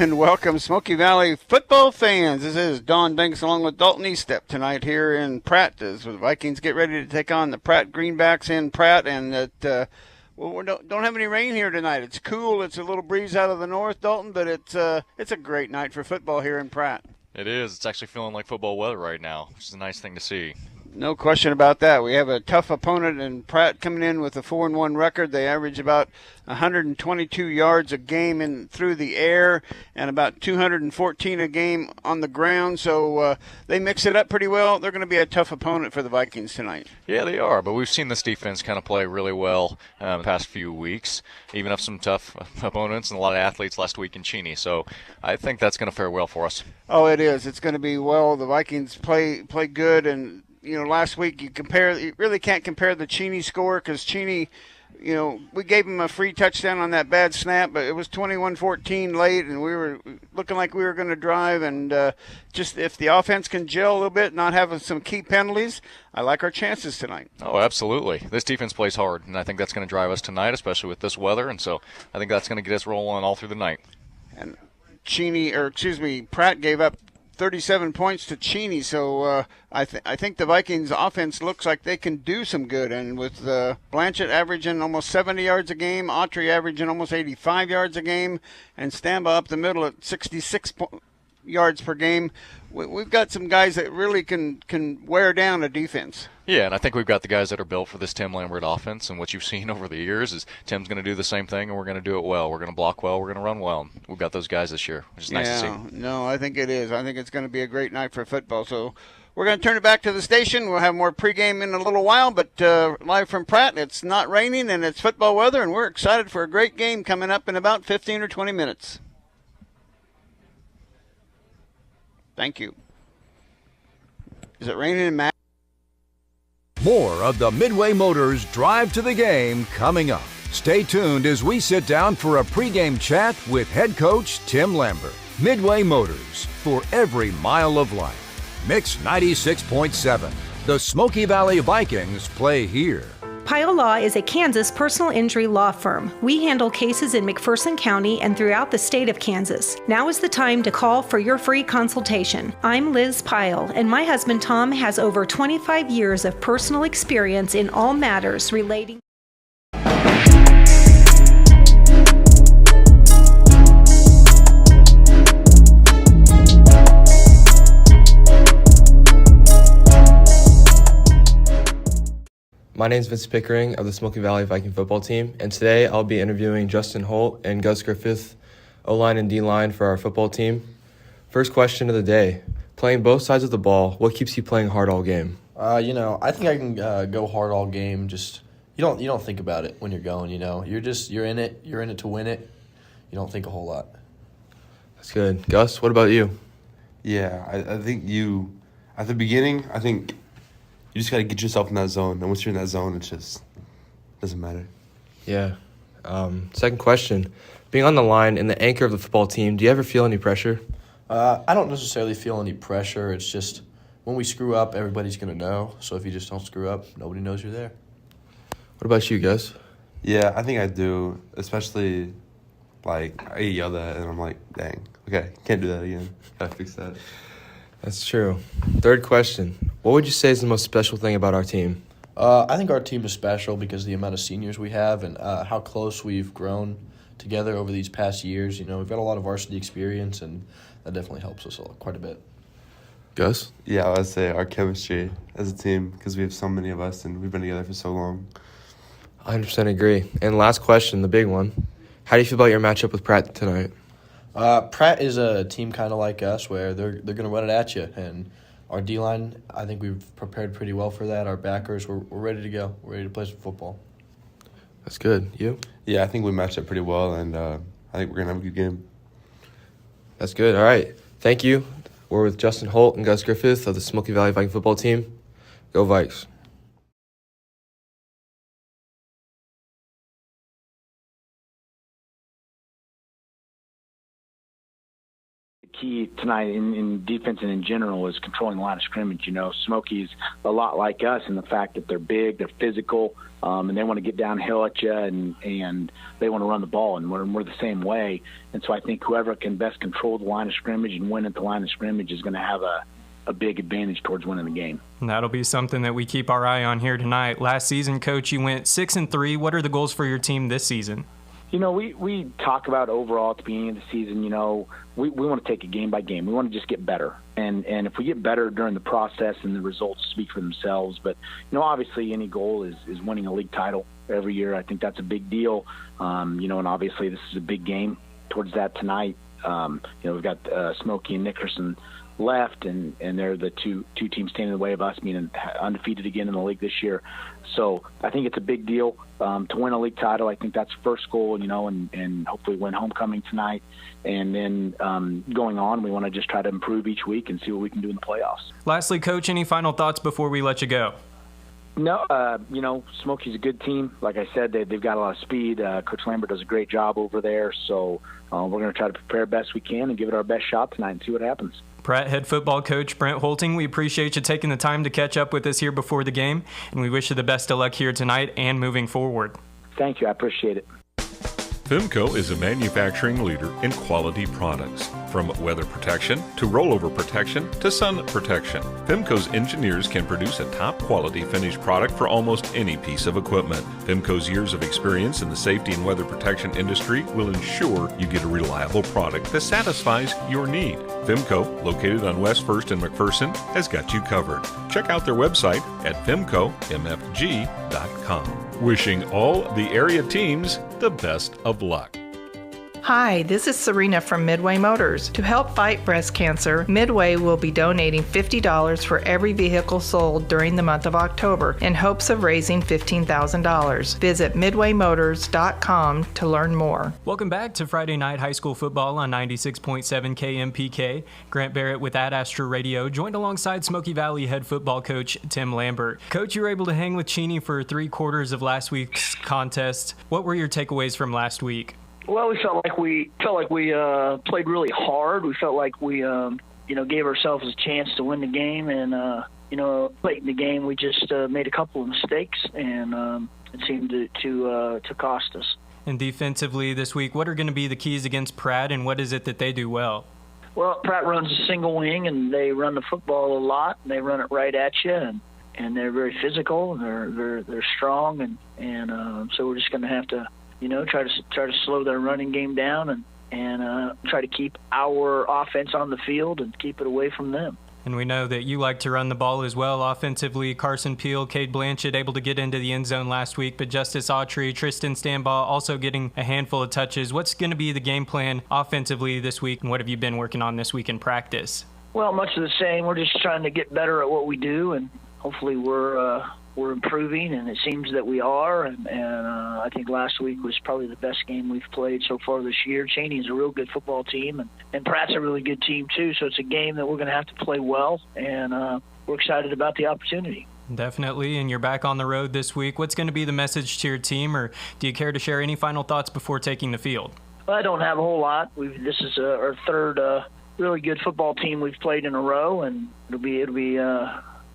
And welcome, Smoky Valley football fans. This is Don Banks along with Dalton Eastep tonight here in Pratt as the Vikings get ready to take on the Pratt Greenbacks in Pratt. And we don't have any rain here tonight. It's cool. It's a little breeze out of the north, Dalton, but it's a great night for football here in Pratt. It is. It's actually feeling like football weather right now, which is a nice thing to see. No question about that. We have a tough opponent in Pratt coming in with a 4-1 record. They average about 122 yards a game in through the air and about 214 a game on the ground. So they mix it up pretty well. They're going to be a tough opponent for the Vikings tonight. Yeah, they are. But we've seen this defense kind of play really well the past few weeks, even have some tough opponents and a lot of athletes last week in Cheney. So I think that's going to fare well for us. Oh, it is. It's going to be well. The Vikings play good, and last week you really can't compare the Cheney score because Cheney, we gave him a free touchdown on that bad snap, but it was 21-14 late, and we were looking like we were going to drive. And just if the offense can gel a little bit, not having some key penalties, I like our chances tonight. Oh, absolutely. This defense plays hard, and I think that's going to drive us tonight, especially with this weather. And so I think that's going to get us rolling all through the night. And Pratt gave up 37 points to Cheney, so I think the Vikings offense looks like they can do some good. And with Blanchett averaging almost 70 yards a game, Autry averaging almost 85 yards a game, and Stamba up the middle at 66 yards per game, we've got some guys that really can wear down a defense. Yeah, and I think we've got the guys that are built for this Tim Lambert offense, and what you've seen over the years is Tim's going to do the same thing, and we're going to do it well. We're going to block well. We're going to run well. We've got those guys this year, which is nice to see. No, I think it is. I think it's going to be a great night for football. So we're going to turn it back to the station. We'll have more pregame in a little while, but live from Pratt, it's not raining, and it's football weather, and we're excited for a great game coming up in about 15 or 20 minutes. Thank you. Is it raining in Matt? More of the Midway Motors Drive to the Game coming up. Stay tuned as we sit down for a pregame chat with head coach Tim Lambert. Midway Motors, for every mile of life. Mix 96.7. The Smoky Valley Vikings play here. Pyle Law is a Kansas personal injury law firm. We handle cases in McPherson County and throughout the state of Kansas. Now is the time to call for your free consultation. I'm Liz Pyle, and my husband Tom has over 25 years of personal experience in all matters relating. My name is Vince Pickering of the Smoky Valley Viking football team, and today I'll be interviewing Justin Holt and Gus Griffith, O-line and D-line for our football team. First question of the day, playing both sides of the ball, what keeps you playing hard all game? I think I can go hard all game. Just you don't think about it when you're going. You're in it. You're in it to win it. You don't think a whole lot. That's good. Gus, what about you? Yeah, I think at the beginning, I think you just got to get yourself in that zone. And once you're in that zone, it just doesn't matter. Yeah. Second question, being on the line and the anchor of the football team, do you ever feel any pressure? I don't necessarily feel any pressure. It's just when we screw up, everybody's going to know. So if you just don't screw up, nobody knows you're there. What about you, Gus? Yeah, I think I do, especially, I get yelled at, and I'm like, dang, okay, can't do that again. Got to fix that. That's true. Third question, what would you say is the most special thing about our team? I think our team is special because of the amount of seniors we have and how close we've grown together over these past years. We've got a lot of varsity experience, and that definitely helps us quite a bit. Gus? Yeah, I would say our chemistry as a team, because we have so many of us, and we've been together for so long. 100% agree. And last question, the big one, how do you feel about your matchup with Pratt tonight? Pratt is a team kind of like us where they're going to run it at you. And our D-line, I think we've prepared pretty well for that. Our backers, we're ready to go. We're ready to play some football. That's good. You? Yeah, I think we matched up pretty well, and I think we're going to have a good game. That's good. All right. Thank you. We're with Justin Holt and Gus Griffith of the Smoky Valley Viking football team. Go Vikes. Key tonight in defense and in general is controlling the line of scrimmage. Smoky's a lot like us in the fact that they're big, they're physical, and they want to get downhill at you, and they want to run the ball, and we're the same way. And so I think whoever can best control the line of scrimmage and win at the line of scrimmage is going to have a big advantage towards winning the game. And that'll be something that we keep our eye on here tonight. Last season, Coach, you went 6-3. What are the goals for your team this season? We talk about overall at the beginning of the season, we want to take it game by game. We want to just get better. And if we get better during the process, and the results speak for themselves. But, obviously any goal is winning a league title every year. I think that's a big deal. And obviously this is a big game towards that tonight. We've got Smoky and Nickerson left, and they're the two teams standing in the way of us being undefeated again in the league this year. So I think it's a big deal to win a league title. I think that's first goal, and hopefully win homecoming tonight. And then going on, we want to just try to improve each week and see what we can do in the playoffs. Lastly, Coach, any final thoughts before we let you go? No, Smoky's a good team. Like I said, they've got a lot of speed. Coach Lambert does a great job over there. So we're going to try to prepare best we can and give it our best shot tonight and see what happens. Pratt head football coach Brent Holting, we appreciate you taking the time to catch up with us here before the game, and we wish you the best of luck here tonight and moving forward. Thank you. I appreciate it. Fimco is a manufacturing leader in quality products. From weather protection to rollover protection to sun protection, Fimco's engineers can produce a top quality finished product for almost any piece of equipment. Fimco's years of experience in the safety and weather protection industry will ensure you get a reliable product that satisfies your need. Fimco, located on West 1st and McPherson, has got you covered. Check out their website at fimcomfg.com. Wishing all the area teams the best of luck. Hi, this is Serena from Midway Motors. To help fight breast cancer, Midway will be donating $50 for every vehicle sold during the month of October in hopes of raising $15,000. Visit midwaymotors.com to learn more. Welcome back to Friday Night High School Football on 96.7 KMPK. Grant Barrett with Ad Astra Radio, joined alongside Smoky Valley head football coach Tim Lambert. Coach, you were able to hang with Cheney for 3/4 of last week's contest. What were your takeaways from late week? Well, we felt like we played really hard. We felt like we gave ourselves a chance to win the game, and late in the game we just made a couple of mistakes, and it seemed to cost us. And defensively this week, what are going to be the keys against Pratt, and what is it that they do well? Well, Pratt runs a single wing, and they run the football a lot, and they run it right at you, and they're very physical, and they're strong, and so we're just going to have to try to slow their running game down and try to keep our offense on the field and keep it away from them. And we know that you like to run the ball as well. Offensively, Carson Peel, Cade Blanchett able to get into the end zone last week, but Justice Autry, Tristan Stambaugh also getting a handful of touches. What's going to be the game plan offensively this week, and what have you been working on this week in practice? Well, much of the same. We're just trying to get better at what we do, and hopefully we're improving, and it seems that we are, and I think last week was probably the best game we've played so far this year. Cheney's a real good football team, and Pratt's a really good team too, so it's a game that we're going to have to play well, and we're excited about the opportunity. Definitely, and you're back on the road this week. What's going to be the message to your team, or do you care to share any final thoughts before taking the field? Well, I don't have a whole lot. This is our third really good football team we've played in a row, and it'll be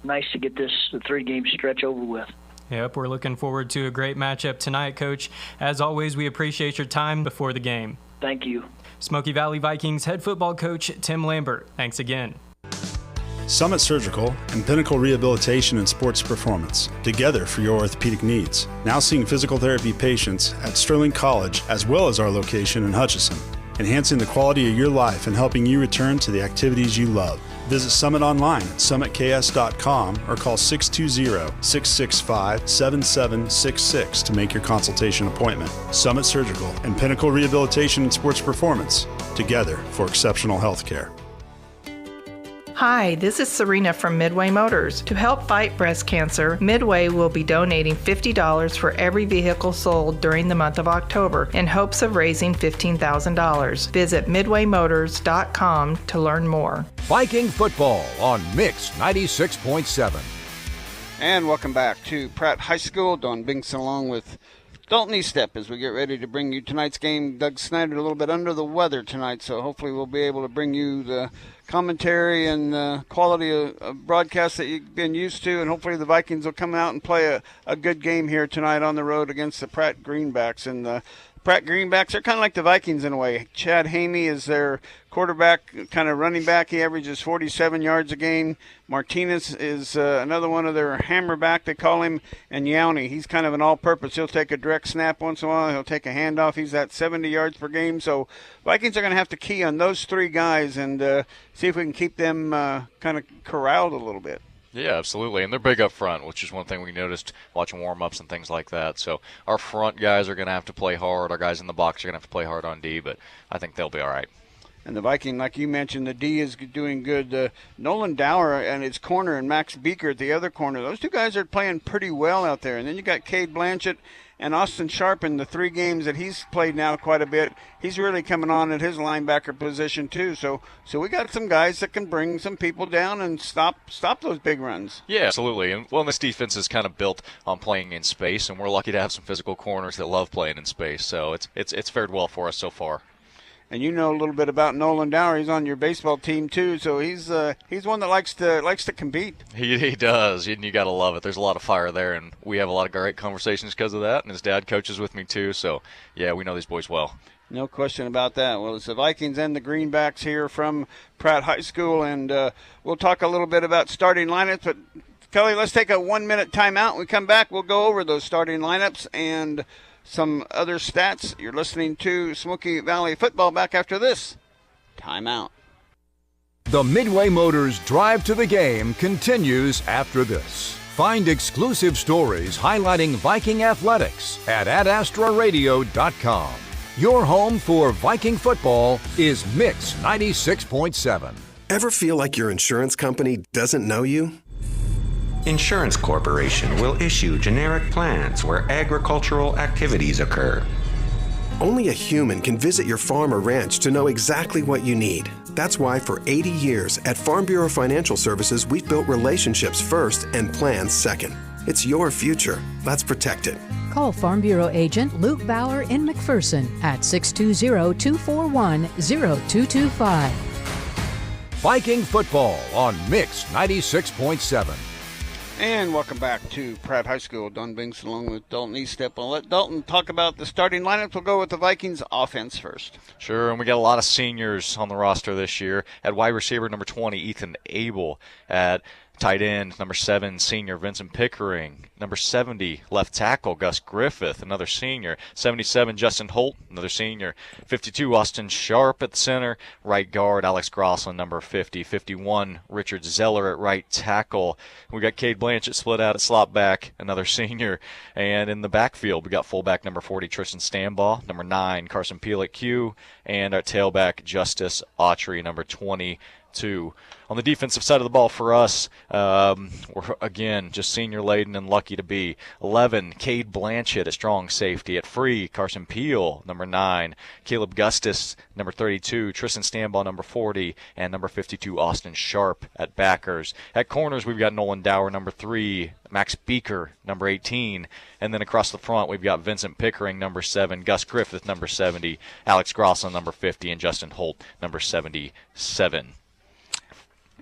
nice to get this 3-game stretch over with. Yep, we're looking forward to a great matchup tonight, Coach. As always, we appreciate your time before the game. Thank you. Smoky Valley Vikings head football coach Tim Lambert, thanks again. Summit Surgical and Pinnacle Rehabilitation and Sports Performance, together for your orthopedic needs. Now seeing physical therapy patients at Sterling College as well as our location in Hutchinson, enhancing the quality of your life and helping you return to the activities you love. Visit Summit online at summitks.com or call 620-665-7766 to make your consultation appointment. Summit Surgical and Pinnacle Rehabilitation and Sports Performance, together for exceptional health care. Hi, this is Serena from Midway Motors. To help fight breast cancer, Midway will be donating $50 for every vehicle sold during the month of October in hopes of raising $15,000. Visit midwaymotors.com to learn more. Viking football on Mix 96.7. And welcome back to Pratt High School. Don Binkson along with Dalton Step as we get ready to bring you tonight's game. Doug Snyder a little bit under the weather tonight, so hopefully we'll be able to bring you the commentary and quality of broadcast that you've been used to, and hopefully the Vikings will come out and play a good game here tonight on the road against the Pratt Greenbacks. And the Pratt Greenbacks are kind of like the Vikings in a way. Chad Hamey is their quarterback, kind of running back. He averages 47 yards a game. Martinez is another one of their hammerback, they call him, and Yowney. He's kind of an all-purpose. He'll take a direct snap once in a while. He'll take a handoff. He's at 70 yards per game. So Vikings are going to have to key on those three guys and see if we can keep them kind of corralled a little bit. Yeah, absolutely. And they're big up front, which is one thing we noticed watching warm-ups and things like that. So our front guys are going to have to play hard. Our guys in the box are going to have to play hard on D, but I think they'll be all right. And the Viking, like you mentioned, the D is doing good. Nolan Dower and his corner and Max Beaker at the other corner. Those two guys are playing pretty well out there. And then you got Cade Blanchett and Austin Sharp in the 3 games that he's played now quite a bit. He's really coming on at his linebacker position too. So we got some guys that can bring some people down and stop those big runs. Yeah, absolutely. And this defense is kind of built on playing in space, and we're lucky to have some physical corners that love playing in space. So it's fared well for us so far. And you know a little bit about Nolan Dower. He's on your baseball team too, so he's one that likes to compete. He does, and you got to love it. There's a lot of fire there, and we have a lot of great conversations because of that. And his dad coaches with me too, so yeah, we know these boys well. No question about that. Well, it's the Vikings and the Greenbacks here from Pratt High School, and we'll talk a little bit about starting lineups. But Kelly, let's take a 1-minute timeout. When we come back, we'll go over those starting lineups and some other stats. You're listening to Smoky Valley Football. Back after this timeout. The Midway Motors Drive to the Game continues after this. Find exclusive stories highlighting Viking athletics at adastraradio.com. Your home for Viking football is Mix 96.7. Ever feel like your insurance company doesn't know you? Insurance Corporation will issue generic plans where agricultural activities occur. Only a human can visit your farm or ranch to know exactly what you need. That's why for 80 years at Farm Bureau Financial Services, we've built relationships first and plans second. It's your future. Let's protect it. Call Farm Bureau agent Luke Bauer in McPherson at 620-241-0225. Viking football on Mix 96.7. And welcome back to Pratt High School. Don Binks along with Dalton Eastep. I'll let Dalton talk about the starting lineups. We'll go with the Vikings offense first. Sure, and we got a lot of seniors on the roster this year. At wide receiver, number 20, Ethan Abel. At tight end, number 7, senior Vincent Pickering. Number 70, left tackle, Gus Griffith, another senior. 77, Justin Holt, another senior. 52, Austin Sharp at the center. Right guard, Alex Grosslin, number 50. 51, Richard Zeller at right tackle. We got Cade Blanchett split out at slot back, another senior. And in the backfield, we got fullback number 40, Tristan Stambaugh. Number 9, Carson Peel at Q. And our tailback, Justice Autry, number 22. On the defensive side of the ball for us, we're, again, just senior-laden and lucky to be. 11, Cade Blanchett at strong safety. At free, Carson Peel, number 9. Caleb Gustis, number 32. Tristan Stambaugh, number 40. And number 52, Austin Sharp at backers. At corners, we've got Nolan Dower, number 3. Max Beaker, number 18. And then across the front, we've got Vincent Pickering, number 7. Gus Griffith, number 70. Alex Grosslin, number 50. And Justin Holt, number 77.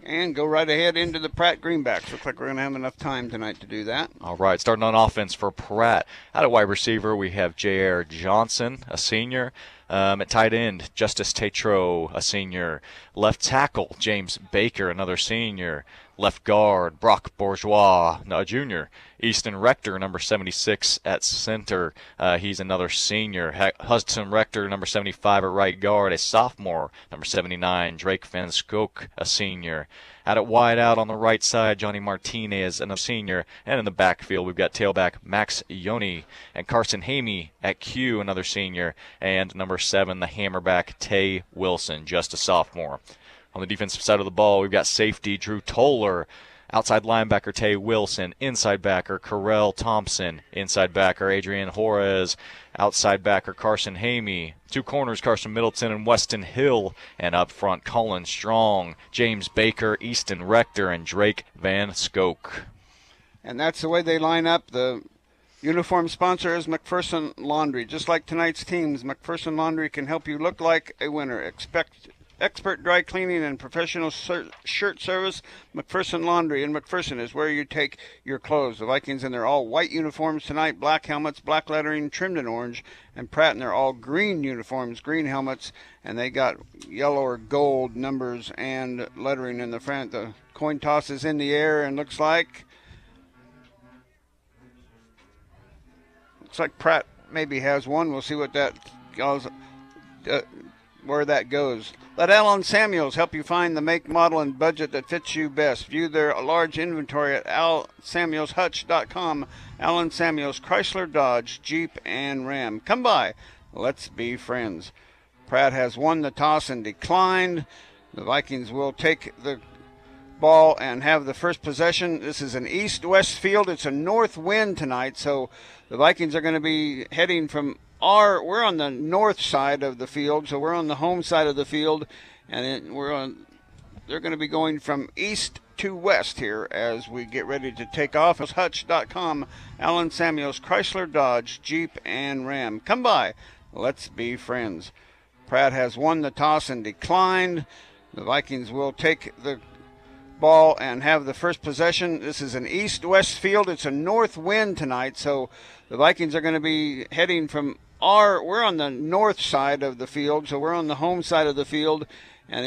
And go right ahead into the Pratt Greenbacks. Looks like we're going to have enough time tonight to do that. All right, starting on offense for Pratt. At a wide receiver, we have J.R. Johnson, a senior. At tight end, Justice Tatro, a senior. Left tackle, James Baker, another senior. Left guard, Brock Bourgeois, a junior. Easton Rector, number 76 at center. He's another senior. Hudson Rector, number 75 at right guard, a sophomore. Number 79, Drake Van Skook, a senior. Out at wide out on the right side, Johnny Martinez, another senior. And in the backfield, we've got tailback Max Ioni and Carson Hamey at Q, another senior. And number 7, the hammerback Tay Wilson, just a sophomore. On the defensive side of the ball, we've got safety Drew Toller, outside linebacker Tay Wilson, inside backer Carell Thompson, inside backer Adrian Juarez, outside backer Carson Hamey, 2 corners Carson Middleton and Weston Hill, and up front Colin Strong, James Baker, Easton Rector, and Drake Van Skook. And that's the way they line up. The Uniform sponsor is McPherson Laundry. Just like tonight's teams, McPherson Laundry can help you look like a winner. Expert dry cleaning and professional shirt service. McPherson Laundry in McPherson is where you take your clothes. The Vikings in their all-white uniforms tonight, black helmets, black lettering, trimmed in orange, and Pratt in their all-green uniforms, green helmets, and they got yellow or gold numbers and lettering in the front. The coin toss is in the air and looks like Pratt maybe has one. We'll see what that goes, where that goes. Let Allen Samuels help you find the make, model, and budget that fits you best. View their large inventory at alsamuelshutch.com. Allen Samuels, Chrysler, Dodge, Jeep, and Ram. Come by. Let's be friends. Pratt has won the toss and declined. The Vikings will take the ball and have the first possession. This is an east-west field. It's a north wind tonight, so the Vikings are going to be heading from we're on the north side of the field, so we're on the home side of the field, and they're going to be going from east to west here as we get ready to take off. Hutch.com, Allen Samuels, Chrysler, Dodge, Jeep, and Ram. Come by. Let's be friends. Pratt has won the toss and declined. The Vikings will take the ball and have the first possession. This is an east-west field. It's a north wind tonight, so the Vikings are going to be heading from we're on the north side of the field, so we're on the home side of the field, and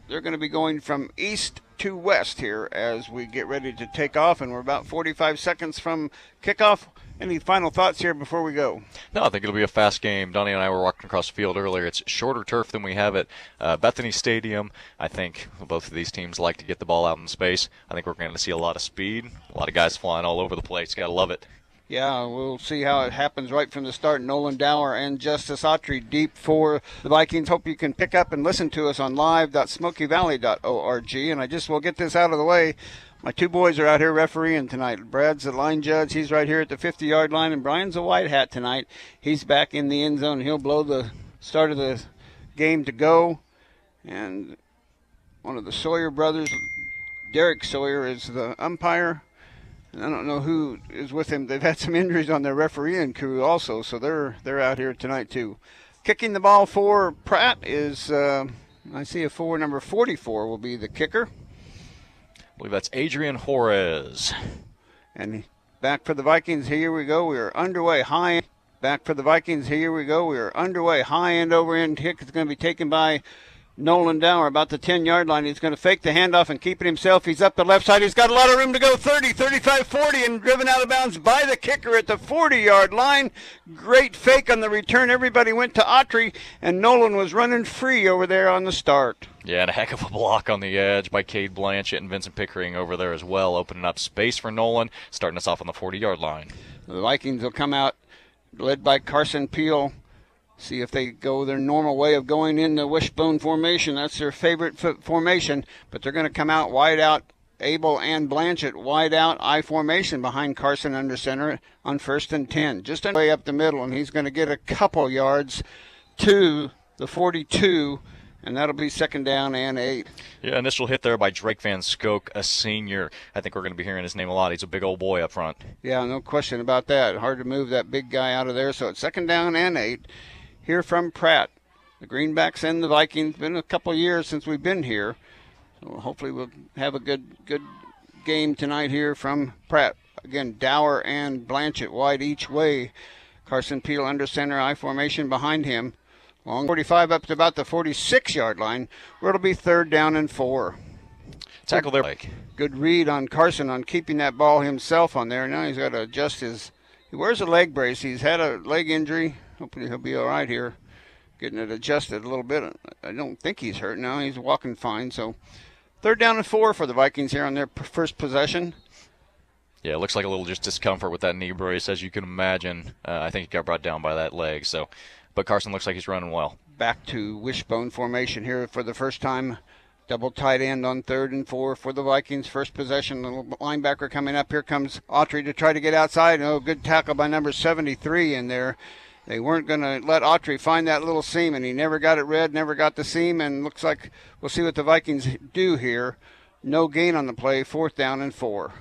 they're going to be going from east to west here as we get ready to take off, and we're about 45 seconds from kickoff. Any final thoughts here before we go? No, I think it'll be a fast game. Donnie and I were walking across the field earlier. It's shorter turf than we have at Bethany Stadium. I think both of these teams like to get the ball out in space. I think we're going to see a lot of speed, a lot of guys flying all over the place. Got to love it. Yeah, we'll see how it happens right from the start. Nolan Dower and Justice Autry deep for the Vikings. Hope you can pick up and listen to us on live.smokeyvalley.org. And I just will get this out of the way. My two boys are out here refereeing tonight. Brad's the line judge. He's right here at the 50-yard line. And Brian's a white hat tonight. He's back in the end zone. He'll blow the start of the game to go. And one of the Sawyer brothers, Derek Sawyer, is the umpire. I don't know who is with him. They've had some injuries on their refereeing crew also, so they're out here tonight too. Kicking the ball for Pratt is, I see number 44 will be the kicker. I believe that's Adrian Juarez. And back for the Vikings. Here we go. We are underway. Back for the Vikings. Here we go. We are underway. High end over end kick is going to be taken by Nolan Dower about the 10-yard line. He's going to fake the handoff and keep it himself. He's up the left side. He's got a lot of room to go. 30, 35, 40, and driven out of bounds by the kicker at the 40-yard line. Great fake on the return. Everybody went to Autry, and Nolan was running free over there on the start. Yeah, and a heck of a block on the edge by Cade Blanchett and Vincent Pickering over there as well, opening up space for Nolan, starting us off on the 40-yard line. The Vikings will come out led by Carson Peel. See if they go their normal way of going in the wishbone formation. That's their favorite formation, but they're going to come out wide out. Abel and Blanchett wide out I formation behind Carson under center on 1st and 10. Just way up the middle, and he's going to get a couple yards to the 42, and that'll be 2nd down and 8. Yeah, initial hit there by Drake Van Skook, a senior. I think we're going to be hearing his name a lot. He's a big old boy up front. Yeah, no question about that. Hard to move that big guy out of there, so it's 2nd down and 8. Here from Pratt. The Greenbacks and the Vikings. Been a couple years since we've been here. So hopefully we'll have a good game tonight here from Pratt. Again, Dower and Blanchett wide each way. Carson Peel under center I formation behind him. Long 45 up to about the 46-yard line, where it'll be 3rd down and 4. Tackle there, Mike. Good read on Carson on keeping that ball himself on there. Now he's got to adjust he wears a leg brace. He's had a leg injury. Hopefully he'll be all right here, getting it adjusted a little bit. I don't think he's hurt now. He's walking fine. So 3rd down and 4 for the Vikings here on their first possession. Yeah, it looks like a little just discomfort with that knee brace, as you can imagine. I think he got brought down by that leg. But Carson looks like he's running well. Back to wishbone formation here for the first time. Double tight end on 3rd and 4 for the Vikings. First possession, little linebacker coming up. Here comes Autry to try to get outside. Oh, good tackle by number 73 in there. They weren't going to let Autry find that little seam, and he never got it read, never got the seam, and looks like we'll see what the Vikings do here. No gain on the play, 4th down and 4.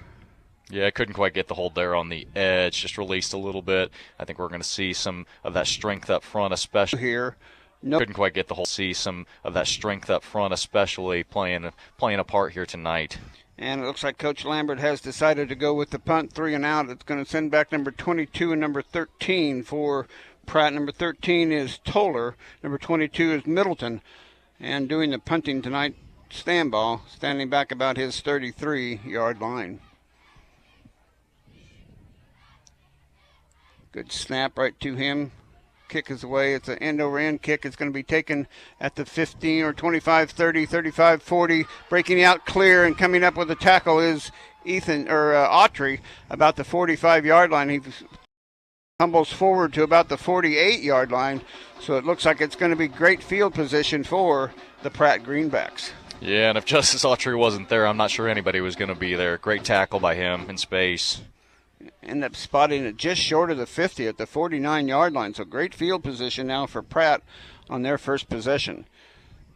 Yeah, couldn't quite get the hold there on the edge, just released a little bit. I think we're going to see some of that strength up front, especially here. Couldn't quite get the hold. See some of that strength up front, especially playing a part here tonight. And it looks like Coach Lambert has decided to go with the punt, 3 and out. It's going to send back number 22 and number 13 for Pratt. Number 13 is Toller. Number 22 is Middleton. And doing the punting tonight, Stanball, standing back about his 33-yard line. Good snap right to him. Kick is away. It's an end-over-end kick. It's going to be taken at the 15 or 25, 30, 35, 40. Breaking out clear and coming up with a tackle is Autry about the 45-yard line. He tumbles forward to about the 48-yard line. So it looks like it's going to be great field position for the Pratt Greenbacks. Yeah, and if Justice Autry wasn't there, I'm not sure anybody was going to be there. Great tackle by him in space. End up spotting it just short of the 50 at the 49-yard line. So great field position now for Pratt on their first possession.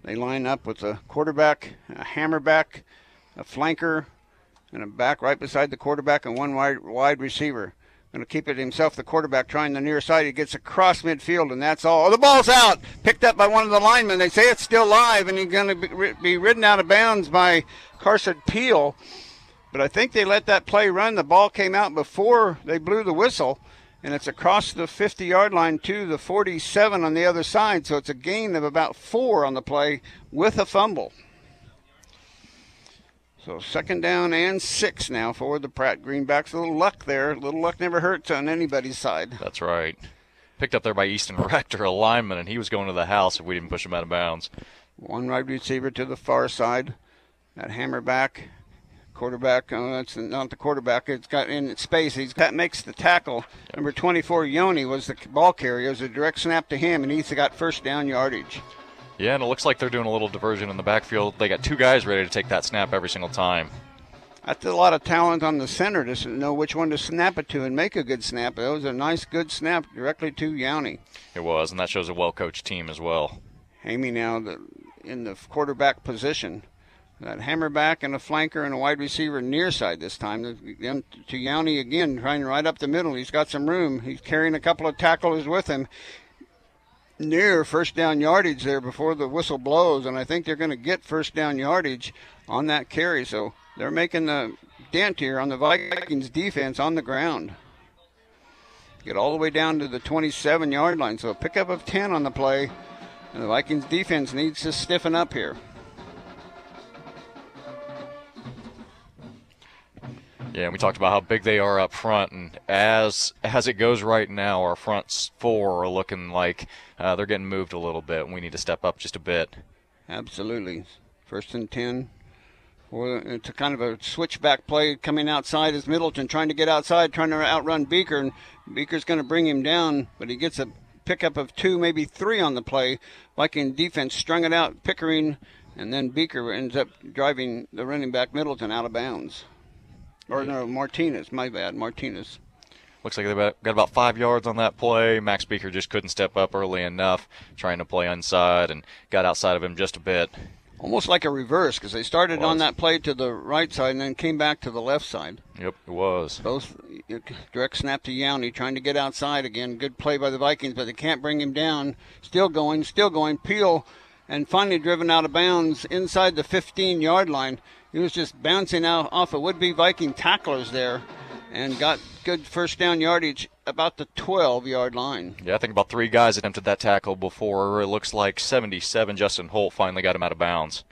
They line up with a quarterback, a hammerback, a flanker, and a back right beside the quarterback and one wide receiver. Going to keep it himself, the quarterback trying the near side. He gets across midfield, and that's all. Oh, the ball's out. Picked up by one of the linemen. They say it's still live, and he's going to be ridden out of bounds by Carson Peel. But I think they let that play run. The ball came out before they blew the whistle, and it's across the 50-yard line to the 47 on the other side. So it's a gain of about 4 on the play with a fumble. So 2nd down and 6 now for the Pratt Greenbacks. A little luck there. A little luck never hurts on anybody's side. That's right. Picked up there by Easton Rector, a lineman, and he was going to the house if we didn't push him out of bounds. One wide receiver to the far side. That hammerback. Quarterback, that's not the quarterback. It's got in space. That makes the tackle. Yep. Number 24, Yoni, was the ball carrier. It was a direct snap to him, and he's got first down yardage. Yeah, and it looks like they're doing a little diversion in the backfield. They got 2 guys ready to take that snap every single time. That's a lot of talent on the center to know which one to snap it to and make a good snap. That was a nice, good snap directly to Yoni. It was, and that shows a well-coached team as well. Hamey now in the quarterback position. That hammerback and a flanker and a wide receiver near side this time. To Yoni again, trying right up the middle. He's got some room. He's carrying a couple of tacklers with him. Near first down yardage there before the whistle blows, and I think they're going to get first down yardage on that carry. So they're making the dent here on the Vikings defense on the ground. Get all the way down to the 27-yard line. So a pickup of 10 on the play, and the Vikings defense needs to stiffen up here. Yeah, and we talked about how big they are up front, and as it goes right now, our front 4 are looking like they're getting moved a little bit, and we need to step up just a bit. Absolutely. 1st and 10. It's a kind of a switchback play coming outside is Middleton trying to get outside, trying to outrun Beaker, and Beaker's going to bring him down, but he gets a pickup of 2, maybe 3 on the play. Viking defense strung it out, Pickering, and then Beaker ends up driving the running back Middleton out of bounds. Or no, Martinez, my bad, Martinez. Looks like they've got about 5 yards on that play. Max Beaker just couldn't step up early enough, trying to play inside, and got outside of him just a bit. Almost like a reverse, because they started on that play to the right side and then came back to the left side. Yep, it was. Both direct snap to Yowney, trying to get outside again. Good play by the Vikings, but they can't bring him down. Still going. Peel, and finally driven out of bounds inside the 15-yard line. He was just bouncing out off of would-be Viking tacklers there and got good first down yardage about the 12-yard line. Yeah, I think about 3 guys attempted that tackle before. It looks like 77, Justin Holt, finally got him out of bounds.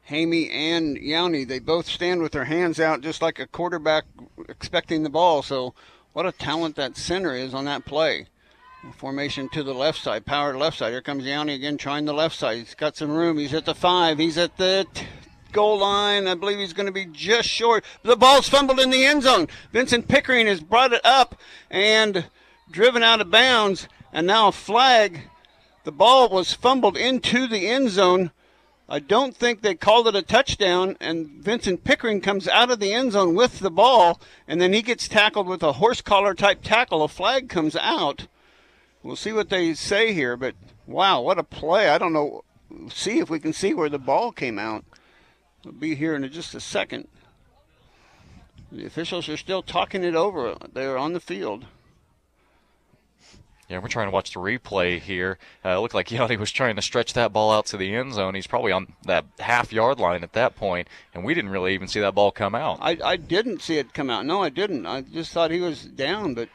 Hamey and Yowney, they both stand with their hands out just like a quarterback expecting the ball. So what a talent that center is on that play. Formation to the left side, power to left side. Here comes Yowney again trying the left side. He's got some room. He's at the 5. He's at the goal line. I believe he's going to be just short. The ball's fumbled in the end zone. Vincent Pickering has brought it up and driven out of bounds, and now a flag. The ball was fumbled into the end zone. I don't think they called it a touchdown, and Vincent Pickering comes out of the end zone with the ball, and then he gets tackled with a horse collar type tackle. A flag comes out. We'll see what they say here, but wow, what a play. I don't know. See if we can see where the ball came out. We'll be here in just a second. The officials are still talking it over there on the field. Yeah, we're trying to watch the replay here. It looked like Yanni was trying to stretch that ball out to the end zone. He's probably on that half-yard line at that point, and we didn't really even see that ball come out. I didn't see it come out. No, I didn't. I just thought he was down, but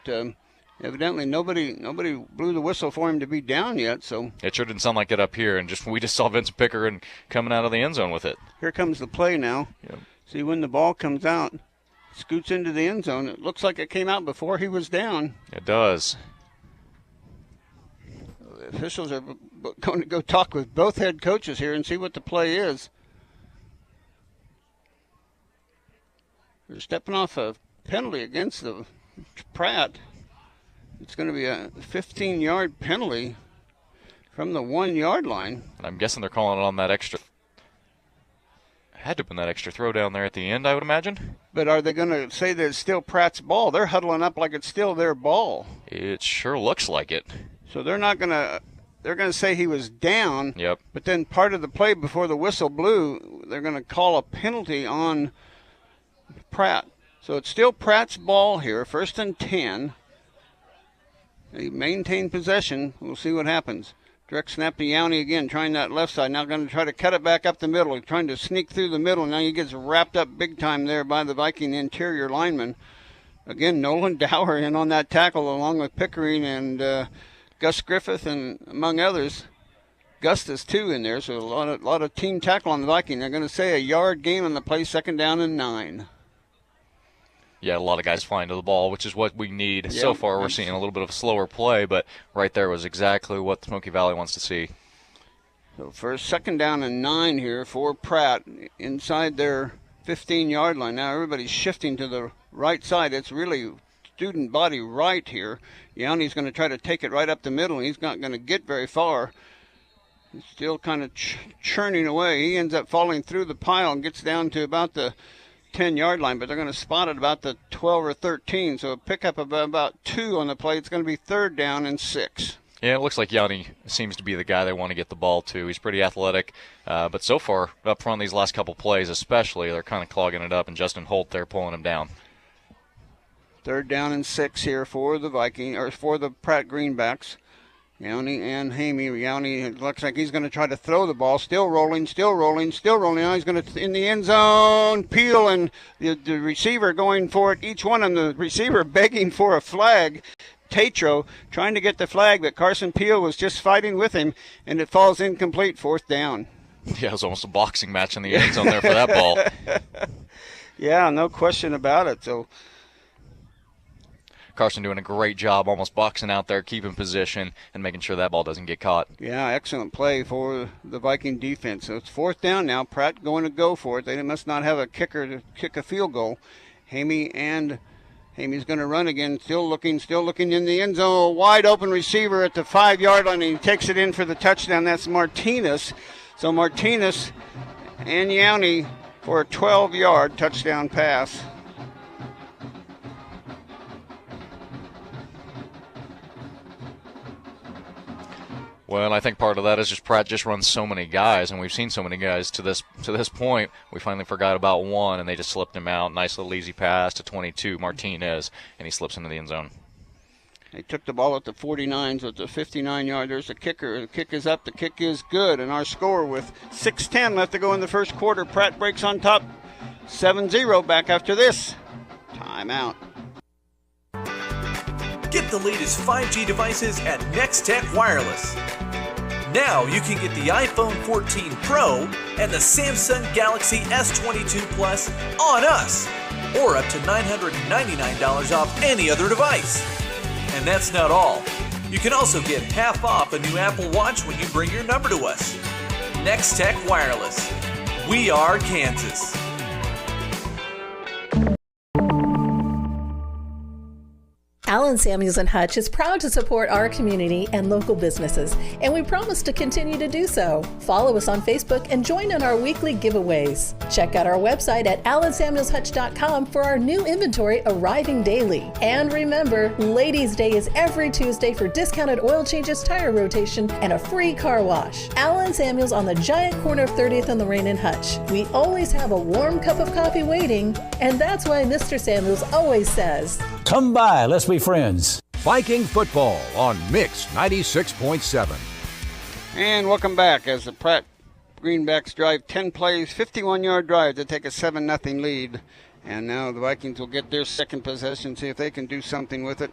evidently nobody blew the whistle for him to be down yet. So it sure didn't sound like it up here, and we just saw Vincent Pickering coming out of the end zone with it. Here comes the play now. Yep. See, when the ball comes out, scoots into the end zone, it looks like it came out before he was down. It does. The officials are going to go talk with both head coaches here and see what the play is. They're stepping off a penalty against the Pratt. It's going to be a 15-yard penalty from the 1-yard line. And I'm guessing they're calling it on that extra. Had to have been that extra throw down there at the end, I would imagine. But are they going to say that it's still Pratt's ball? They're huddling up like it's still their ball. It sure looks like it. So they're going to say he was down. Yep. But then part of the play before the whistle blew, they're going to call a penalty on Pratt. So it's still Pratt's ball here, 1st and 10. They maintain possession. We'll see what happens. Direct snap to Yowney again, trying that left side. Now going to try to cut it back up the middle. He's trying to sneak through the middle. Now he gets wrapped up big time there by the Viking interior lineman. Again, Nolan Dower in on that tackle along with Pickering and Gus Griffith and among others. Gustus too in there, so a lot of team tackle on the Viking. They're going to say a yard gain on the play, 2nd down and 9. Yeah, a lot of guys flying to the ball, which is what we need. So far, we're seeing a little bit of a slower play, but right there was exactly what Smoky Valley wants to see. So first, 2nd down and 9 here for Pratt inside their 15-yard line. Now everybody's shifting to the right side. It's really student body right here. Yowney's going to try to take it right up the middle, and he's not going to get very far. He's still kind of churning away. He ends up falling through the pile and gets down to about the 10-yard line, but they're going to spot it about the 12 or 13, so a pickup of about 2 on the play. It's going to be 3rd down and 6. Yeah, it looks like Yanni seems to be the guy they want to get the ball to. He's pretty athletic, but so far up front these last couple plays especially, they're kind of clogging it up, and Justin Holt there pulling him down. 3rd down and 6 here for the for the Pratt Greenbacks. Yowney and Hamey. Yowney looks like he's going to try to throw the ball. Still rolling. Now he's going to in the end zone. Peel and the receiver going for it. Each one of them, the receiver begging for a flag. Tatro trying to get the flag, but Carson Peel was just fighting with him, and it falls incomplete, 4th down. Yeah, it was almost a boxing match in the end zone there for that ball. Yeah, no question about it. So Carson doing a great job almost boxing out there, keeping position, and making sure that ball doesn't get caught. Yeah, excellent play for the Viking defense. So it's 4th down now. Pratt going to go for it. They must not have a kicker to kick a field goal. Hamey's going to run again, still looking in the end zone. A wide open receiver at the 5-yard line, and he takes it in for the touchdown. That's Martinez. So Martinez and Yowney for a 12-yard touchdown pass. Well, I think part of that is just Pratt just runs so many guys, and we've seen so many guys to this point. We finally forgot about one, and they just slipped him out. Nice little easy pass to 22, Martinez, and he slips into the end zone. They took the ball at the 49, so it's a 59-yard. There's a kicker. The kick is up. The kick is good, and our score with 6:10 left to go in the first quarter. Pratt breaks on top, 7-0. Back after this timeout. Get the latest 5G devices at Next Tech Wireless. Now you can get the iPhone 14 Pro and the Samsung Galaxy S22 Plus on us, or up to $999 off any other device. And that's not all. You can also get half off a new Apple Watch when you bring your number to us. Next Tech Wireless. We are Kansas. Allen Samuels and Hutch is proud to support our community and local businesses, and we promise to continue to do so. Follow us on Facebook and join in our weekly giveaways. Check out our website at allensamuelshutch.com for our new inventory arriving daily. And remember, Ladies' Day is every Tuesday for discounted oil changes, tire rotation, and a free car wash. Allen Samuels on the giant corner of 30th and Lorraine in Hutch. We always have a warm cup of coffee waiting, and that's why Mr. Samuels always says, "Come by, let's be friends." Viking football on Mix 96.7. And welcome back as the Pratt Greenbacks drive 10 plays, 51-yard drive to take a 7-0 lead. And now the Vikings will get their second possession, see if they can do something with it.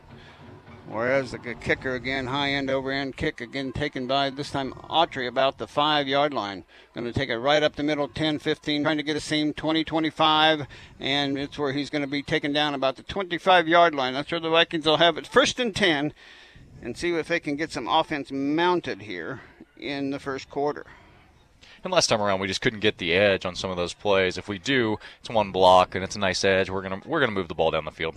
Whereas the kicker again, high-end over-end kick again taken by, this time, Autry about the 5-yard line. Going to take it right up the middle, 10, 15, trying to get a seam, 20, 25, and it's where he's going to be taken down about the 25-yard line. That's where the Vikings will have it first and 10 and see if they can get some offense mounted here in the first quarter. And last time around, we just couldn't get the edge on some of those plays. If we do, it's one block and it's a nice edge. We're gonna move the ball down the field.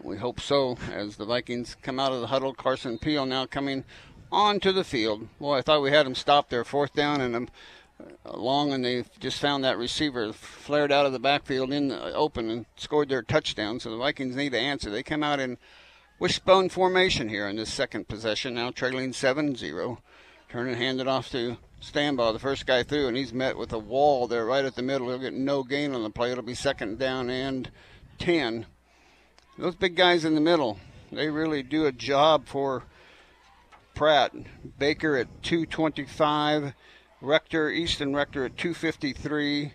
We hope so. As the Vikings come out of the huddle, Carson Peel now coming onto the field. Boy, I thought we had him stopped there, 4th down and long, and they just found that receiver flared out of the backfield in the open and scored their touchdown. So the Vikings need to answer. They come out in wishbone formation here in this second possession, now trailing 7-0. Turn and hand it off to Stambaugh, the first guy through, and he's met with a wall there right at the middle. He'll get no gain on the play. It'll be 2nd down and 10. Those big guys in the middle, they really do a job for Pratt. Baker at 225, Easton Rector at 253,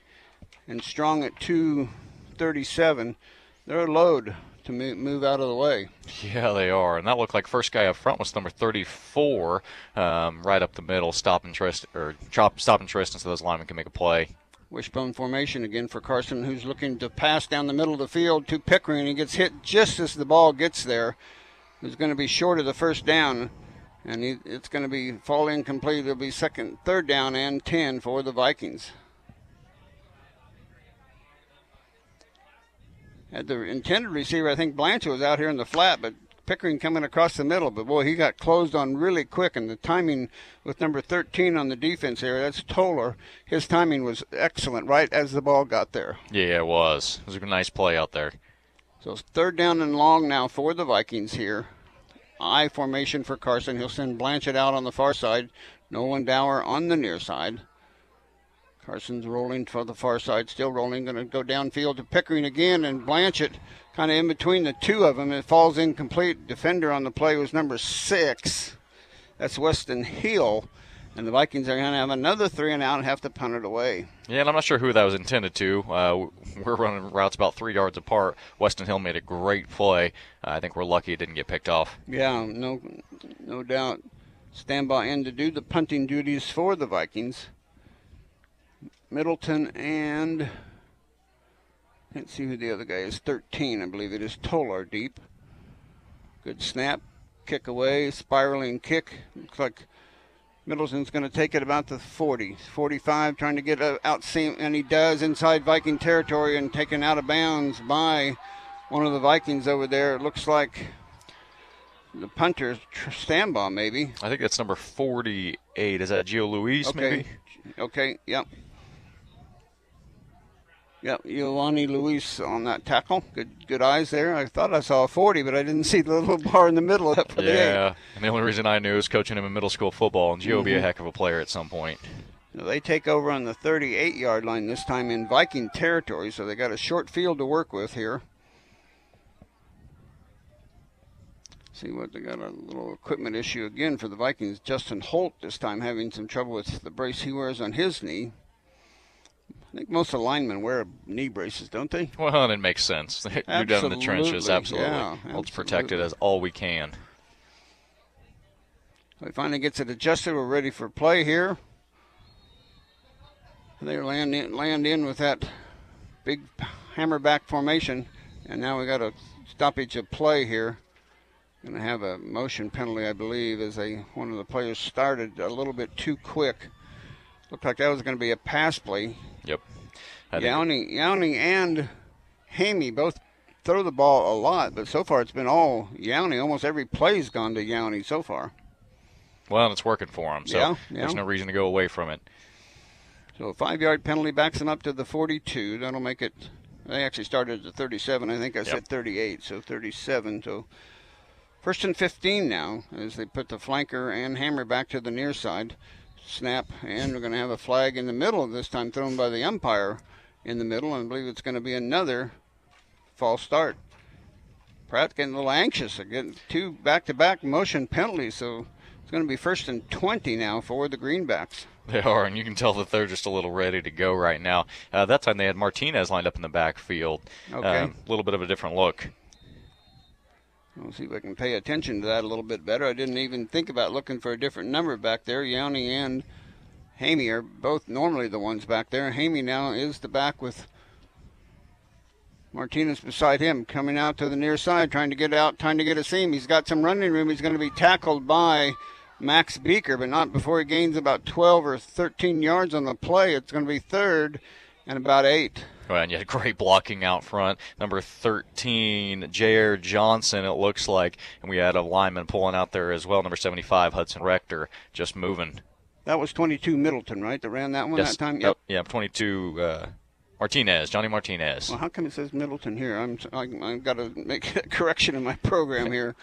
and Strong at 237. They're a load to move out of the way. Yeah, they are. And that looked like first guy up front was number 34, right up the middle, stop and twist, so those linemen can make a play. Wishbone formation again for Carson, who's looking to pass down the middle of the field to Pickering. He gets hit just as the ball gets there. He's going to be short of the first down, and it's going to be fall incomplete. It'll be 3rd down and 10 for the Vikings. At the intended receiver, I think Blanchard was out here in the flat, but Pickering coming across the middle. But, boy, he got closed on really quick, and the timing with number 13 on the defense area, that's Toller. His timing was excellent right as the ball got there. Yeah, it was. It was a nice play out there. So it's 3rd down and long now for the Vikings here. I formation for Carson. He'll send Blanchard out on the far side. Nolan Dower on the near side. Carson's rolling for the far side, still rolling, going to go downfield to Pickering again, and Blanchett kind of in between the two of them. It falls incomplete. Defender on the play was number 6. That's Weston Hill, and the Vikings are going to have another 3 and out and have to punt it away. Yeah, and I'm not sure who that was intended to. We're running routes about 3 yards apart. Weston Hill made a great play. I think we're lucky it didn't get picked off. Yeah, no doubt. Stambaugh in to do the punting duties for the Vikings. Middleton and can't see who the other guy is. 13, I believe it is. Toller deep. Good snap. Kick away. Spiraling kick. Looks like Middleton's going to take it about the 40. 45, trying to get out seam, and he does inside Viking territory and taken out of bounds by one of the Vikings over there. It looks like the punter, Stambaugh, maybe. I think that's number 48. Is that Gio Luis, maybe? Okay, yep. Yep, Giovanni Luis on that tackle. Good eyes there. I thought I saw a 40, but I didn't see the little bar in the middle of that for the 8. Yeah, and the only reason I knew is coaching him in middle school football, and Gio will be a heck of a player at some point. They take over on the 38-yard line this time in Viking territory, so they got a short field to work with here. See what they got, a little equipment issue again for the Vikings. Justin Holt this time having some trouble with the brace he wears on his knee. I think most of the linemen wear knee braces, don't they? Well, it makes sense. You're down in the trenches, absolutely. Yeah, Let's protect it as all we can. He finally gets it adjusted. We're ready for play here. They land in with that big hammerback formation, and now we got a stoppage of play here. Going to have a motion penalty, I believe, as one of the players started a little bit too quick. Looked like that was going to be a pass play. Yep. Yowney and Hamey both throw the ball a lot, but so far it's been all Yowney. Almost every play's gone to Yowney so far. Well, and it's working for him, so there's no reason to go away from it. So a 5-yard penalty backs them up to the 42. That'll make it, they actually started at the 37. I think I said 38, so 37. So first and 15 now as they put the flanker and hammer back to the near side. Snap, and we're going to have a flag in the middle, this time thrown by the umpire in the middle, and I believe it's going to be another false start. Pratt's getting a little anxious. They're getting 2 back-to-back motion penalties, so it's going to be first and 20 now for the Greenbacks. They are, and you can tell that they're just a little ready to go right now. That time they had Martinez lined up in the backfield. Okay. A little bit of a different look. We'll see if I can pay attention to that a little bit better. I didn't even think about looking for a different number back there. Yowney and Hamey are both normally the ones back there. Hamey now is the back with Martinez beside him, coming out to the near side, trying to get out, trying to get a seam. He's got some running room. He's going to be tackled by Max Beeker, but not before he gains about 12 or 13 yards on the play. It's going to be third and about 8. Well, and you had great blocking out front. Number 13, J.R. Johnson, it looks like. And we had a lineman pulling out there as well. Number 75, Hudson Rector, just moving. That was 22 Middleton, right, that ran that one that time? Yep. Yeah, 22 Martinez, Johnny Martinez. Well, how come it says Middleton here? I've got to make a correction in my program here.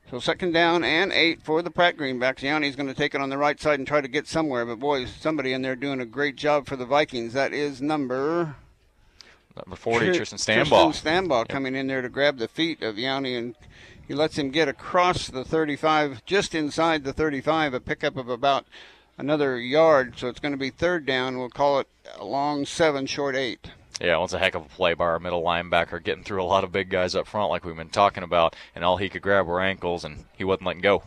So second down and 8 for the Pratt Greenbacks. Yowney's going to take it on the right side and try to get somewhere. But, boy, somebody in there doing a great job for the Vikings. That is number 40, Tristan Stanbaugh. Tristan Stanbaugh coming in there to grab the feet of Yowney, and he lets him get across the 35, just inside the 35, a pickup of about another yard. So it's going to be third down. We'll call it a long 7, short 8. Yeah, it was a heck of a play by our middle linebacker, getting through a lot of big guys up front like we've been talking about, and all he could grab were ankles, and he wasn't letting go.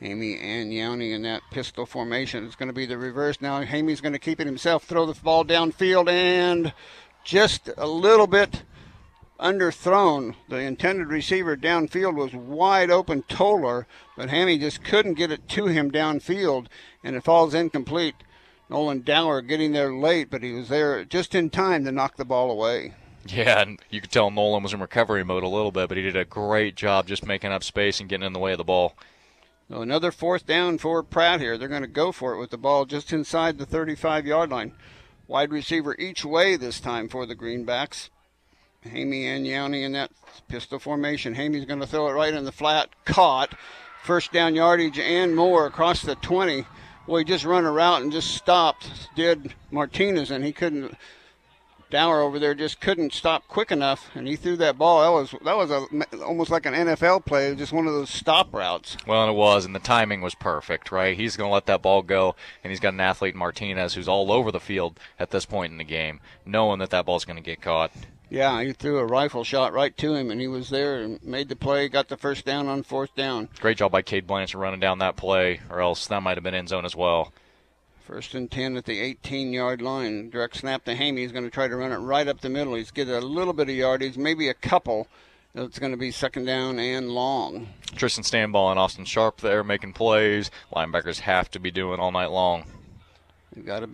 Hamey and Yowney in that pistol formation. It's going to be the reverse now. Hamey's going to keep it himself, throw the ball downfield, and just a little bit underthrown. The intended receiver downfield was wide open, Toller, but Hamey just couldn't get it to him downfield, and it falls incomplete. Nolan Dower getting there late, but he was there just in time to knock the ball away. Yeah, and you could tell Nolan was in recovery mode a little bit, but he did a great job just making up space and getting in the way of the ball. So another fourth down for Pratt here. They're going to go for it with the ball just inside the 35-yard line. Wide receiver each way this time for the Greenbacks. Hamey and Yowney in that pistol formation. Hamey's going to throw it right in the flat. Caught. First down yardage and more across the 20. Well, he just run a route and just stopped, did Martinez, and he couldn't. Dower over there just couldn't stop quick enough, and he threw that ball. That was almost like an NFL play, just one of those stop routes. Well, and it was, and the timing was perfect, right? He's going to let that ball go, and he's got an athlete, Martinez, who's all over the field at this point in the game, knowing that ball's going to get caught. Yeah, he threw a rifle shot right to him, and he was there and made the play, got the first down on fourth down. Great job by Cade Blanchard running down that play, or else that might have been end zone as well. First and 10 at the 18-yard line. Direct snap to Hamey. He's going to try to run it right up the middle. He's get a little bit of yardage, maybe a couple. It's going to be second down and long. Tristan Stanbaugh and Austin Sharp there making plays. Linebackers have to be doing all night long. You got to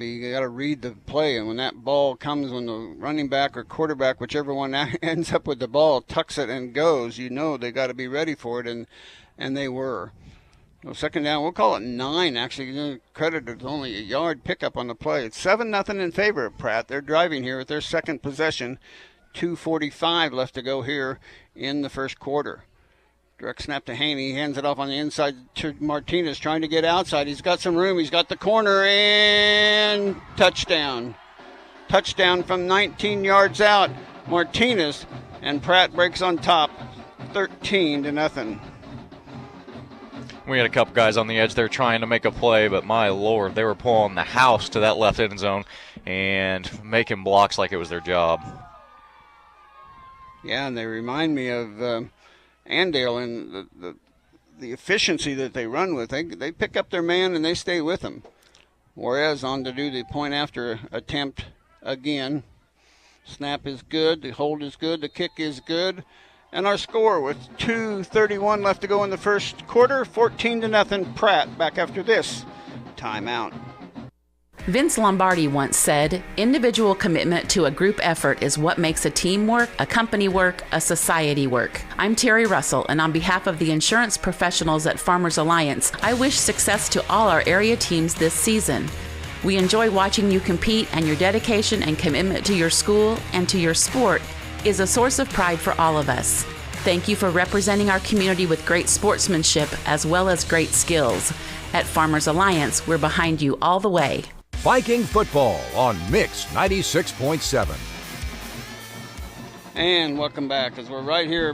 read the play, and when that ball comes, when the running back or quarterback, whichever one ends up with the ball, tucks it and goes, you know they got to be ready for it, and they were. So second down, we'll call it 9. Actually, credited only a yard pickup on the play. It's 7-0 in favor of Pratt. They're driving here with their second possession. 2:45 left to go here in the first quarter. Direct snap to Haney. He hands it off on the inside to Martinez, trying to get outside. He's got some room. He's got the corner, and touchdown. Touchdown from 19 yards out. Martinez, and Pratt breaks on top, 13-0. We had a couple guys on the edge there trying to make a play, but my Lord, they were pulling the house to that left end zone and making blocks like it was their job. Yeah, and they remind me of Andale and the efficiency that they run with. They pick up their man and they stay with him. Juarez on to do the point after attempt again. Snap is good, the hold is good, the kick is good. And our score with 2:31 left to go in the first quarter, 14-0 Pratt. Back after this timeout. Vince Lombardi once said, "Individual commitment to a group effort is what makes a team work, a company work, a society work." I'm Terry Russell, and on behalf of the insurance professionals at Farmers Alliance, I wish success to all our area teams this season. We enjoy watching you compete, and your dedication and commitment to your school and to your sport is a source of pride for all of us. Thank you for representing our community with great sportsmanship as well as great skills. At Farmers Alliance, we're behind you all the way. Viking football on Mix 96.7. And welcome back, as we're right here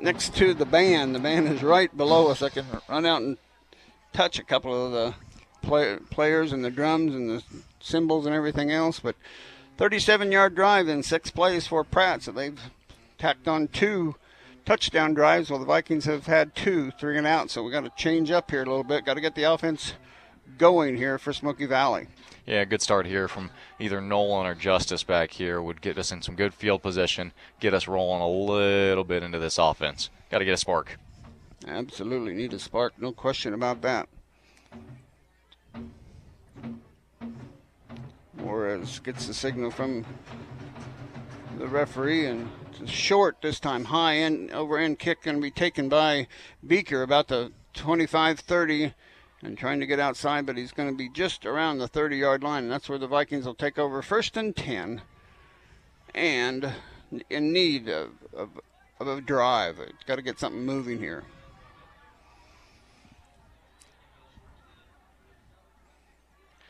next to the band. The band is right below us. I can run out and touch a couple of the players and the drums and the cymbals and everything else. But 37-yard drive in 6 plays for Pratt. So they've tacked on 2 touchdown drives. Well, the Vikings have had 2 3 and out. So we got to change up here a little bit. Got to get the offense going here for Smoky Valley. Yeah, a good start here from either Nolan or Justice back here would get us in some good field position, get us rolling a little bit into this offense. Got to get a spark. Absolutely need a spark, no question about that. Juarez gets the signal from the referee, and it's short this time. High end, over end kick going to be taken by Beaker about the 25-30. And trying to get outside, but he's going to be just around the 30-yard line. And that's where the Vikings will take over 1st and 10. And in need of a drive. It's got to get something moving here.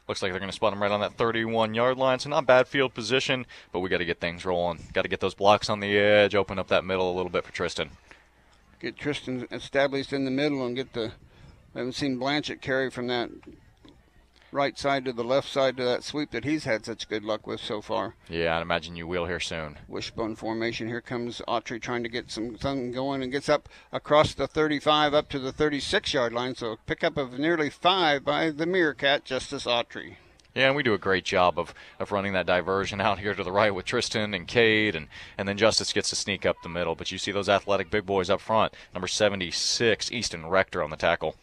Looks like they're going to spot him right on that 31-yard line. So not bad field position, but we got to get things rolling. Got to get those blocks on the edge, open up that middle a little bit for Tristan. Get Tristan established in the middle and get the... I haven't seen Blanchett carry from that right side to the left side to that sweep that he's had such good luck with so far. Yeah, I'd imagine you will here soon. Wishbone formation. Here comes Autry trying to get something going and gets up across the 35 up to the 36-yard line. So a pickup of nearly 5 by the Meerkat, Justice Autry. Yeah, and we do a great job of running that diversion out here to the right with Tristan and Cade, and then Justice gets to sneak up the middle. But you see those athletic big boys up front. Number 76, Easton Rector on the tackle.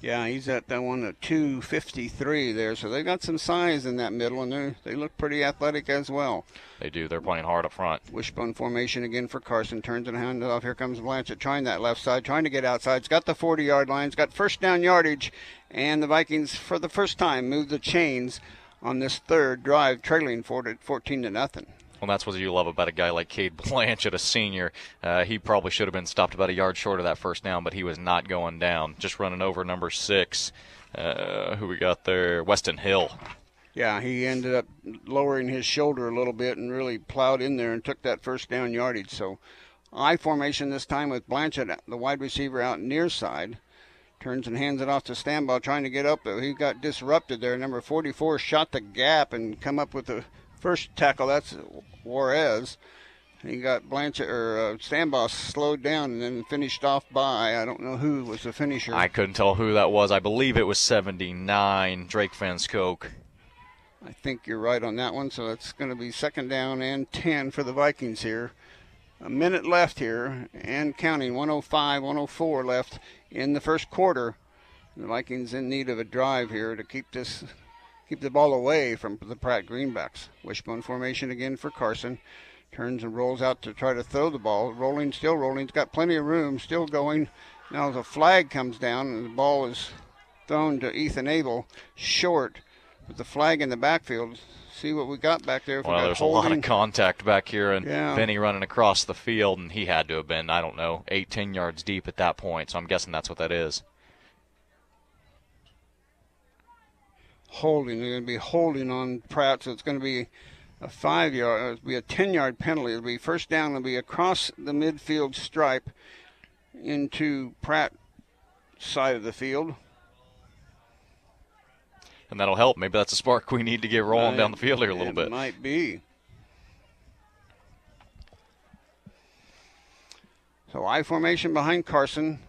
Yeah, he's at that one at 253 there, so they got some size in that middle, and they look pretty athletic as well. They do. They're playing hard up front. Wishbone formation again for Carson. Turns and hands it off. Here comes Blanchett trying that left side, trying to get outside. He's got the 40-yard line. He's got first down yardage, and the Vikings, for the first time, move the chains on this third drive, trailing 14-0. Well, that's what you love about a guy like Cade Blanchett, a senior. He probably should have been stopped about a yard short of that first down, but he was not going down. Just running over number 6. Who we got there? Weston Hill. Yeah, he ended up lowering his shoulder a little bit and really plowed in there and took that first down yardage. So I formation this time with Blanchett, the wide receiver, out near side. Turns and hands it off to Stambaugh, trying to get up, but he got disrupted there. Number 44 shot the gap and come up with the first tackle. That's Juarez. He got Stambaugh slowed down and then finished off by, I don't know who was the finisher. I couldn't tell who that was. I believe it was 79, Drake Van Skoke. I think you're right on that one, so it's going to be 2nd down and 10 for the Vikings here. A minute left here and counting, 105, 104 left in the first quarter. The Vikings in need of a drive here to keep the ball away from the Pratt Greenbacks. Wishbone formation again for Carson. Turns and rolls out to try to throw the ball. Rolling, still rolling. He's got plenty of room, still going. Now the flag comes down and the ball is thrown to Ethan Abel, short with the flag in the backfield. See what we got back there. Well, there's holding. A lot of contact back here, and yeah. Benny running across the field, and he had to have been, 8-10 yards deep at that point, so I'm guessing that's what that is. Holding. They're going to be holding on Pratt, so it's going to be a 5-yard, it'll be a 10-yard penalty. It'll be first down. It'll be across the midfield stripe into Pratt side of the field. And that'll help. Maybe that's a spark we need to get rolling down the field here a little bit. It might be. So I formation behind Carson.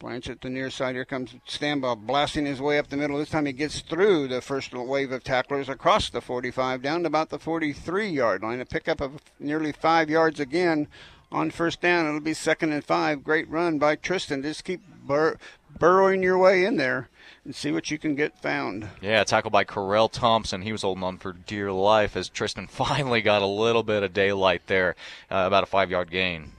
Blanchett the near side. Here comes Stambaugh blasting his way up the middle. This time he gets through the first wave of tacklers across the 45 down to about the 43-yard line. A pickup of nearly 5 yards again on first down. It'll be 2nd and 5. Great run by Tristan. Just keep burrowing your way in there. and see what you can get found. Yeah, tackled by Correll Thompson. He was holding on for dear life as Tristan finally got a little bit of daylight there, about a 5-yard gain.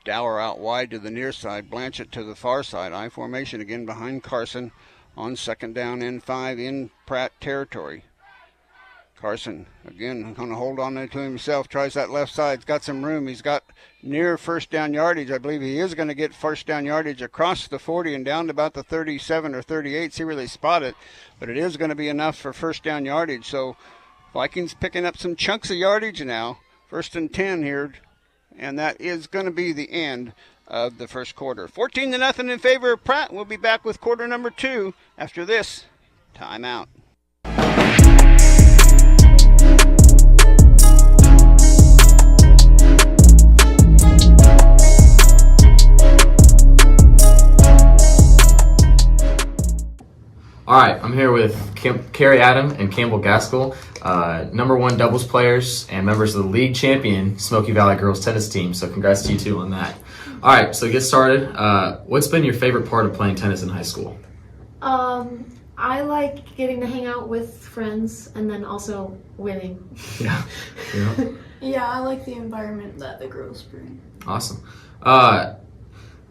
Dower out wide to the near side, Blanchett to the far side. I formation again behind Carson on second down and 5 in Pratt territory. Carson, again, going to hold on to himself, tries that left side. He's got some room. He's got near first down yardage. I believe he is going to get first down yardage across the 40 and down to about the 37 or 38. See where they spot it. But it is going to be enough for first down yardage. So Vikings picking up some chunks of yardage now. 1st and 10 here. And that is going to be the end of the first quarter. 14-0 in favor of Pratt. We'll be back with quarter number 2 after this timeout. All right, I'm here with Kerry Adam and Campbell Gaskell, #1 doubles players and members of the league champion Smoky Valley girls tennis team. So congrats to you two on that. All right, so to get started, what's been your favorite part of playing tennis in high school? I like getting to hang out with friends and then also winning. Yeah. Yeah, I like the environment that the girls bring. Awesome.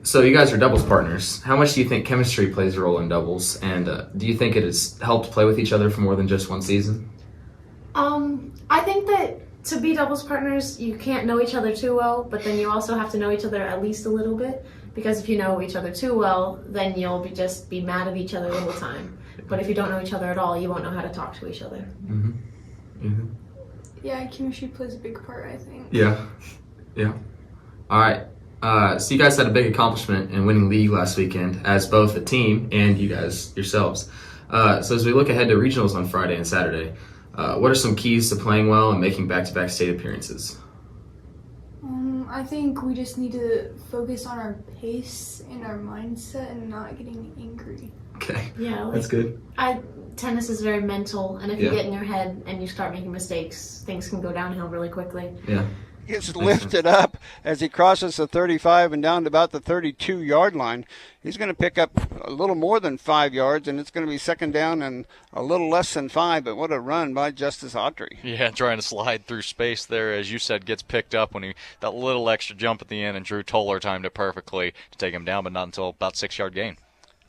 So you guys are doubles partners. How much do you think chemistry plays a role in doubles? And do you think it has helped play with each other for more than just one season? I think that to be doubles partners, you can't know each other too well, but then you also have to know each other at least a little bit, because if you know each other too well, then you'll just be mad at each other the whole time. But if you don't know each other at all, you won't know how to talk to each other. Mm-hmm. Mm-hmm. Yeah, chemistry plays a big part, I think. Yeah. All right. So you guys had a big accomplishment in winning league last weekend as both a team and you guys yourselves. So as we look ahead to regionals on Friday and Saturday, what are some keys to playing well and making back-to-back state appearances? I think we just need to focus on our pace and our mindset and not getting angry. Okay. Yeah, that's good. Tennis is very mental, and if you Yeah. get in your head and you start making mistakes, things can go downhill really quickly. Yeah. Gets lifted up as he crosses the 35 and down to about the 32-yard line. He's going to pick up a little more than 5 yards, and it's going to be second down and a little less than 5, but what a run by Justice Autry. Yeah, trying to slide through space there, as you said, gets picked up when that little extra jump at the end, and Drew Toller timed it perfectly to take him down, but not until about 6-yard gain.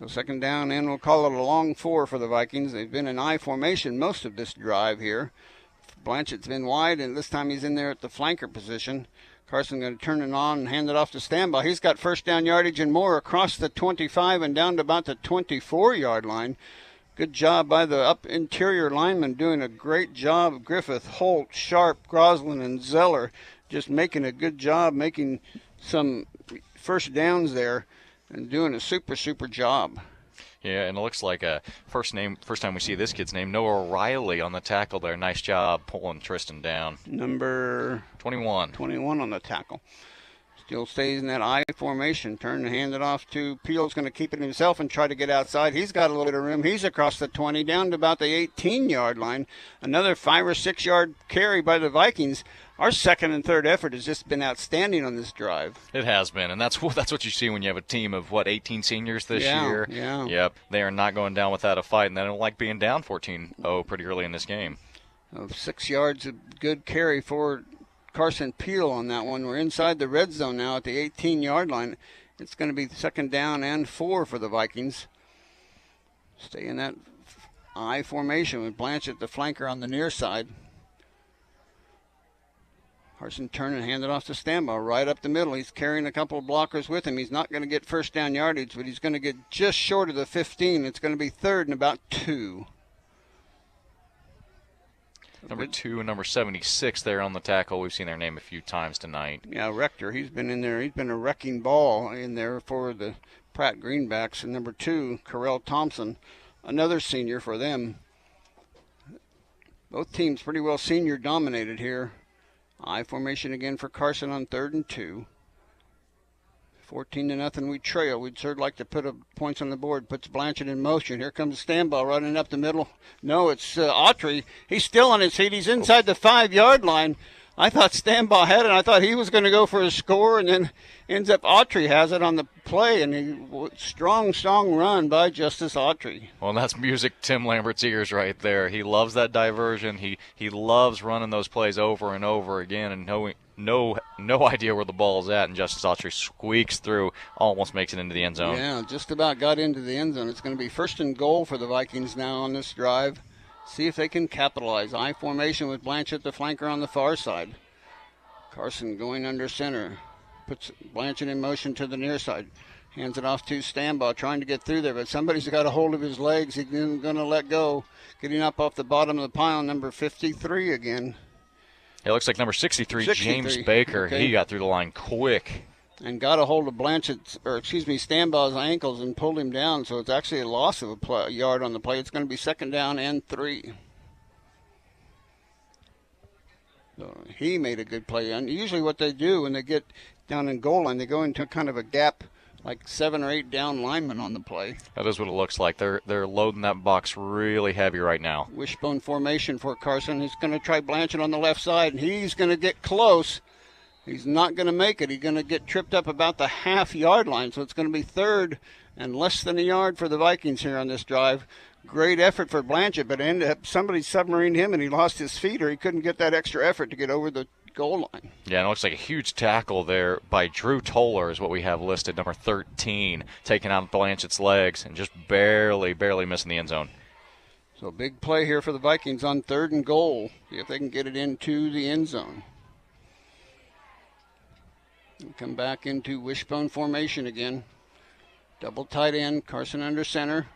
So second down, and we'll call it a long 4 for the Vikings. They've been in I formation most of this drive here. Blanchett's been wide, and this time he's in there at the flanker position. Carson going to turn it on and hand it off to Standby. He's got first down yardage and more across the 25 and down to about the 24-yard line. Good job by the up interior linemen, doing a great job. Griffith, Holt, Sharp, Groslin, and Zeller just making a good job, making some first downs there and doing a super job. Yeah, and it looks like first time we see this kid's name, Noah Riley on the tackle there. Nice job pulling Tristan down. Number 21. 21 on the tackle. Still stays in that I formation. Turn and hand it off to Peel's going to keep it himself and try to get outside. He's got a little bit of room. He's across the 20 down to about the 18-yard line. Another 5 or 6 yard carry by the Vikings. Our second and third effort has just been outstanding on this drive. It has been, and that's what you see when you have a team of, 18 seniors this year? Yeah. Yep, they are not going down without a fight, and they don't like being down 14-0 pretty early in this game. 6 yards of good carry for Carson Peel on that one. We're inside the red zone now at the 18-yard line. It's going to be second down and 4 for the Vikings. Stay in that I formation with Blanchett, the flanker, on the near side. Carson turn and hand it off to Standby right up the middle. He's carrying a couple of blockers with him. He's not going to get first down yardage, but he's going to get just short of the 15. It's going to be third and about 2. Number 2 and number 76 there on the tackle. We've seen their name a few times tonight. Yeah, Rector. He's been in there. He's been a wrecking ball in there for the Pratt Greenbacks. And number 2, Correll Thompson, another senior for them. Both teams pretty well senior dominated here. I formation again for Carson on 3rd and 2. 14-0 we trail. We'd sure like to put points on the board. Puts Blanchett in motion. Here comes Standby running up the middle. No, it's Autry. He's still on his feet. He's inside the 5-yard line. I thought Stambaugh had it. I thought he was going to go for a score, and then ends up Autry has it on the play, and strong run by Justice Autry. Well, that's music to Tim Lambert's ears right there. He loves that diversion. He loves running those plays over and over again and knowing no idea where the ball's at, and Justice Autry squeaks through, almost makes it into the end zone. Yeah, just about got into the end zone. It's going to be 1st and goal for the Vikings now on this drive. See if they can capitalize. I formation with Blanchett, the flanker, on the far side. Carson going under center. Puts Blanchett in motion to the near side. Hands it off to Stambaugh, trying to get through there, but somebody's got a hold of his legs. He's going to let go. Getting up off the bottom of the pile, number 53 again. It looks like number 63, James Baker. Okay. He got through the line quick. And got a hold of Stambaugh's ankles and pulled him down. So it's actually a loss of a yard on the play. It's going to be 2nd down and 3. So he made a good play. And usually what they do when they get down in goal line, they go into kind of a gap, like 7 or 8 down linemen on the play. That is what it looks like. They're loading that box really heavy right now. Wishbone formation for Carson. He's going to try Blanchett on the left side, and he's going to get close. He's not going to make it. He's going to get tripped up about the half-yard line, so it's going to be 3rd and less than a yard for the Vikings here on this drive. Great effort for Blanchett, but ended up somebody submarined him, and he lost his feet, or he couldn't get that extra effort to get over the goal line. Yeah, and it looks like a huge tackle there by Drew Toller is what we have listed, number 13, taking out Blanchett's legs and just barely missing the end zone. So big play here for the Vikings on 3rd and goal. See if they can get it into the end zone. And come back into wishbone formation again. Double tight end, Carson under center.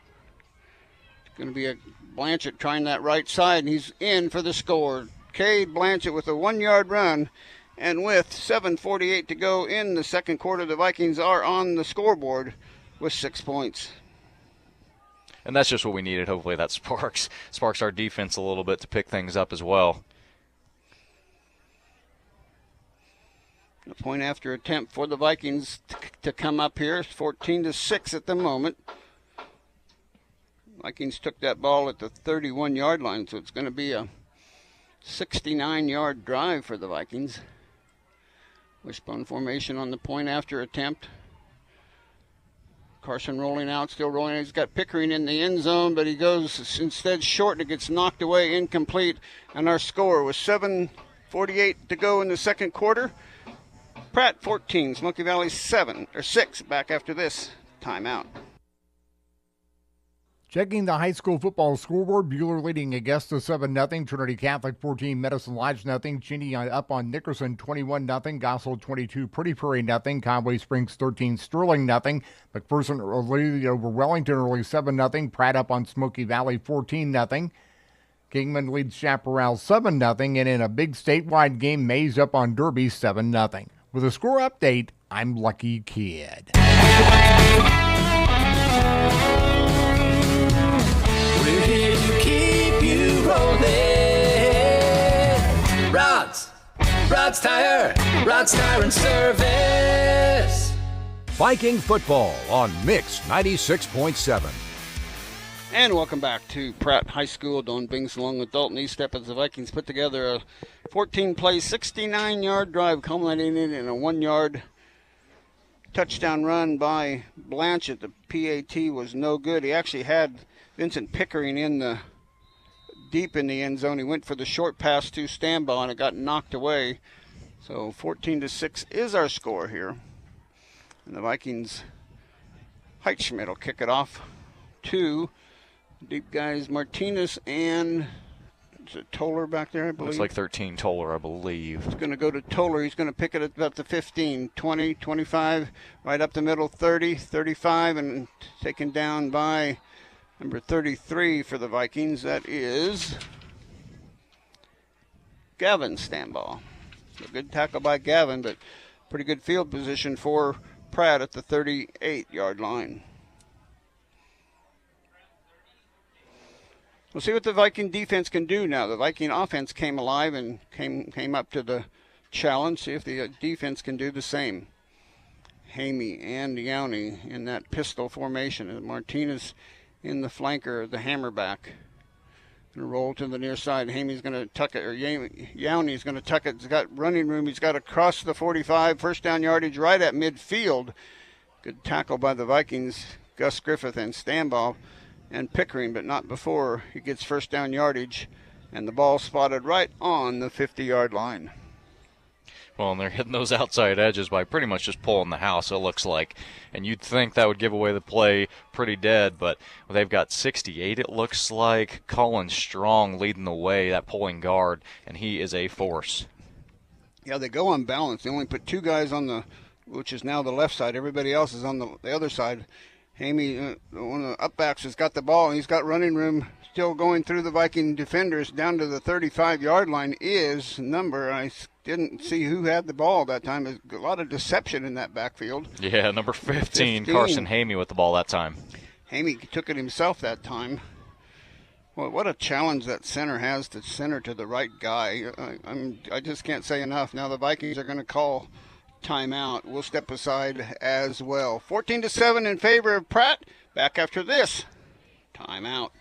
It's going to be a Blanchett trying that right side, and he's in for the score. Cade Blanchett with a 1-yard run, and with 7:48 to go in the second quarter, the Vikings are on the scoreboard with 6 points. And that's just what we needed. Hopefully that sparks our defense a little bit to pick things up as well. A point after attempt for the Vikings to come up here. 14-6 at the moment. Vikings took that ball at the 31-yard line, so it's going to be a 69-yard drive for the Vikings. Wishbone formation on the point after attempt. Carson rolling out, still rolling. He's got Pickering in the end zone, but he goes instead short and it gets knocked away, incomplete. And our score was 7:48 to go in the second quarter. Pratt 14, Smoky Valley 6 back after this timeout. Checking the high school football scoreboard, Buhler leading Augusta 7-0, Trinity Catholic 14, Medicine Lodge 0, Cheney up on Nickerson 21-0, Gossel 22, Pretty Prairie 0, Conway Springs 13, Sterling 0, McPherson lead over Wellington early 7-0, Pratt up on Smoky Valley 14-0. Kingman leads Chaparral 7-0, and in a big statewide game, Mays up on Derby 7-0. With a score update, I'm Lucky Kid. We're here to keep you rolling. Rod's Tire and Service. Viking football on Mix 96.7. And welcome back to Pratt High School. Don Bings along with Dalton Eastep as the Vikings put together a 14-play, 69-yard drive, culminating in a 1-yard touchdown run by Blanchett. The PAT was no good. He actually had Vincent Pickering deep in the end zone. He went for the short pass to Stambaugh, and it got knocked away. So 14-6 is our score here. And the Vikings, Heitschmidt will kick it off to deep guys Martinez and is it Toller back there, I believe? Looks like 13 Toller, I believe. It's going to go to Toller. He's going to pick it at about the 15, 20, 25, right up the middle, 30, 35, and taken down by number 33 for the Vikings. That is Gavin Stambaugh. A good tackle by Gavin, but pretty good field position for Pratt at the 38-yard line. We'll see what the Viking defense can do now. The Viking offense came alive and came up to the challenge. See if the defense can do the same. Hamey and Yowney in that pistol formation. And Martinez in the flanker, the hammerback. Gonna roll to the near side. Hamey's going to tuck it, or Yowney's going to tuck it. He's got running room. He's got to cross the 45. First down yardage right at midfield. Good tackle by the Vikings. Gus Griffith and Stanbaugh and Pickering, but not before he gets first down yardage. And the ball spotted right on the 50-yard line. Well, and they're hitting those outside edges by pretty much just pulling the house, it looks like. And you'd think that would give away the play pretty dead, but they've got 68, it looks like. Colin Strong leading the way, that pulling guard, and he is a force. Yeah, they go unbalanced. They only put 2 guys on the, which is now the left side. Everybody else is on the other side. Hamey, one of the upbacks, has got the ball, and he's got running room still going through the Viking defenders down to the 35-yard line. Is number, I didn't see who had the ball that time. There's a lot of deception in that backfield. Yeah, number 15. Carson Hamey with the ball that time. Hamey took it himself that time. Well, what a challenge that center has to center to the right guy. I just can't say enough. Now the Vikings are going to call timeout. We'll step aside as well. 14-7 in favor of Pratt. Back after this timeout.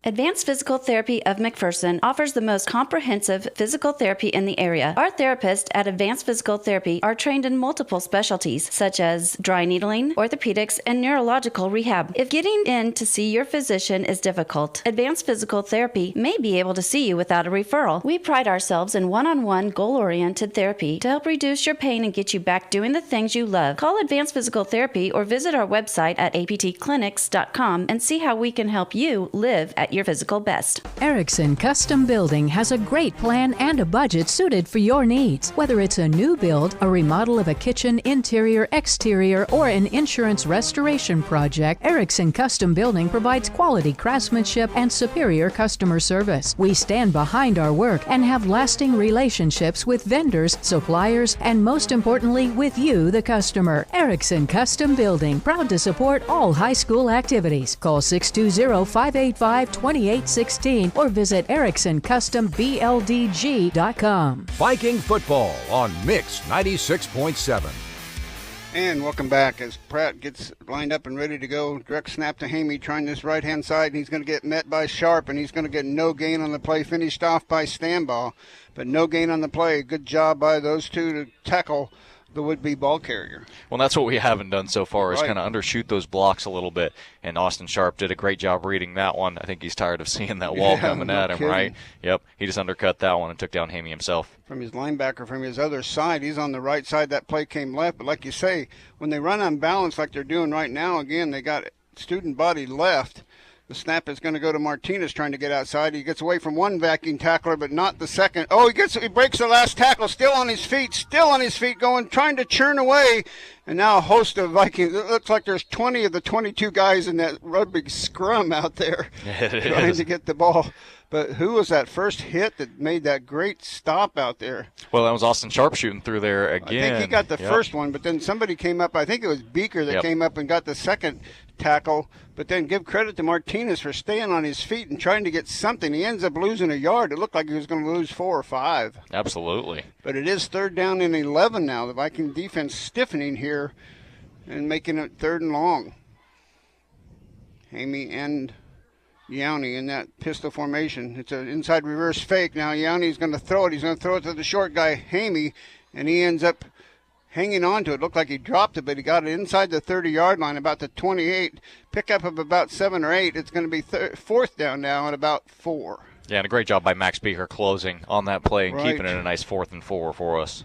Advanced Physical Therapy of McPherson offers the most comprehensive physical therapy in the area. Our therapists at Advanced Physical Therapy are trained in multiple specialties, such as dry needling, orthopedics, and neurological rehab. If getting in to see your physician is difficult, Advanced Physical Therapy may be able to see you without a referral. We pride ourselves in one-on-one, goal-oriented therapy to help reduce your pain and get you back doing the things you love. Call Advanced Physical Therapy or visit our website at aptclinics.com and see how we can help you live at your physical best. Erickson Custom Building has a great plan and a budget suited for your needs. Whether it's a new build, a remodel of a kitchen, interior, exterior, or an insurance restoration project, Erickson Custom Building provides quality craftsmanship and superior customer service. We stand behind our work and have lasting relationships with vendors, suppliers, and most importantly, with you, the customer. Erickson Custom Building, proud to support all high school activities. Call 620-585-2816 or visit EricksonCustomBLDG.com. Viking football on Mix 96.7. And welcome back as Pratt gets lined up and ready to go. Direct snap to Hamey, trying this right-hand side, and he's going to get met by Sharp, and he's going to get no gain on the play, finished off by Stanbaugh, but no gain on the play. Good job by those two to tackle the would-be ball carrier. Well, that's what we haven't done so far, is kind of undershoot those blocks a little bit. And Austin Sharp did a great job reading that one. I think he's tired of seeing that wall coming at him, right? Yep. He just undercut that one and took down Hamey himself. From his linebacker, from his other side, he's on the right side. That play came left. But like you say, when they run unbalanced like they're doing right now, again, they got student body left. The snap is going to go to Martinez trying to get outside. He gets away from one Viking tackler, but not the second. Oh, he breaks the last tackle, still on his feet, trying to churn away. And now a host of Vikings. It looks like there's 20 of the 22 guys in that rugby scrum out there trying to get the ball. But who was that first hit that made that great stop out there? Well, that was Austin Sharp shooting through there again. I think he got the first one, but then somebody came up. I think it was Beaker that came up and got the second tackle. But then give credit to Martinez for staying on his feet and trying to get something. He ends up losing a yard. It looked like he was going to lose 4 or 5. Absolutely. But it is 3rd down and 11 now. The Viking defense stiffening here and making it 3rd and long. Hamey and Yowney in that pistol formation. It's an inside reverse fake. Now Yowney's going to throw it. He's going to throw it to the short guy, Hamey, and he ends up hanging on to it. Looked like he dropped it, but he got it inside the 30-yard line, about the 28. Pickup of about 7 or 8. It's going to be 4th down now at about 4. Yeah, and a great job by Max Beaker closing on that play and keeping it a nice 4th and 4 for us.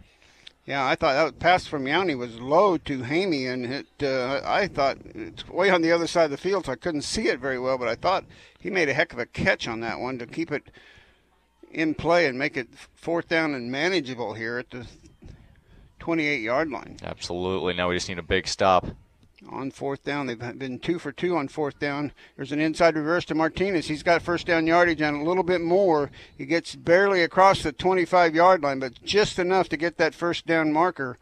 Yeah, I thought that pass from Yowney was low to Hamey, and I thought it's way on the other side of the field, so I couldn't see it very well, but I thought he made a heck of a catch on that one to keep it in play and make it 4th down and manageable here at the 28-yard line. Absolutely. Now we just need a big stop. On 4th down, they've been 2 for 2 on 4th down. There's an inside reverse to Martinez. He's got first down yardage and a little bit more. He gets barely across the 25-yard line, but just enough to get that first down marker.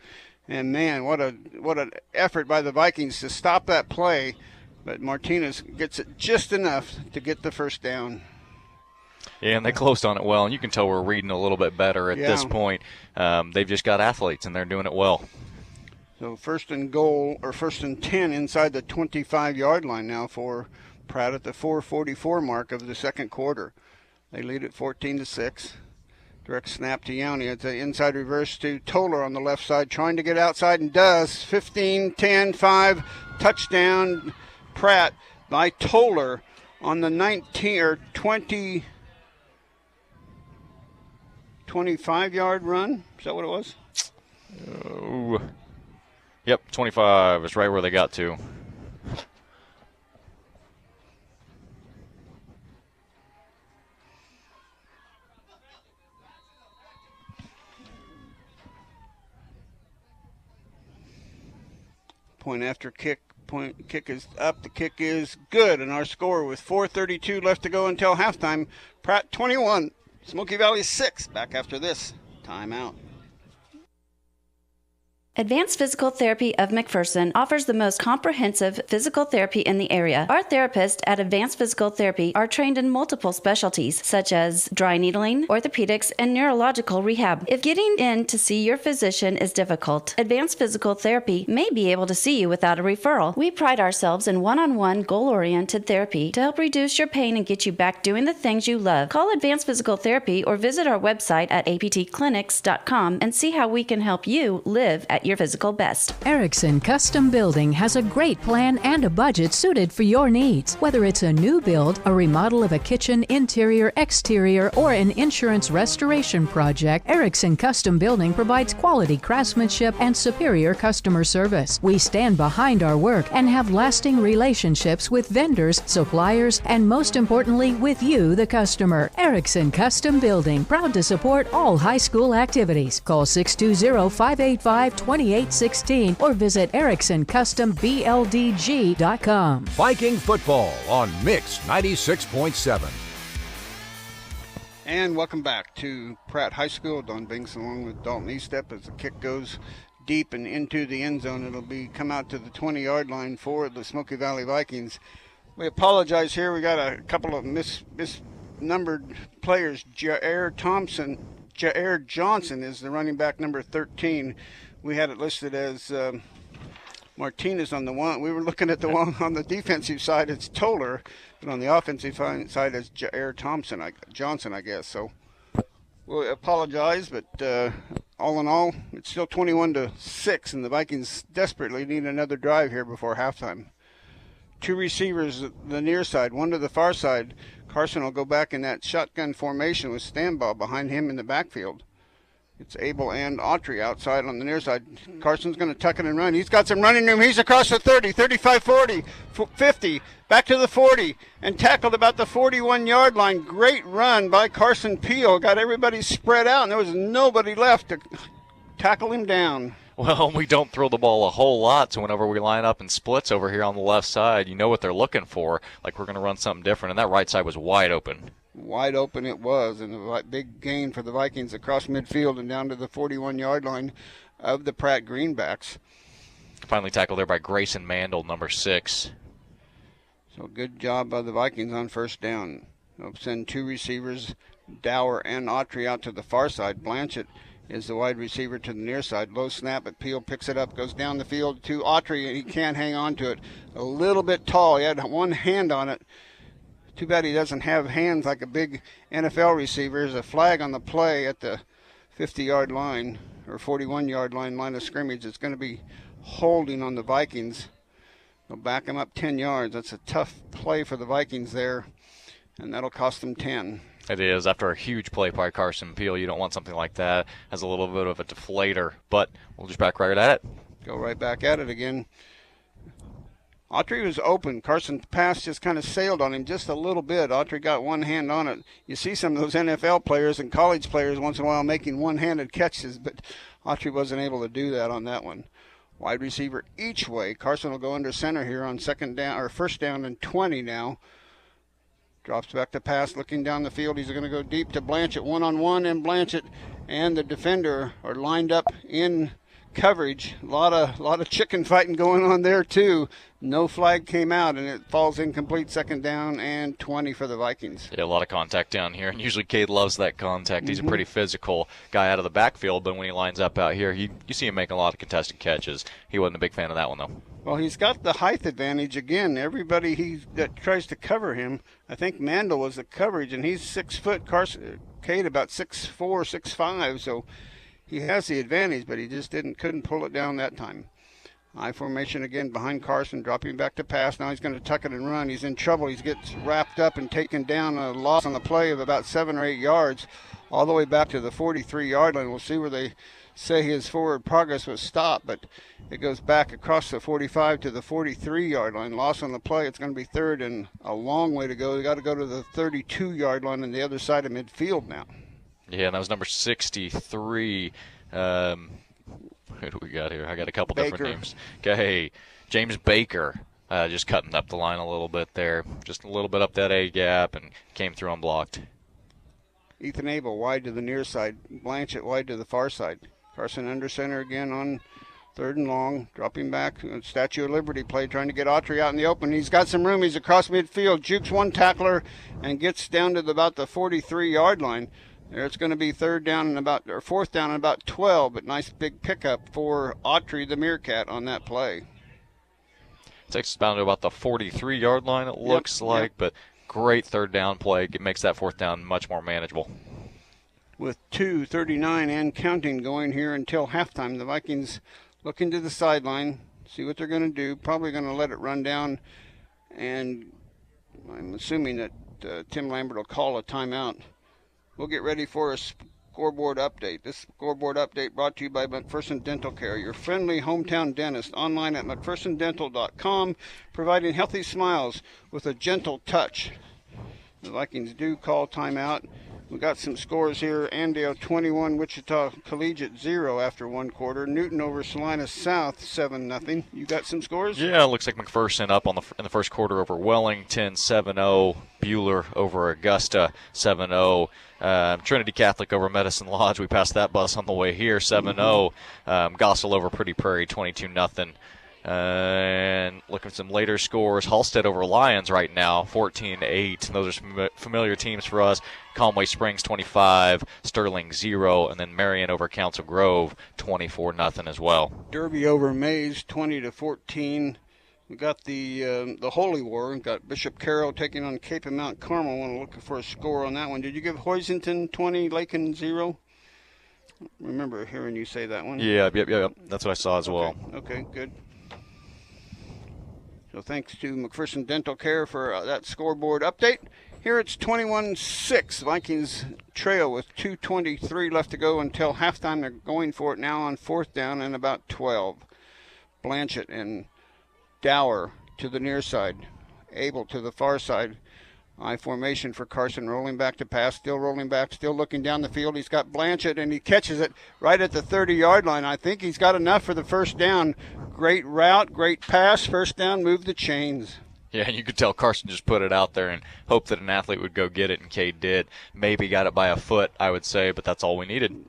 And, man, what an effort by the Vikings to stop that play. But Martinez gets it just enough to get the first down. Yeah, and they closed on it well, and you can tell we're reading a little bit better at this point. They've just got athletes, and they're doing it well. So 1st and goal, or 1st and 10 inside the 25-yard line now for Pratt at the 4:44 mark of the second quarter. They lead at 14-6. Direct snap to Yowney. It's an inside reverse to Toller on the left side, trying to get outside and does. 15, 10, 5, touchdown Pratt by Toller on the 25-yard run. Is that what it was? Oh. Yep, 25 is right where they got to. Point after kick. Kick is up. The kick is good. And our score with 4:32 left to go until halftime. Pratt 21. Smoky Valley 6. Back after this timeout. Advanced Physical Therapy of McPherson offers the most comprehensive physical therapy in the area. Our therapists at Advanced Physical Therapy are trained in multiple specialties, such as dry needling, orthopedics, and neurological rehab. If getting in to see your physician is difficult, Advanced Physical Therapy may be able to see you without a referral. We pride ourselves in one-on-one, goal-oriented therapy to help reduce your pain and get you back doing the things you love. Call Advanced Physical Therapy or visit our website at aptclinics.com and see how we can help you live at your physical best. Erickson Custom Building has a great plan and a budget suited for your needs. Whether it's a new build, a remodel of a kitchen, interior, exterior, or an insurance restoration project, Erickson Custom Building provides quality craftsmanship and superior customer service. We stand behind our work and have lasting relationships with vendors, suppliers, and most importantly, with you, the customer. Erickson Custom Building, proud to support all high school activities. Call 620-585-2816 or visit EricksonCustomBLDG.com. Viking football on Mix 96.7. And welcome back to Pratt High School. Don Binks along with Dalton Eastep as the kick goes deep and into the end zone. It'll be come out to the 20-yard line for the Smoky Valley Vikings. We apologize here. We got a couple of misnumbered players. Jair Johnson is the running back, number 13. We had it listed as Martinez on the one. We were looking at the one on the defensive side. It's Toller, but on the offensive side, it's Jair Johnson, I guess. So we apologize, but all in all, it's still 21-6, and the Vikings desperately need another drive here before halftime. Two receivers, the near side, one to the far side. Carson will go back in that shotgun formation with Stanbaugh behind him in the backfield. It's Abel and Autry outside on the near side. Carson's going to tuck it and run. He's got some running room. He's across the 30, 35, 40, 50, back to the 40, and tackled about the 41-yard line. Great run by Carson Peel. Got everybody spread out, and there was nobody left to tackle him down. Well, we don't throw the ball a whole lot, so whenever we line up in splits over here on the left side, you know what they're looking for, like we're going to run something different, and that right side was wide open. Wide open it was, and a big gain for the Vikings across midfield and down to the 41-yard line of the Pratt Greenbacks. Finally tackled there by Grayson Mandel, number 6. So good job by the Vikings on first down. They'll send two receivers, Dower and Autry, out to the far side. Blanchett is the wide receiver to the near side. Low snap, but Peel picks it up, goes down the field to Autry, and he can't hang on to it. A little bit tall. He had one hand on it. Too bad he doesn't have hands like a big NFL receiver. There's a flag on the play at the 50-yard line or 41-yard line of scrimmage. It's going to be holding on the Vikings. They'll back him up 10 yards. That's a tough play for the Vikings there, and that'll cost them 10. It is. After a huge play by Carson Peel, you don't want something like that as a little bit of a deflator, but we'll just back right at it. Go right back at it again. Autry was open. Carson's pass just kind of sailed on him just a little bit. Autry got one hand on it. You see some of those NFL players and college players once in a while making one-handed catches, but Autry wasn't able to do that on that one. Wide receiver each way. Carson will go under center here on first down and 20 now. Drops back to pass, looking down the field. He's going to go deep to Blanchett, one-on-one, and Blanchett and the defender are lined up in coverage. A lot of chicken fighting going on there too. No flag came out, and it falls incomplete. Second down and 20 for the Vikings. Yeah, a lot of contact down here, and usually Cade loves that contact. He's a pretty physical guy out of the backfield, but when he lines up out here, you see him making a lot of contested catches. He wasn't a big fan of that one, though. Well, he's got the height advantage again. Everybody that tries to cover him, I think Mandel was the coverage, and he's 6 foot. Cade about 6'4", 6'5", so he has the advantage, but he just couldn't pull it down that time. I formation again behind Carson, dropping back to pass. Now he's going to tuck it and run. He's in trouble. He gets wrapped up and taken down, a loss on the play of about 7 or 8 yards, all the way back to the 43-yard line. We'll see where they say his forward progress was stopped, but it goes back across the 45 to the 43-yard line. Loss on the play. It's going to be third and a long way to go. They got to go to the 32-yard line on the other side of midfield now. Yeah, and that was number 63. Who do we got here? I got a couple different names. Okay, James Baker, just cutting up the line a little bit there. Just a little bit up that A gap and came through unblocked. Ethan Abel wide to the near side. Blanchett wide to the far side. Carson under center again on third and long. Dropping back. Statue of Liberty play, trying to get Autry out in the open. He's got some room. He's across midfield. Jukes one tackler and gets down to about the 43-yard line. There it's going to be fourth down and about 12, but nice big pickup for Autry, the Meerkat, on that play. Takes us down to about the 43-yard line, it looks like, but great third down play. It makes that fourth down much more manageable. With 2:39 and counting going here until halftime, the Vikings looking to the sideline, see what they're going to do. Probably going to let it run down, and I'm assuming that Tim Lambert will call a timeout. We'll get ready for a scoreboard update. This scoreboard update brought to you by McPherson Dental Care, your friendly hometown dentist, online at McPhersonDental.com, providing healthy smiles with a gentle touch. The Vikings do call timeout. We got some scores here. Andale 21, Wichita Collegiate 0 after one quarter. Newton over Salina South 7-0. You got some scores? Yeah, it looks like McPherson up in the first quarter over Wellington 7-0. Bueller over Augusta 7-0. Trinity Catholic over Medicine Lodge. We passed that bus on the way here 7-0. Gossel over Pretty Prairie 22-0. And looking at some later scores, Halstead over Lions right now, 14-8. Those are some familiar teams for us. Conway Springs 25, Sterling 0, and then Marion over Council Grove 24-0 as well. Derby over Mays 20-14. We got the Holy War. We got Bishop Carroll taking on Cape and Mount Carmel. I'm looking for a score on that one. Did you give Hoisington 20, Lakin 0? Remember hearing you say that one. Yeah. That's what I saw as well. Okay, good. So thanks to McPherson Dental Care for that scoreboard update. Here it's 21-6. Vikings trail with 2:23 left to go until halftime. They're going for it now on fourth down and about 12. Blanchett and Dower to the near side. Abel to the far side. I formation for Carson, rolling back to pass, still rolling back, still looking down the field. He's got Blanchett, and he catches it right at the 30-yard line. I think he's got enough for the first down. Great route, great pass, first down, move the chains. Yeah, and you could tell Carson just put it out there and hoped that an athlete would go get it, and Cade did. Maybe got it by a foot, I would say, but that's all we needed.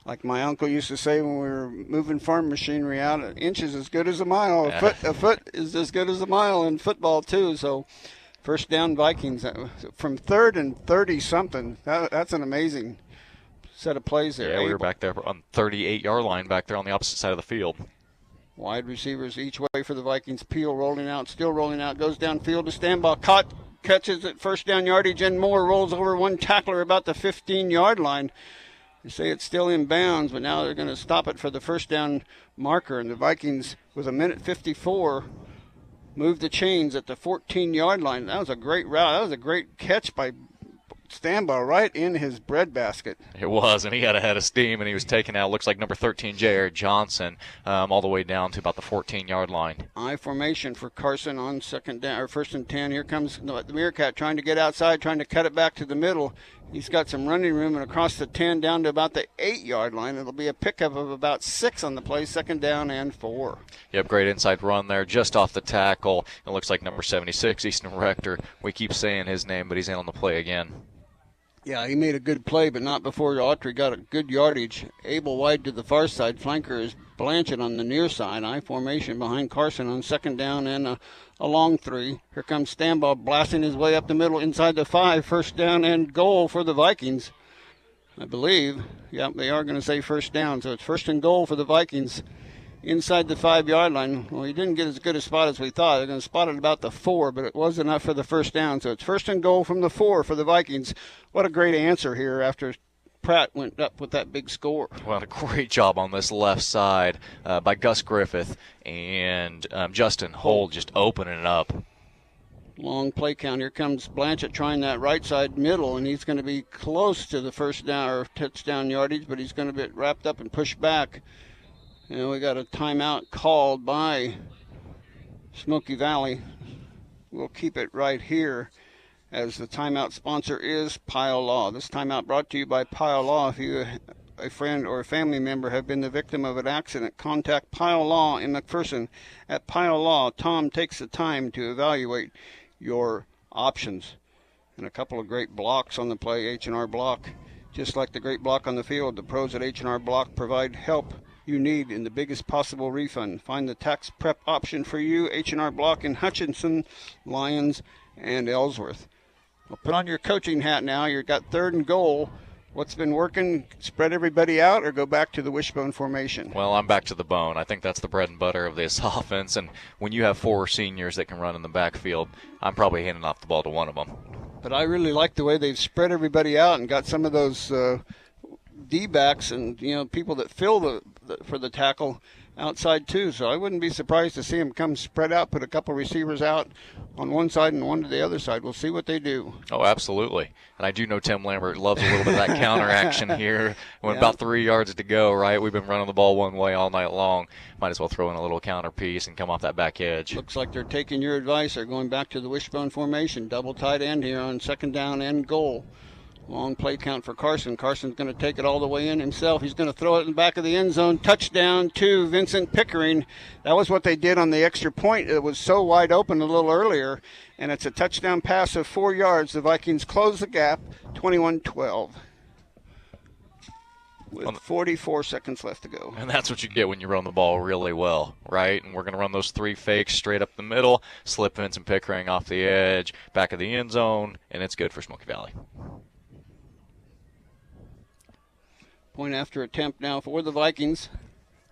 Like my uncle used to say when we were moving farm machinery out, an inch is as good as a mile. A foot is as good as a mile in football, too, so... First down Vikings from 3rd and 30-something. That's an amazing set of plays there. Yeah, we were back there on 38-yard line back there on the opposite side of the field. Wide receivers each way for the Vikings. Peel rolling out, still rolling out, goes downfield to Stanbaugh. Caught, catches it, first down yardage, and Moore rolls over one tackler about the 15-yard line. They say it's still in bounds, but now they're going to stop it for the first down marker. And the Vikings, with 1:54, move the chains at the 14-yard line. That was a great route. That was a great catch by Stanbaugh right in his breadbasket. It was, and he had a head of steam, and he was taken out. Looks like number 13, J.R. Johnson, all the way down to about the 14-yard line. I formation for Carson on second down, or 1st and 10. Here comes the Meerkat trying to get outside, trying to cut it back to the middle. He's got some running room, and across the 10 down to about the 8-yard line. It'll be a pickup of about 6 on the play, second down and 4. Yep, great inside run there, just off the tackle. It looks like number 76, Easton Rector. We keep saying his name, but he's in on the play again. Yeah, he made a good play, but not before Autry got a good yardage. Abel wide to the far side. Flanker is Blanchett on the near side. I formation behind Carson on second down and a long 3. Here comes Stanbaugh blasting his way up the middle inside the 5. First down and goal for the Vikings, I believe. Yep, they are going to say first down. So it's first and goal for the Vikings inside the 5-yard line. Well, he didn't get as good a spot as we thought. They're going to spot it about the 4, but it was enough for the first down. So it's 1st and goal from the 4 for the Vikings. What a great answer here after Pratt went up with that big score. Well, a great job on this left side by Gus Griffith and Justin Holt just opening it up. Long play count. Here comes Blanchett trying that right side middle, and he's going to be close to the first down or touchdown yardage, but he's going to get wrapped up and pushed back. And we got a timeout called by Smoky Valley. We'll keep it right here as the timeout sponsor is Pile Law. This timeout brought to you by Pile Law. If you, a friend or a family member, have been the victim of an accident, contact Pile Law in McPherson. At Pile Law, Tom takes the time to evaluate your options. And a couple of great blocks on the play, H&R Block. Just like the great block on the field, the pros at H&R Block provide help you need in the biggest possible refund. Find the tax prep option for you, H&R Block in Hutchinson, Lyons, and Ellsworth. Well, put on your coaching hat now. You've got 3rd and goal. What's been working? Spread everybody out or go back to the wishbone formation? Well, I'm back to the bone. I think that's the bread and butter of this offense. And when you have 4 seniors that can run in the backfield, I'm probably handing off the ball to one of them. But I really like the way they've spread everybody out and got some of those D-backs and people that fill for the tackle outside too. So I wouldn't be surprised to see them come spread out, put a couple receivers out on one side and one to the other side. We'll see what they do. Oh, absolutely. And I do know Tim Lambert loves a little bit of that counter action here. When about 3 yards to go, right? We've been running the ball one way all night long. Might as well throw in a little counter piece and come off that back edge. Looks like they're taking your advice. They're going back to the wishbone formation. Double tight end here on 2nd down and goal. Long play count for Carson. Carson's going to take it all the way in himself. He's going to throw it in the back of the end zone. Touchdown to Vincent Pickering. That was what they did on the extra point. It was so wide open a little earlier, and it's a touchdown pass of 4 yards. The Vikings close the gap, 21-12. With 44 seconds left to go. And that's what you get when you run the ball really well, right? And we're going to run those 3 fakes straight up the middle, slip Vincent Pickering off the edge, back of the end zone, and it's good for Smoky Valley. Point after attempt now for the Vikings.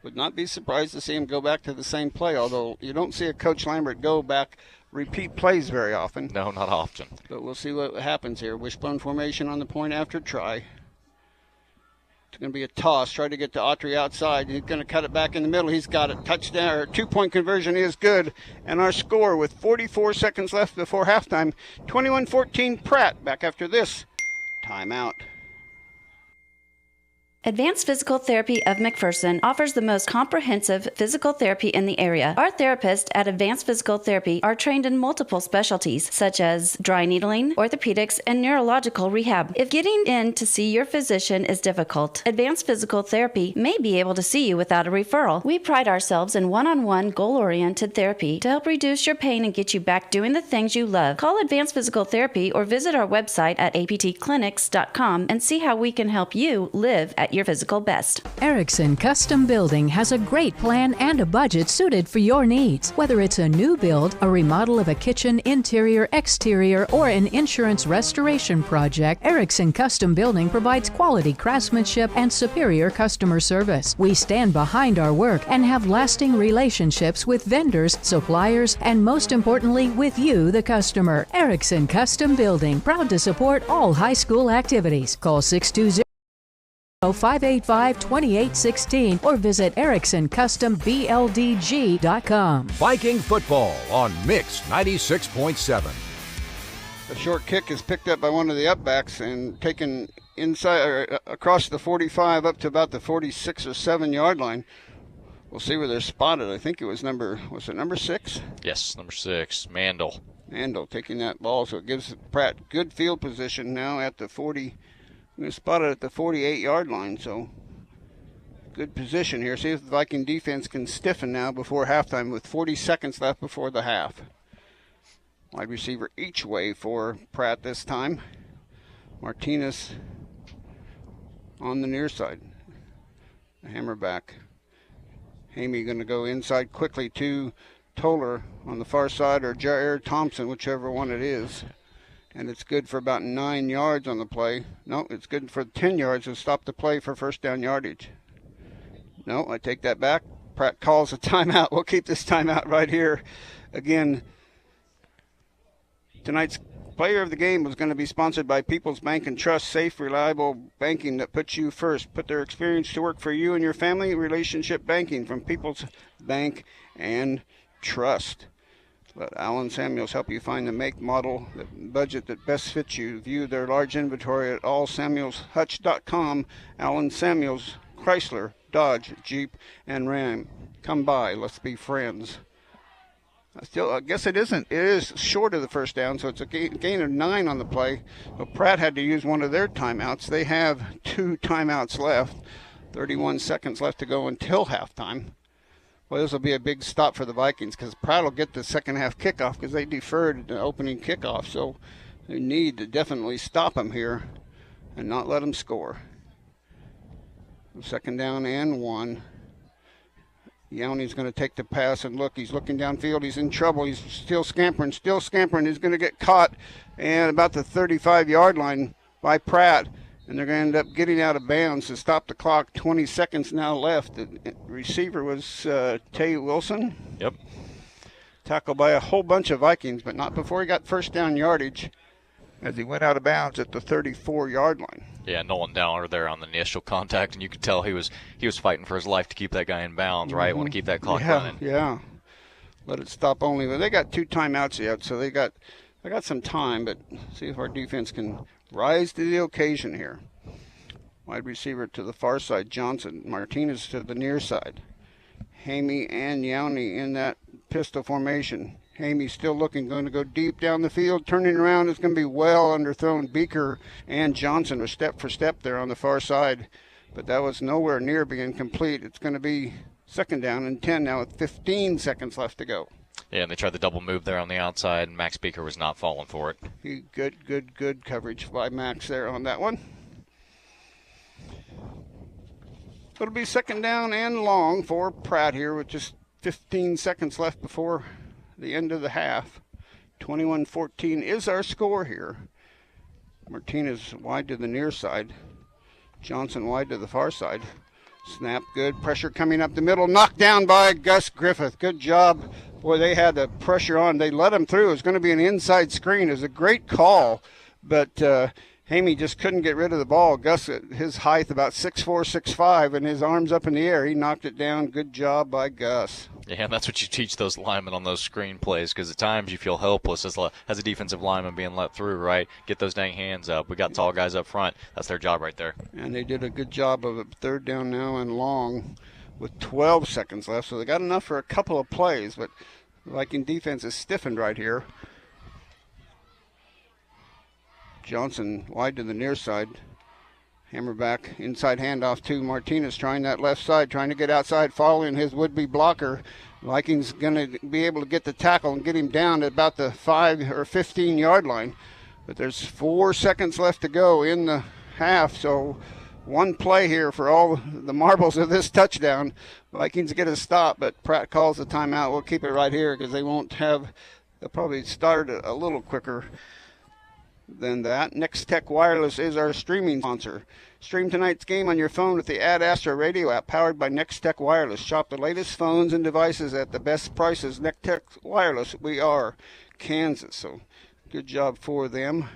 Would not be surprised to see him go back to the same play, although you don't see a Coach Lambert go back, repeat plays very often. No, not often. But we'll see what happens here. Wishbone formation on the point after try. It's going to be a toss. Try to get to Autry outside. He's going to cut it back in the middle. He's got it. Touchdown, or 2-point conversion is good. And our score with 44 seconds left before halftime, 21-14 Pratt. Back after this timeout. Advanced Physical Therapy of McPherson offers the most comprehensive physical therapy in the area. Our therapists at Advanced Physical Therapy are trained in multiple specialties, such as dry needling, orthopedics, and neurological rehab. If getting in to see your physician is difficult, Advanced Physical Therapy may be able to see you without a referral. We pride ourselves in one-on-one, goal-oriented therapy to help reduce your pain and get you back doing the things you love. Call Advanced Physical Therapy or visit our website at aptclinics.com and see how we can help you live at your physical best. Erickson Custom Building has a great plan and a budget suited for your needs. Whether it's a new build, a remodel of a kitchen, interior, exterior, or an insurance restoration project, Erickson Custom Building provides quality craftsmanship and superior customer service. We stand behind our work and have lasting relationships with vendors, suppliers, and most importantly, with you, the customer. Erickson Custom Building, proud to support all high school activities. Call 620-585-2816 or visit EricksonCustomBLDG.com. Viking football on Mix 96.7. The short kick is picked up by one of the upbacks and taken inside or across the 45 up to about the 46 or 7 yard line. We'll see where they're spotted. I think it was number 6? Yes, number 6, Mandel. Mandel taking that ball, so it gives Pratt good field position now at the 40. We're spotted at the 48-yard line, so good position here. See if the Viking defense can stiffen now before halftime with 40 seconds left before the half. Wide receiver each way for Pratt this time. Martinez on the near side. The hammer back. Hamey going to go inside quickly to Toller on the far side, or Jair Thompson, whichever one it is. And it's good for about 9 yards on the play. No, it's good for 10 yards to stop the play for first down yardage. No, I take that back. Pratt calls a timeout. We'll keep this timeout right here. Again, tonight's player of the game was going to be sponsored by People's Bank and Trust, safe, reliable banking that puts you first. Put their experience to work for you and your family. Relationship banking from People's Bank and Trust. Let Alan Samuels help you find the make, model, the budget that best fits you. View their large inventory at allsamuelshutch.com. Alan Samuels, Chrysler, Dodge, Jeep, and Ram. Come by. Let's be friends. I guess it isn't. It is short of the first down, so it's a gain of 9 on the play. So Pratt had to use one of their timeouts. They have 2 timeouts left. 31 seconds left to go until halftime. Well, this will be a big stop for the Vikings because Pratt will get the second half kickoff because they deferred the opening kickoff. So they need to definitely stop them here and not let them score. Second down and 1. Yowney's going to take the pass and look. He's looking downfield. He's in trouble. He's still scampering. He's going to get caught and about the 35-yard line by Pratt. And they're going to end up getting out of bounds to stop the clock. 20 seconds now left. The receiver was Tay Wilson. Yep. Tackled by a whole bunch of Vikings, but not before he got first down yardage as he went out of bounds at the 34-yard line. Yeah, Nolan Downer there on the initial contact, and you could tell he was fighting for his life to keep that guy in bounds, right? Want to keep that clock running. Yeah. Let it stop only. But they got 2 timeouts yet, so they got some time, but see if our defense can rise to the occasion here. Wide receiver to the far side, Johnson. Martinez to the near side. Hamey and Yowney in that pistol formation. Hamey still looking, going to go deep down the field, turning around. It's going to be well underthrown. Beaker and Johnson are step for step there on the far side, but that was nowhere near being complete. It's going to be second down and 10 now with 15 seconds left to go. Yeah, and they tried the double move there on the outside, and Max Beaker was not falling for it. Good coverage by Max there on that one. It'll be second down and long for Pratt here with just 15 seconds left before the end of the half. 21-14 is our score here. Martinez wide to the near side. Johnson wide to the far side. Snap good. Pressure coming up the middle. Knocked down by Gus Griffith. Good job. Boy, they had the pressure on. They let him through. It was going to be an inside screen. It was a great call, but Hamey just couldn't get rid of the ball. Gus, at his height, about 6'4", 6'5", and his arms up in the air. He knocked it down. Good job by Gus. Yeah, and that's what you teach those linemen on those screen plays, because at times you feel helpless as a defensive lineman being let through, right? Get those dang hands up. We got tall guys up front. That's their job right there. And they did a good job of it. Third down now and long with 12 seconds left, so they got enough for a couple of plays, but the Viking defense is stiffened right here. Johnson wide to the near side. Hammer back, inside handoff to Martinez, trying that left side, trying to get outside, following his would-be blocker. Vikings going to be able to get the tackle and get him down at about the 5 or 15-yard line. But there's 4 seconds left to go in the half, so one play here for all the marbles of this touchdown. Vikings get a stop, but Pratt calls the timeout. We'll keep it right here because they'll probably start a little quicker than that. Next Tech Wireless is our streaming sponsor. Stream tonight's game on your phone with the Ad Astra radio app powered by Next Tech Wireless. Shop the latest phones and devices at the best prices. Next Tech Wireless, we are Kansas, so good job for them.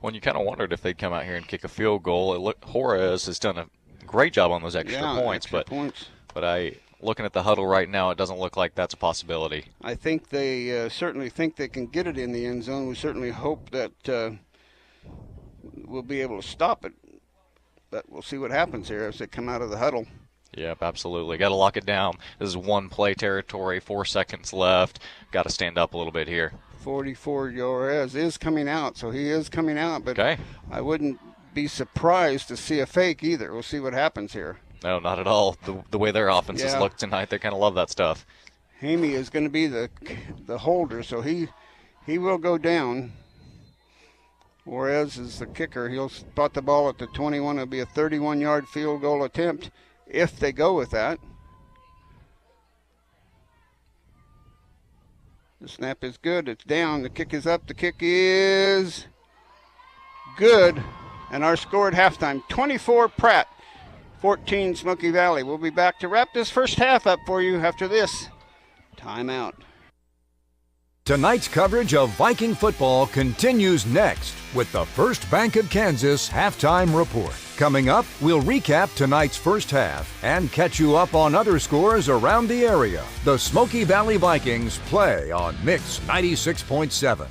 Well, you kind of wondered if they'd come out here and kick a field goal. Juarez has done a great job on those extra points, but looking at the huddle right now, it doesn't look like that's a possibility. I think they certainly think they can get it in the end zone. We certainly hope that we'll be able to stop it. But we'll see what happens here as they come out of the huddle. Yep, absolutely. Got to lock it down. This is one play territory, 4 seconds left. Got to stand up a little bit here. 44 Juarez is coming out, so he is coming out. But okay. I wouldn't be surprised to see a fake either. We'll see what happens here. No, not at all. The way their offenses look tonight, they kind of love that stuff. Hamey is going to be the holder, so he will go down. Juarez is the kicker. He'll spot the ball at the 21. It'll be a 31-yard field goal attempt if they go with that. The snap is good. It's down. The kick is up. The kick is good. And our score at halftime, 24 Pratt, 14 Smoky Valley. We'll be back to wrap this first half up for you after this timeout. Tonight's coverage of Viking football continues next with the First Bank of Kansas halftime report. Coming up, we'll recap tonight's first half and catch you up on other scores around the area. The Smoky Valley Vikings play on Mix 96.7.